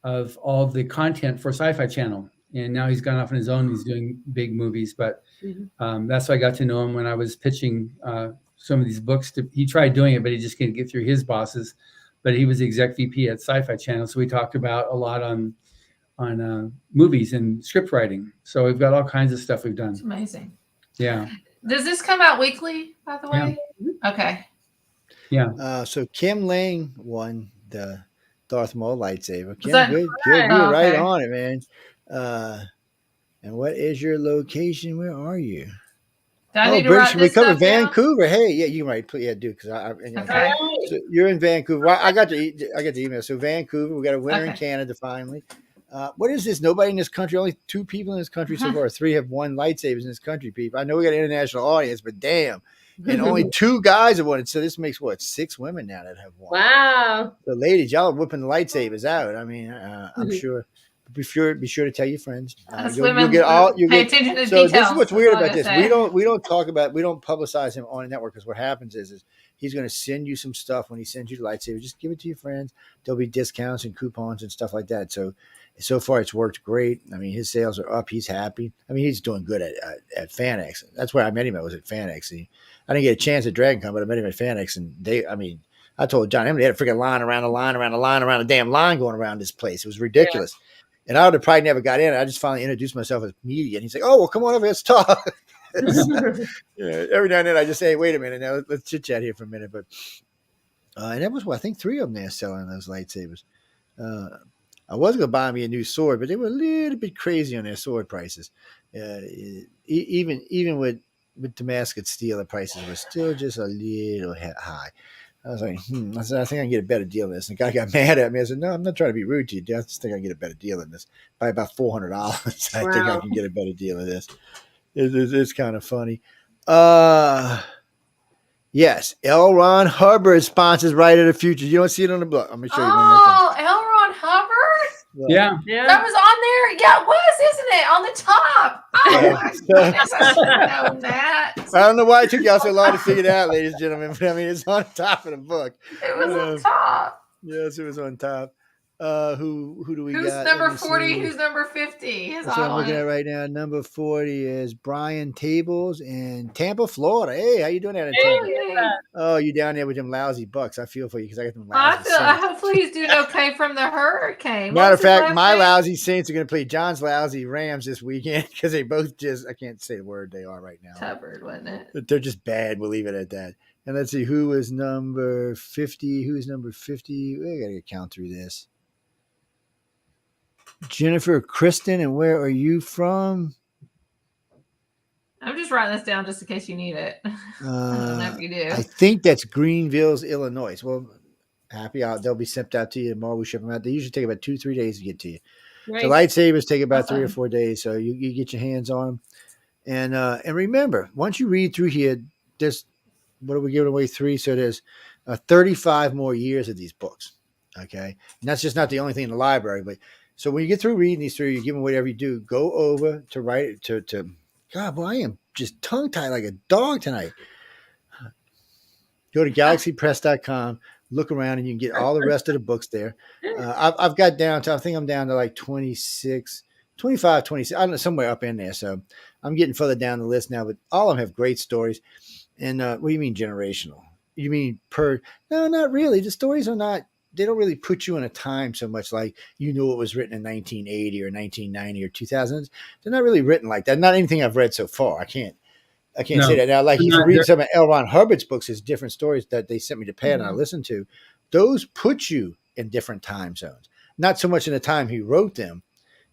all the content for Sci-Fi Channel, and now he's gone off on his own. He's doing big movies, but that's how I got to know him when I was pitching some of these books. He tried doing it, but he just couldn't get through his bosses. But he was the exec VP at Sci-Fi Channel, so we talked about a lot on movies and script writing. So we've got all kinds of stuff we've done. It's amazing. Yeah. Does this come out weekly, by the way? Yeah. Okay. Yeah. So Kim Lang won the Darth Maul lightsaber. Kim, good. You were right on it, man. And what is your location? Where are you? British. We covered Vancouver. Hey, yeah, you might. Yeah, do because So you're in Vancouver. Well, I got the email. So Vancouver, we got a winner in Canada finally. What is this? Nobody in this country. Only 2 people in this country so far. 3 have won lightsabers in this country. People. I know we got an international audience, but damn. And only 2 guys have won it. So this makes 6 women now that have won. Wow. So ladies, y'all are whipping the lightsabers out. I mean, I'm sure. Be sure to tell your friends. You'll get all. Pay attention to details. This is what's weird about this. We don't publicize him on a network, because what happens is he's going to send you some stuff when he sends you the lightsaber. Just give it to your friends. There'll be discounts and coupons and stuff like that. So far it's worked great. I mean, his sales are up. He's happy. I mean, he's doing good at FanX. That's where I met him. I was at FanX. I didn't get a chance at DragonCon, but I met him at FanX, and I told John, Emily had a freaking line around a damn line going around this place. It was ridiculous. Yeah. And I would have probably never got in. I just finally introduced myself as media. And he's like, oh, well, come on over. Let's talk. Every now and then I just say, wait a minute, now let's chit chat here for a minute. But and that was I think 3 of them they're selling those lightsabers. I was gonna buy me a new sword, but they were a little bit crazy on their sword prices. Even with Damascus steel, the prices were still just a little high. I was like, I said, I think I can get a better deal than this. And the guy got mad at me. I said, no, I'm not trying to be rude to you. I just think I can get a better deal than this. By about $400. I think I can get a better deal than this. It's kind of funny. Yes, L. Ron Hubbard sponsors Right of the Future. You don't see it on the book. Let me show you one more time. Oh, L. Ron Hubbard? Yeah. That was on there? Yeah, it was, isn't it? On the top. Oh, my goodness. I should have known that. I don't know why it took y'all so long to figure it out, ladies and gentlemen, but I mean, it's on top of the book. It was on top. Yes, it was on top. Who do we got? Who's number 40? Who's number 50? That's what I'm looking at right now. Number 40 is Brian Tables in Tampa, Florida. Hey, how you doing out in Tampa? Hey. Oh, you down there with them lousy Bucks. I feel for you because I got them lousy Saints. Hopefully he's doing okay from the hurricane. Matter of fact, my lousy Saints are going to play John's lousy Rams this weekend because they both just, I can't say the word they are right now. Hubbard, wasn't it? They're just bad. We'll leave it at that. And let's see, who is number 50? Who's number 50? We got to count through this. Jennifer Kristen, and where are you from? I'm just writing this down just in case you need it. I don't know if you do. I think that's Greenville's, Illinois. Well, happy out. They'll be sent out to you tomorrow. We ship them out. They usually take about 2-3 days to get to you. Right. The lightsabers take about 3 or 4 days, so you get your hands on them. And remember, once you read through here, there's what are we giving away 3? So there's 35 more years of these books. Okay, and that's just not the only thing in the library, but. So when you get through reading these 3, you're giving whatever you do, go over to write it to God, boy, I am just tongue-tied like a dog tonight. Go to galaxypress.com, look around, and you can get all the rest of the books there. I've got down to, I think I'm down to like 25, 26, I don't know, somewhere up in there. So I'm getting further down the list now, but all of them have great stories. And what do you mean generational? You mean no, not really. The stories are not. They don't really put you in a time so much like you knew it was written in 1980 or 1990 or 2000. They're not really written like that. Not anything I've read so far. I can't say that now. Like if you read some of L. Ron Hubbard's books, there's different stories that they sent me to pad and I listened to. Those put you in different time zones. Not so much in the time he wrote them,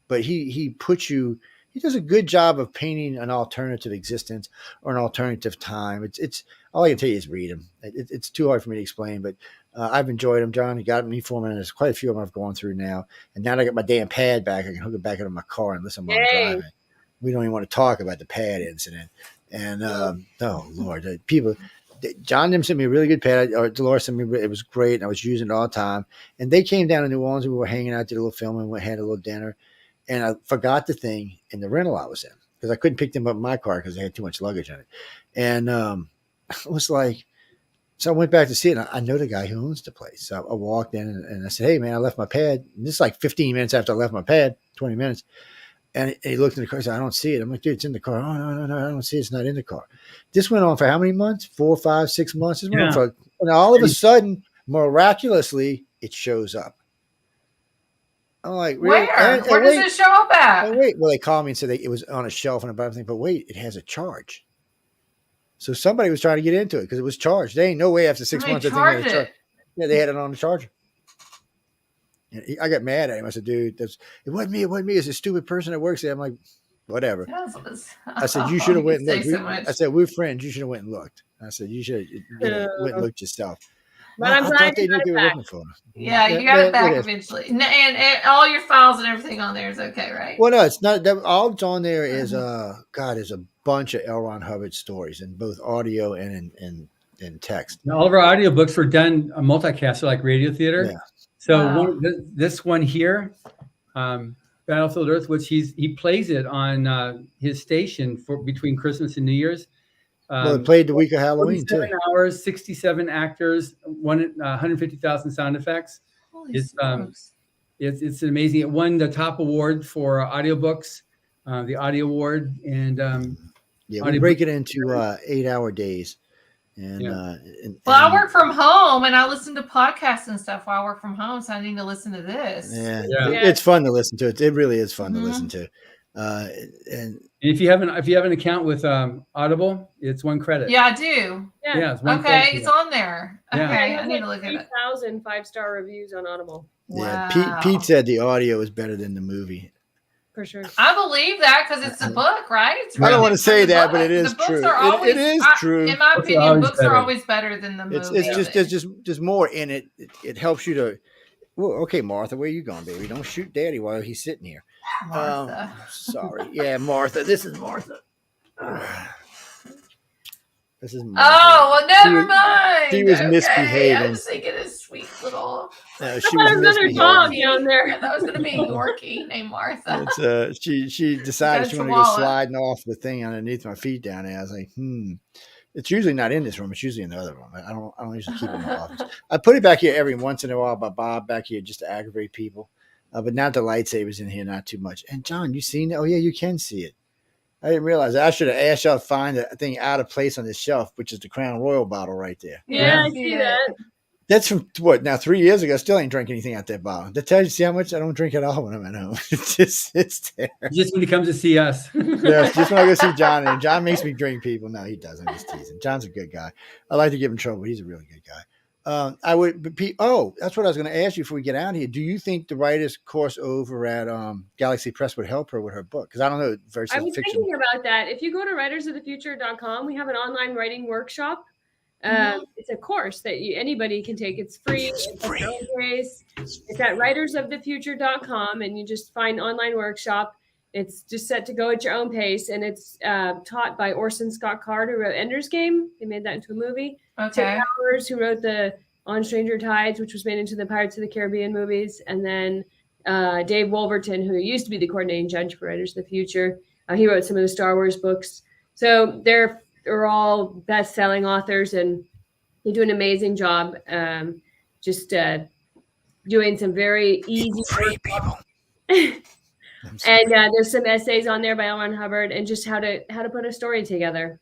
but he puts you. He does a good job of painting an alternative existence or an alternative time. It's all I can tell you is read them. It's too hard for me to explain, but I've enjoyed them. John, he got me for them, and there's quite a few of them I've gone through now. And now that I got my damn pad back, I can hook it back into my car and listen while I'm driving. We don't even want to talk about the pad incident. And oh Lord, John them sent me a really good pad, or Dolores sent me. It was great, and I was using it all the time. And they came down to New Orleans. We were hanging out, did a little filming, we had a little dinner. And I forgot the thing in the rental I was in because I couldn't pick them up in my car because they had too much luggage on it. And it was like, so I went back to see it. And I know the guy who owns the place. So I walked in and I said, hey, man, I left my pad. And this is like 15 minutes after I left my pad, 20 minutes. And he looked in the car and said, I don't see it. I'm like, dude, it's in the car. Oh, no, I don't see it. It's not in the car. This went on for how many months? 4, 5, 6 months. This went on for, and all of a sudden, miraculously, it shows up. I'm like, really? Where does it show up at? Wait. Well, they called me and said it was on a shelf and everything, but wait, it has a charge. So somebody was trying to get into it because it was charged. There ain't no way after 6 months. Yeah, they had it on the charger. And I got mad at him. I said, dude, it wasn't me. It wasn't me. It's a stupid person that works there. I'm like, whatever. I said, you should have went and looked. I said, we're friends. You should have went and looked. I said, you should have went and looked yourself. But I'm glad you got it back. Yeah, you got it back eventually. And all your files and everything on there is okay, right? Well, no, it's not. All that's on there is, is a bunch of L. Ron Hubbard stories in both audio and in text. Now, all of our audiobooks were done multicast, so like radio theater. Yeah. So this one here, Battlefield Earth, which he plays it on his station for between Christmas and New Year's. Well, it played the week of Halloween, 7 hours, 67 actors, 150,000 sound effects. It's amazing. It won the top award for audiobooks, the audio award. And we break it into 8-hour days. And, I work from home and I listen to podcasts and stuff while I work from home, so I need to listen to this. Yeah. It's fun to listen to. It really is fun to listen to. And if you have an account with Audible, it's 1 credit. Yeah, I do. Yeah, it's 1 Okay, credit. it's on there. Yeah. Okay, I I need to look at it. 3,000 5-star reviews on Audible. yeah, Wow. Pete said the audio is better than the movie. For sure. I believe that because it's a book, right? It's I don't written want to from say the that, book. but it is The books true. are always, It is true. In my Books are opinion, always books are better. always better than the movie. There's more in it. It helps you to. Well, okay, Martha, where you going, baby? Don't shoot Daddy while he's sitting here. Martha. Sorry, yeah, Martha. This is Martha. This is Martha. Oh, well, never mind. She was Okay, misbehaving. I was thinking a sweet little. No, I she thought was it was another dog misbehaving. down there. That was going to be a Yorkie named Martha. It's, she decided Got she a wanted to go chihuahua. sliding off the thing underneath my feet down there. I was like, It's usually not in this room. It's usually in the other room. I don't usually keep it in the office. I put it back here every once in a while by Bob back here just to aggravate people. But not the lightsabers in here, not too much. And John, you seen it? Oh yeah, you can see it. I didn't realize it. I should have asked y'all to find the thing out of place on this shelf, which is the Crown Royal bottle right there. Yeah, I see that. That's from what now 3 years ago. Still ain't drinking anything out that bottle. That tells you see how much I don't drink at all when I'm at home. It's there. Just when he comes to see us. Yeah, just when I go see John, and John makes me drink people. No, he doesn't. I'm just teasing. John's a good guy. I like to give him trouble. He's a really good guy. I would. That's what I was going to ask you before we get out of here. Do you think the writer's course over at Galaxy Press would help her with her book? Because I don't know. Versus I was fiction. thinking about that. If you go to writersofthefuture.com, we have an online writing workshop. It's a course that anybody can take. It's free. It's free. It's at writersofthefuture.com, and you just find online workshop. It's just set to go at your own pace, and it's taught by Orson Scott Card, who wrote Ender's Game. They made that into a movie. Okay. Tim Powers, who wrote the On Stranger Tides, which was made into the Pirates of the Caribbean movies, and then Dave Wolverton, who used to be the coordinating judge for Writers of the Future. He wrote some of the Star Wars books. So they're all best-selling authors, and they do an amazing job doing some very easy people. And there's some essays on there by L. Ron Hubbard, and just how to put a story together.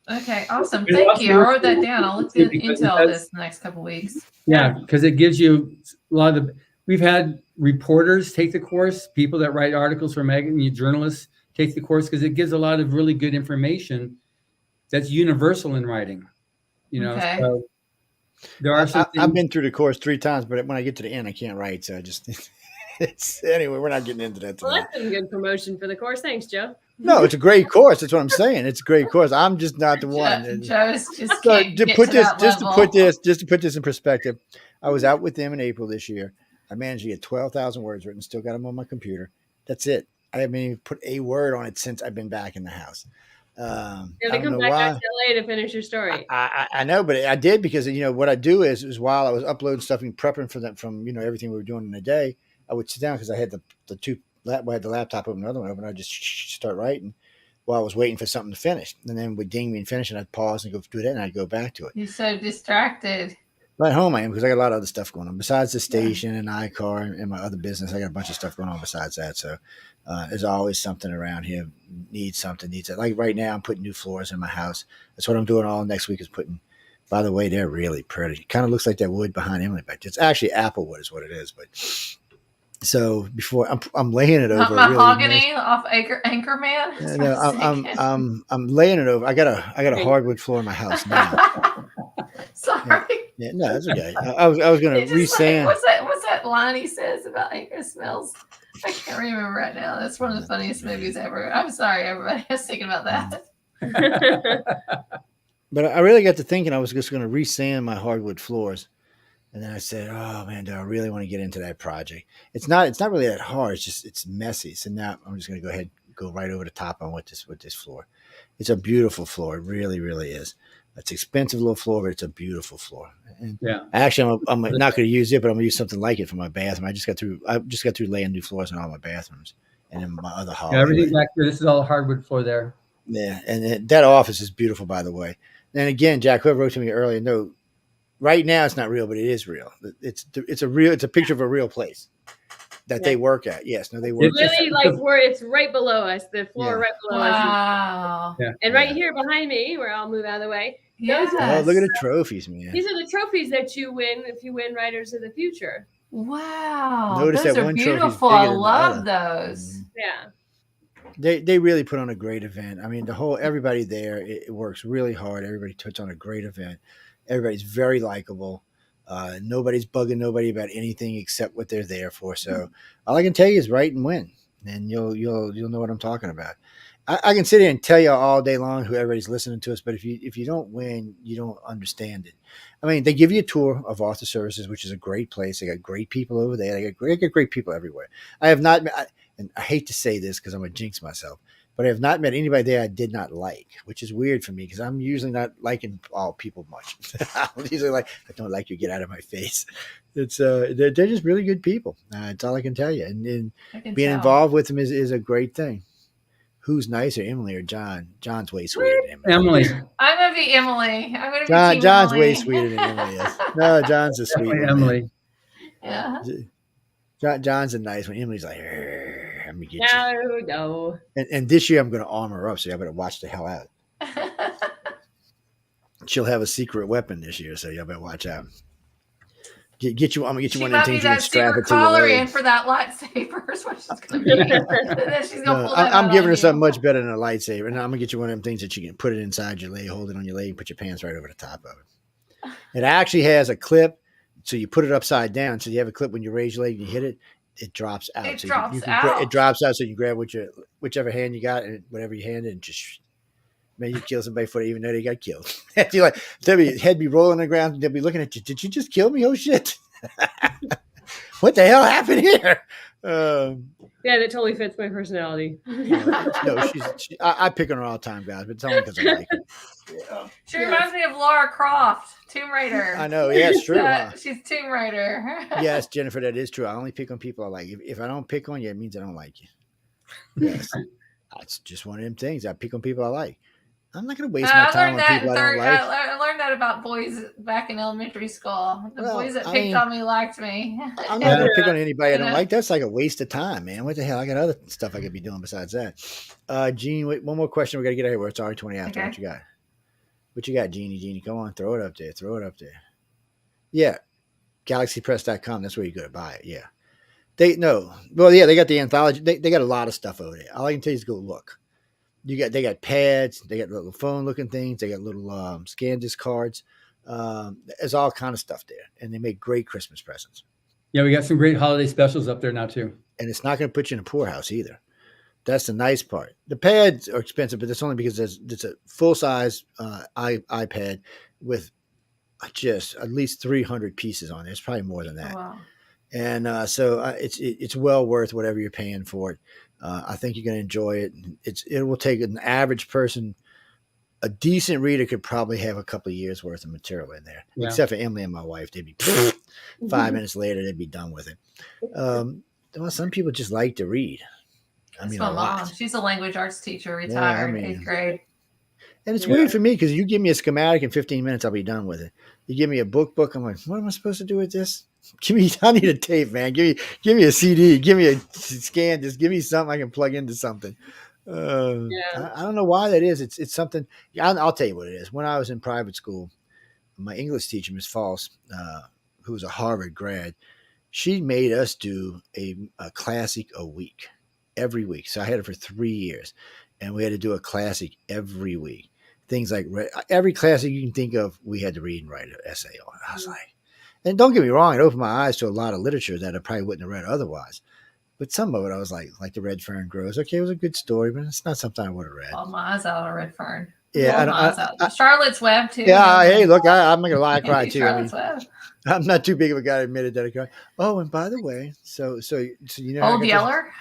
Okay, awesome. Thank you. I wrote that down. I'll look into all this in the next couple of weeks. Yeah, because it gives you a lot of we've had reporters take the course, people that write articles for magazine, journalists take the course because it gives a lot of really good information that's universal in writing. Okay. So there are some I've been through the course 3 times, but when I get to the end, I can't write. So I just anyway, we're not getting into that today. Well, that's some good promotion for the course. Thanks, Joe. No, it's a great course. That's what I'm saying. It's a great course. I'm just not the one. Joe's just So can't to get put to this, that just to level. put this in perspective, I was out with them in April this year. I managed to get 12,000 words written. Still got them on my computer. That's it. I haven't even put a word on it since I've been back in the house. You have I to don't come know back why. out to LA to finish your story. I know, but I did because what I do is while I was uploading stuff and prepping for them from everything we were doing in the day, I would sit down because I had I had the laptop open, another one open. I'd just start writing while I was waiting for something to finish, and then would ding me and finish, and I'd pause and go do that, and I'd go back to it. You're so distracted. But at home I am because I got a lot of other stuff going on besides the station and iCar and my other business. I got a bunch of stuff going on besides that. So there's always something around here. Needs that. Like right now, I'm putting new floors in my house. That's what I'm doing all next week is putting. By the way, they're really pretty. It kind of looks like that wood behind Emily back there. It's actually apple wood is what it is. But so before I'm laying it over Mahogany off Anchorman. Yeah, no, I'm laying it over. I got a hardwood floor in my house now. Sorry. Yeah, no, that's okay. I was going to re-sand. What's that line he says about Anchor smells? I can't remember right now. That's one of the funniest movies ever. I'm sorry, everybody. I was thinking about that. But I really got to thinking I was just going to re-sand my hardwood floors. And then I said, oh, man, do I really want to get into that project? It's not really that hard. It's messy. So now I'm just going to go ahead and go right over the top on with this floor. It's a beautiful floor. It really, really is. It's an expensive little floor, but it's a beautiful floor. And yeah. Actually, I'm not going to use it, but I'm going to use something like it for my bathroom. I just got through laying new floors in all my bathrooms and in my other hall. Yeah, everything back there. This is all hardwood floor there. Yeah, and that office is beautiful, by the way. And again, Jack, whoever wrote to me earlier, no, right now it's not real, but it is real. It's a picture of a real place that they work at. Yes, no, they work. It's really like where it's right below us, the floor right below us. Wow. Yeah. And right here behind me, where I'll move out of the way. Yes. Oh, look at the trophies, man. These are the trophies that you win if you win Writers of the Future. Wow. Notice those that are one trophy's beautiful. bigger I than the love other. those. Yeah. They really put on a great event. I mean, everybody there, it works really hard. Everybody puts on a great event. Everybody's very likable. Nobody's bugging nobody about anything except what they're there for. So all I can tell you is write and win, and you'll know what I'm talking about. I can sit here and tell you all day long who everybody's listening to us, but if you don't win, you don't understand it. I mean, they give you a tour of Author Services, which is a great place. They got great people over there. They got great people everywhere. I have not met, and I hate to say this because I'm going to jinx myself, but I have not met anybody there I did not like, which is weird for me because I'm usually not liking all people much. I'm usually like, I don't like you, get out of my face. It's they're just really good people. That's all I can tell you. And being involved with them is a great thing. Who's nicer, Emily or John? John's way sweeter than Emily. I'm gonna be Emily. I'm gonna be John's Emily. way sweeter than Emily is. No, John's a sweet one. Emily. Yeah. John's a nice one. Emily's like, let me get you. No. And this year I'm going to arm her up, so y'all better watch the hell out. She'll have a secret weapon this year, so y'all better watch out. Get you. I'm gonna get you one of the things you can strap it to your leg. In for that lightsaber is what she's gonna be. And then she's gonna pull that I'm out giving on her something you. much better than a lightsaber, and I'm gonna get you one of them things that you can put it inside your leg, hold it on your leg, put your pants right over the top of it. It actually has a clip, so you put it upside down. So you have a clip when you raise your leg and you hit it, it drops out. It so drops you can out. It drops out, so you can grab whichever hand you got and whatever you hand and just. Man, you kill somebody for it, even though they got killed. You're like, head be rolling on the ground, and they'll be looking at you. Did you just kill me? Oh shit! What the hell happened here? Yeah, that totally fits my personality. No, I pick on her all the time, guys, but it's only because I like her. Yeah. She reminds me of Lara Croft, Tomb Raider. I know, yeah, it's true. Huh? She's Tomb Raider. Yes, Jennifer, that is true. I only pick on people I like. If I don't pick on you, it means I don't like you. Yes, that's just one of them things. I pick on people I like. I'm not going to waste my time on people I don't like. I learned that about boys back in elementary school. The boys that picked on me liked me. I'm not going to pick on anybody I don't like. That's like a waste of time, man. What the hell? I got other stuff I could be doing besides that. Gene, wait, one more question. We got to get out of here. It's already 20 after. Okay. What you got? What you got, Jeannie? Jeannie, come on. Throw it up there. Throw it up there. Yeah. GalaxyPress.com. That's where you go to buy it. Yeah. They got the anthology. They got a lot of stuff over there. All I can tell you is go look. They got pads, they got little phone looking things, they got little SanDisk cards. There's all kind of stuff there, and they make great Christmas presents. Yeah, we got some great holiday specials up there now too. And it's not going to put you in a poorhouse either. That's the nice part. The pads are expensive, but that's only because it's a full size iPad with just at least 300 pieces on it. It's probably more than that. Oh, wow. And so it's well worth whatever you're paying for it. I think you're going to enjoy it. It will take an average person. A decent reader could probably have a couple of years worth of material in there, except for Emily and my wife. They'd be 5 minutes later, they'd be done with it. Well, some people just like to read. I mean, my mom. She's a language arts teacher, retired, 8th grade. And it's weird for me because you give me a schematic in 15 minutes, I'll be done with it. You give me a book, I'm like, what am I supposed to do with this? I need a tape, man. Give me a CD. Give me a scan. Just give me something I can plug into something. I don't know why that is. It's something. I'll tell you what it is. When I was in private school, my English teacher, Miss False, who was a Harvard grad, she made us do a classic a week, every week. So I had it for 3 years, and we had to do a classic every week. Things like every classic you can think of, we had to read and write an essay on. I was like. And don't get me wrong, it opened my eyes to a lot of literature that I probably wouldn't have read otherwise. But some of it, I was like The Red Fern Grows. Okay, it was a good story, but it's not something I would have read. Oh, my eyes out on Red Fern. Yeah, Charlotte's Web too. Yeah, hey, look, I'm not gonna lie, I cried too. Charlotte's Web. I'm not too big of a guy to admit it that I cried. Oh, and by the way, so you know, Old Yeller.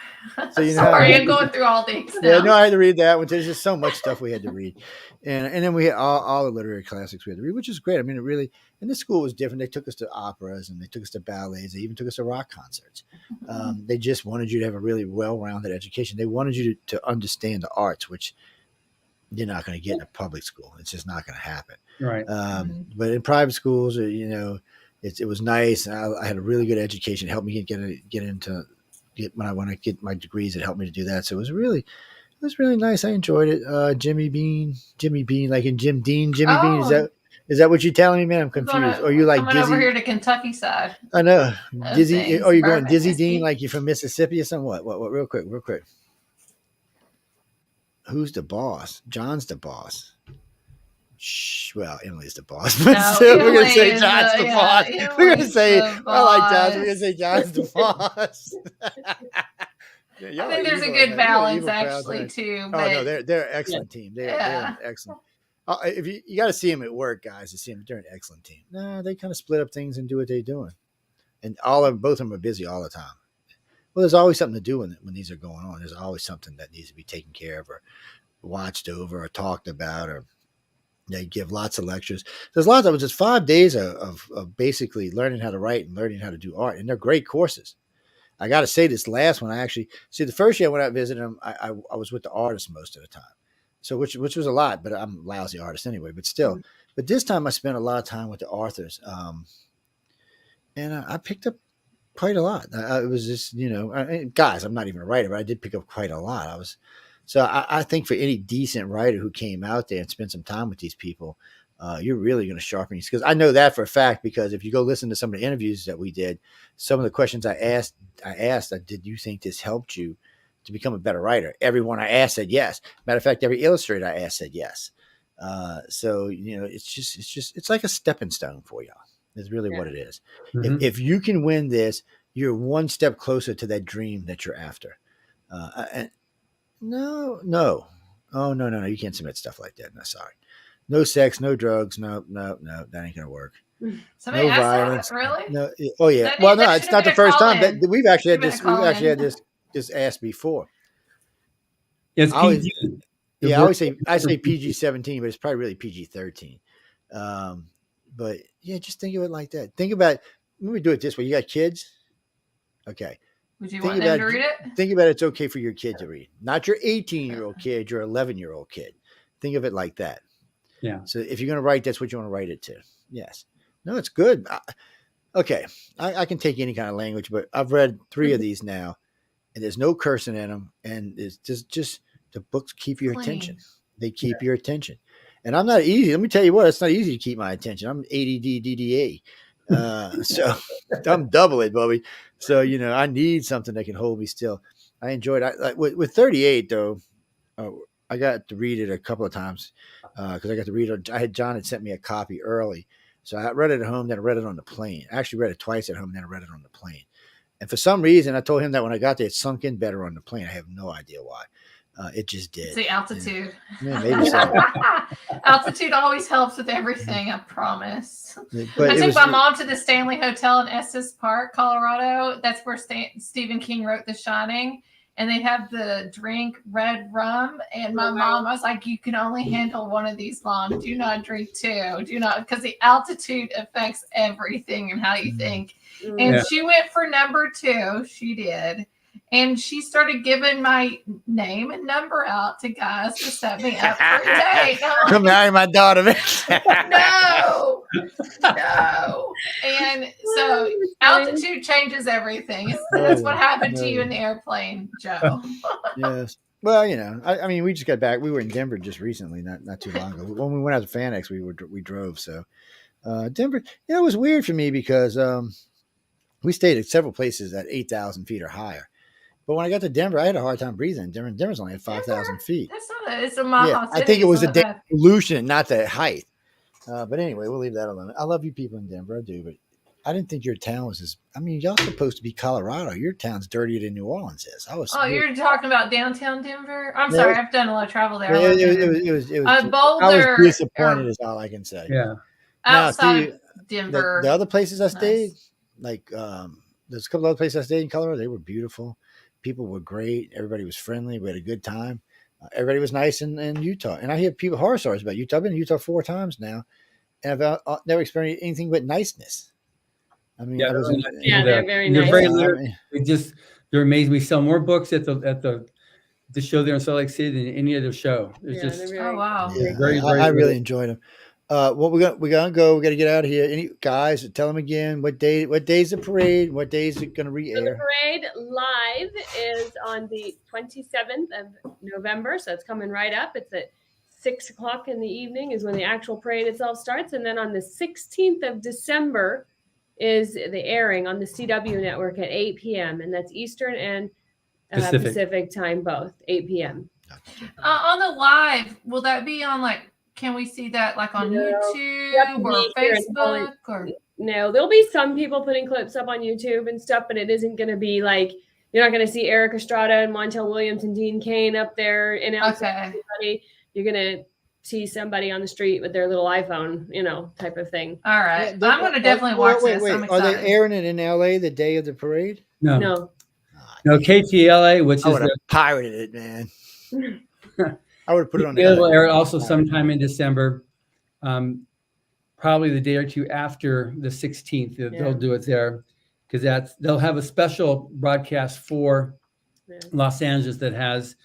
So you know, sorry, I'm going through all these. Yeah, no, I had to read that one. There's just so much stuff we had to read, and then we had all the literary classics we had to read, which is great. I mean, it really. And the school was different. They took us to operas and they took us to ballets. They even took us to rock concerts. They just wanted you to have a really well-rounded education. They wanted you to understand the arts, which you're not going to get in a public school. It's just not going to happen. Right. But in private schools, you know, it was nice. I had a really good education. It helped me when I get my degrees. It helped me to do that. So it was really nice. I enjoyed it. Jimmy Bean, like in Jim Dean, Jimmy Bean. Is that what you're telling me, man? I'm confused. Or you like coming Dizzy? Over here to Kentucky side? I know. Dizzy. Are you going Dizzy Dean like you're from Mississippi or something? What? Real quick. who's the boss? John's the boss. Well, Emily's the boss, but No, still, we're gonna say Emily is John's the- the yeah, boss. We're gonna Emily's say the I like John's. We're gonna boss. say John's the boss. I think there's a good balance actually too. Oh But no, they're an excellent team. They're an excellent. If you got to see them at work, guys, to see them, they're an excellent team. No, they kind of split up things and do what they're doing, and both of them are busy all the time. Well, there's always something to do when these are going on. There's always something that needs to be taken care of or watched over or talked about, or they give lots of lectures. There's lots of just 5 days of basically learning how to write and learning how to do art, and they're great courses. I got to say, this last one, I actually see the first year I went out and visited them. I was with the artists most of the time, so which was a lot. But I'm a lousy artist anyway. But still, but this time I spent a lot of time with the authors, and I picked up quite a lot. It was just guys, I'm not even a writer, but I did pick up quite a lot. I think for any decent writer who came out there and spent some time with these people, you're really going to sharpen your skills. I know that for a fact, because if you go listen to some of the interviews that we did, some of the questions I asked, did you think this helped you to become a better writer? Everyone I asked said yes. Matter of fact, every illustrator I asked said yes. So it's like a stepping stone for y'all. Is really what it is. Mm-hmm. If you can win this, you're one step closer to that dream that you're after. No. Oh, no. You can't submit stuff like that. No, sorry. No sex, no drugs. No. That ain't going to work. Somebody No violence. That, really? No. Oh, yeah. That Well, no, should it's have not been the a first time. call-in. We've actually had Should have been a this asked before. It's PG. I always say PG-17, but it's probably really PG-13. But yeah, just think of it like that. Think about, let me do it this way. You got kids? Okay. Would you want them to read it? Think about it's okay for your kid to read. Not your 18-year-old kid, your 11-year-old kid. Think of it like that. Yeah. So if you're going to write, that's what you want to write it to. Yes. No, it's good. Okay. I can take any kind of language, but I've read 3 of these now, and there's no cursing in them. And it's just the books keep your attention. They keep your attention. And I'm not easy. Let me tell you what, it's not easy to keep my attention. I'm ADD, DDA. So I'm double it, Bobby. So, I need something that can hold me still. I enjoyed it. With 38 though, I got to read it a couple of times. Cause I got to read it. John had sent me a copy early. So I read it at home, then I read it on the plane. I actually read it twice at home, then I read it on the plane. And for some reason, I told him that when I got there, it sunk in better on the plane. I have no idea why. It just did. It's the altitude. Yeah, maybe so. Altitude always helps with everything, I promise. But I took my mom to the Stanley Hotel in Estes Park, Colorado. That's where Stephen King wrote The Shining. And they have the drink red rum. And my mom, I was like, you can only handle one of these, Mom. Do not drink 2. Do not, because the altitude affects everything and how you think. And she went for number 2. She did. And she started giving my name and number out to guys to set me up for a date. Come marry my daughter. No. And so altitude changes everything. That's what happened to you in the airplane, Joe. Yes. Well, I mean, we just got back. We were in Denver just recently, not too long ago. When we went out to FanX, we drove. So Denver, it was weird for me because we stayed at several places at 8,000 feet or higher. But when I got to Denver, I had a hard time breathing. Denver's only at 5,000 feet. That's not it's a mile. I think it was the pollution, not the height. But anyway, we'll leave that alone. I love you people in Denver, I do, but I didn't think your town was as. I mean, y'all supposed to be Colorado. Your town's dirtier than New Orleans is. You're talking about downtown Denver? I'm sorry, I've done a lot of travel there. It was Boulder. I was disappointed, is all I can say. Yeah. Outside of Denver. The other places I stayed, like there's a couple other places I stayed in Colorado. They were beautiful. People were great. Everybody was friendly. We had a good time. Everybody was nice in Utah. And I hear people horror stories about Utah. I've been in Utah 4 times now, and I've never experienced anything but niceness. I mean, they're very nice. They're amazing. We sell more books at the show there in Salt Lake City than any other show. It's wow. Yeah, I really enjoyed them. What we're gonna go. We got to get out of here. Any guys, tell them again what day's the parade? What day is it gonna re-air? So the parade live is on the 27th of November, so it's coming right up. It's at 6:00 in the evening is when the actual parade itself starts, and then on the 16th of December is the airing on the CW network at 8 p.m. and that's Eastern and Pacific time, both 8 p.m. On the live, will that be on like? Can we see that like on YouTube or Facebook or? No, there'll be some people putting clips up on YouTube and stuff, but it isn't going to be like, you're not going to see Eric Estrada and Montel Williams and Dean Cain up there announcing everybody. You're going to see somebody on the street with their little iPhone, type of thing. All right. I'm going to definitely watch this. I'm excited. Are they airing it in LA the day of the parade? No, KTLA, which I is would have pirated it, man. I would have put it on. It will air also sometime in December. Probably the day or two after the 16th, they'll do it there, because they'll have a special broadcast for Los Angeles that has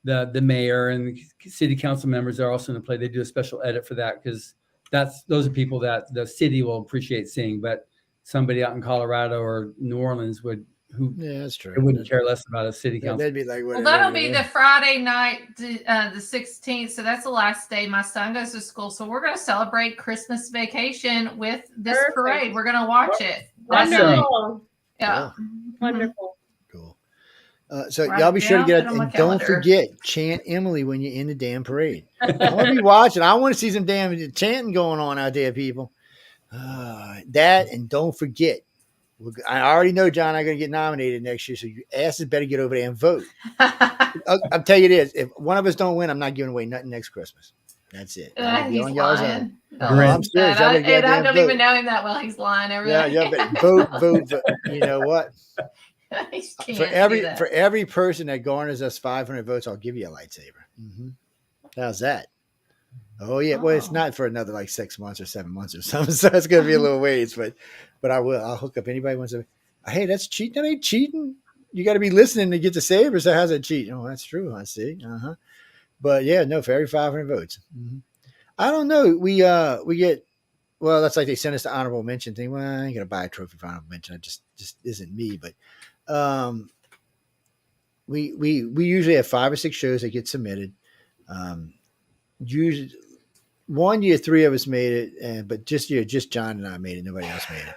the mayor and the city council members are also in the play. They do a special edit for that because those are people that the city will appreciate seeing, but somebody out in Colorado or New Orleans that's true. They wouldn't care less about a city council. They'd be like, well, that'll be the Friday night, the 16th. So that's the last day my son goes to school. So we're going to celebrate Christmas vacation with this parade. We're going to watch it. Wonderful. Yeah. Wonderful. Cool. So y'all be sure to get it. And don't forget, chant Emily when you're in the damn parade. I want to be watching. I want to see some damn chanting going on out there, people. That, and don't forget, I already know John and I are going to get nominated next year, so your asses better get over there and vote. I'll tell you this. If one of us don't win, I'm not giving away nothing next Christmas. That's it. He's lying. I'm serious. I don't even know him that well. He's lying. Vote. You know what? For every person that garners us 500 votes, I'll give you a lightsaber. Mm-hmm. How's that? Oh yeah. Well, it's not for another like 6 months or 7 months or something, so it's going to be a little ways. But I will. I'll hook up anybody who wants to. Hey, that's cheating. That ain't cheating. You got to be listening to get the saber. So how's that cheating? Oh, that's true. I see. But yeah, no, for every 500 votes. Mm-hmm. I don't know. We get. Well, that's like they send us the honorable mention thing. Well, I ain't gonna buy a trophy for honorable mention. It just isn't me. But we usually have 5 or 6 shows that get submitted. Usually. 1 year, 3 of us made it, but just John and I made it. Nobody else made it,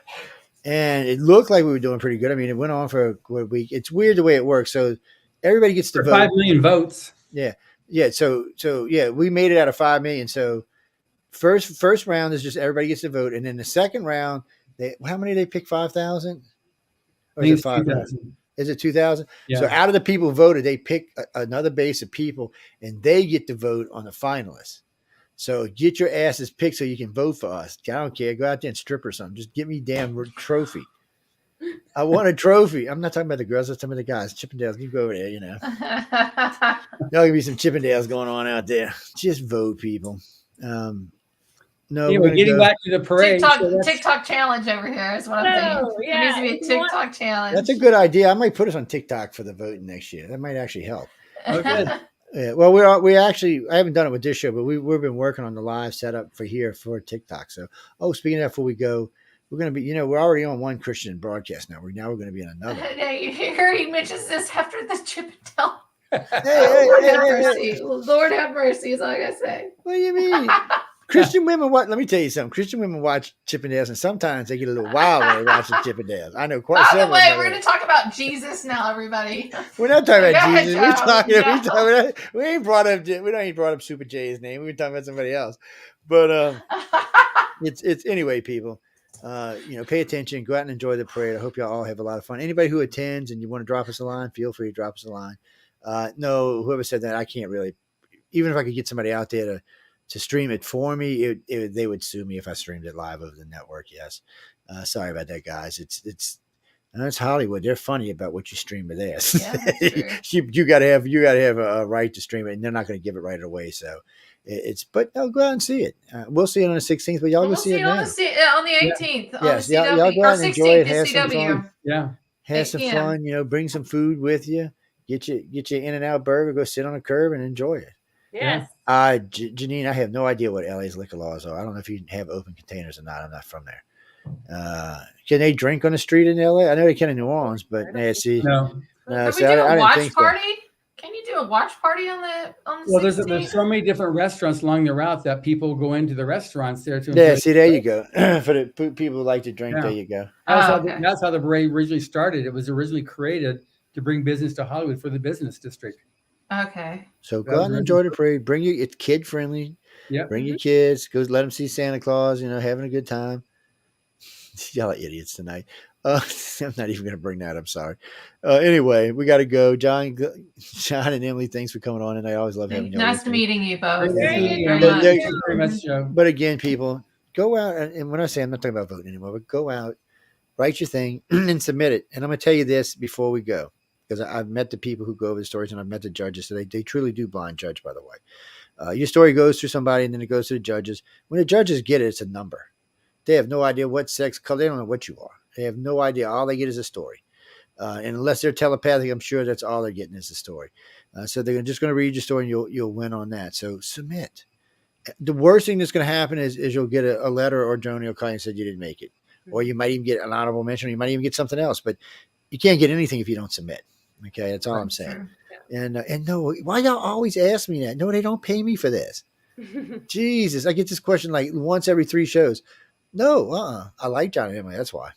and it looked like we were doing pretty good. I mean, it went on for a week. It's weird the way it works. So everybody gets to vote. 5 million votes. Yeah. So yeah, we made it out of 5 million. So first round is just everybody gets to vote, and then the second round, how many they pick? 5,000? Or is it 5,000? Is it 2,000? Yeah. So out of the people who voted, they pick another base of people, and they get to vote on the finalists. So get your asses picked so you can vote for us. I don't care. Go out there and strip or something. Just give me a damn trophy. I want a trophy. I'm not talking about the girls. I'm talking about the guys. Chippendales. You go over there, There'll be some Chippendales going on out there. Just vote, people. No, we're getting back to the parade. TikTok challenge over here is what I'm thinking. Yeah. It needs to be a TikTok challenge. That's a good idea. I might put us on TikTok for the voting next year. That might actually help. Okay. Yeah, well, we actually, I haven't done it with this show, but we've been working on the live setup for TikTok. So, speaking of that, before we go, we're going to be, we're already on one Christian broadcast now. Now we're going to be on another. He mentions this after the Chippendale. Hey. Lord have mercy is all I got to say. What do you mean? Christian women let me tell you something. Christian women watch Chippendales, and sometimes they get a little wild when they watch the Chippendales. I know quite several. By the way, we're going to talk about Jesus now, everybody. We're not talking about Jesus. We ain't brought up Super J's name. We were talking about somebody else. But it's anyway, people. Pay attention. Go out and enjoy the parade. I hope y'all all have a lot of fun. Anybody who attends and you want to drop us a line, feel free to drop us a line. No, whoever said that, I can't really. Even if I could get somebody out there to stream it for me, they would sue me if I streamed it live over the network. Yes. Sorry about that, guys. It's Hollywood. They're funny about what you stream with theirs. Yeah, you gotta have a right to stream it, and they're not going to give it right away. So but go out and see it. We'll see it on the 16th, but y'all go see it now. On the 18th. Yeah. Yes, y'all go out and enjoy it. Have some fun. Yeah. Have some fun. Bring some food with you. Get your In-N-Out burger. Go sit on a curb and enjoy it. Yes. Janine, I have no idea what LA's liquor laws are. I don't know if you have open containers or not. I'm not from there. Can they drink on the street in LA? I know they can in New Orleans, but see. No. Can we do a watch party? Can you do a watch party on the Well, there's so many different restaurants along the route that people go into the restaurants there too. Yeah, see, there you go. For the people who like to drink, there you go. That's how the parade originally started. It was originally created to bring business to Hollywood for the business district. Okay. So go out and enjoy the parade. It's kid friendly. Yeah. Bring your kids. Go let them see Santa Claus. Having a good time. Y'all are idiots tonight. I'm not even going to bring that. I'm sorry. Anyway, we got to go. John and Emily, thanks for coming on, and I always love having you. Nice meeting you both. Thank you very much, Joe. But again, people, go out and when I say I'm not talking about voting anymore, but go out, write your thing, and submit it. And I'm going to tell you this before we go, because I've met the people who go over the stories, and I've met the judges. So they truly do blind judge, by the way. Your story goes through somebody, and then it goes to the judges. When the judges get it, it's a number. They have no idea what sex, color. They don't know what you are. They have no idea. All they get is a story. And unless they're telepathic, I'm sure that's all they're getting is a story. So they're just going to read your story, and you'll win on that. So submit. The worst thing that's going to happen is you'll get a letter, or Joni will call you and said you didn't make it. Or you might even get an honorable mention, or you might even get something else. But you can't get anything if you don't submit. Okay, that's all I'm saying. And no, why y'all always ask me that? No, they don't pay me for this. Jesus, I get this question like once every 3 shows. No, I like John and Emily. That's why.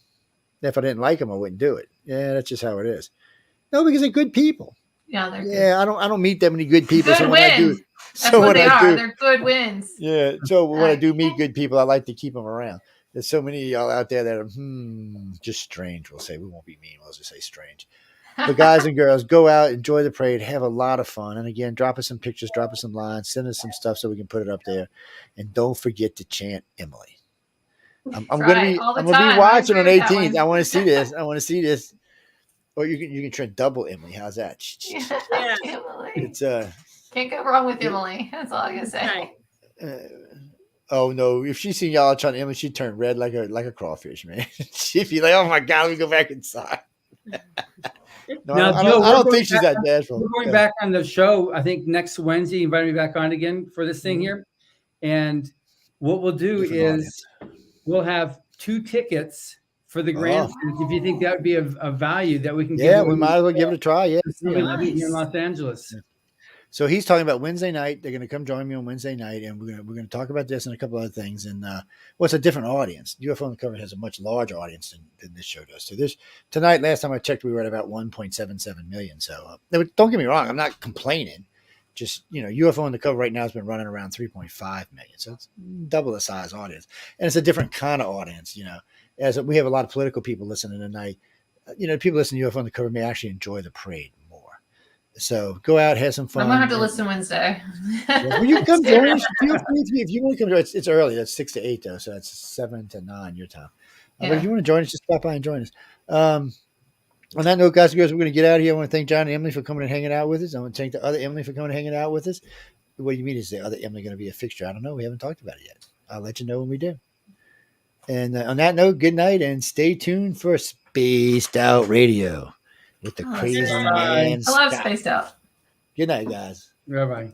If I didn't like them, I wouldn't do it. Yeah, that's just how it is. No, because they're good people. Yeah, they're good. Yeah, I don't meet that many good people. Good so wins. That's what they are. They're good wins. Yeah. So when I do meet good people, I like to keep them around. There's so many of y'all out there that are just strange. We'll say we won't be mean. We'll just say strange. But guys and girls, go out, enjoy the parade, have a lot of fun. And again, drop us some pictures, drop us some lines, send us some stuff so we can put it up there. And don't forget to chant Emily. I'm gonna be watching on 18th. I want to see this. Or you can try double Emily. How's that? Yeah, Emily. It's can't go wrong with Emily. That's all I can say. Oh no! If she seen y'all trying Emily, she'd turn red like a crawfish, man. She'd be like, "Oh my god, let me go back inside." No, now, I don't think she's that bashful. We're going back on the show. I think next Wednesday, invite me back on again for this thing here. And what we'll do is we'll have 2 tickets for the grand. If you think that would be of value that we can give. Yeah, we might as well give it a try. Yeah, here in Los Angeles. Yeah. So he's talking about Wednesday night. They're going to come join me on Wednesday night, and we're going to talk about this and a couple other things. And it's a different audience. UFO Uncovered has a much larger audience than this show does. So tonight, last time I checked, we were at about 1.77 million. So don't get me wrong, I'm not complaining. Just UFO Uncovered right now has been running around 3.5 million. So it's double the size audience, and it's a different kind of audience. As we have a lot of political people listening tonight. People listening to UFO Uncovered may actually enjoy the parade. So go out, have some fun. I'm gonna have to listen Wednesday. Well, you can come join us. Feel free to, if you want to come join us. It's early. That's 6 to 8 though, so that's 7 to 9 your time. But if you want to join us, just stop by and join us. On that note, guys and girls, we're going to get out of here. I want to thank John and Emily for coming and hanging out with us. I want to thank the other Emily for coming and hanging out with us. What do you mean? Is the other Emily going to be a fixture? I don't know. We haven't talked about it yet. I'll let you know when we do. And on that note, good night and stay tuned for Spaced Out Radio. With the crazy man. I love Spaced Out. Good night, guys. Bye-bye.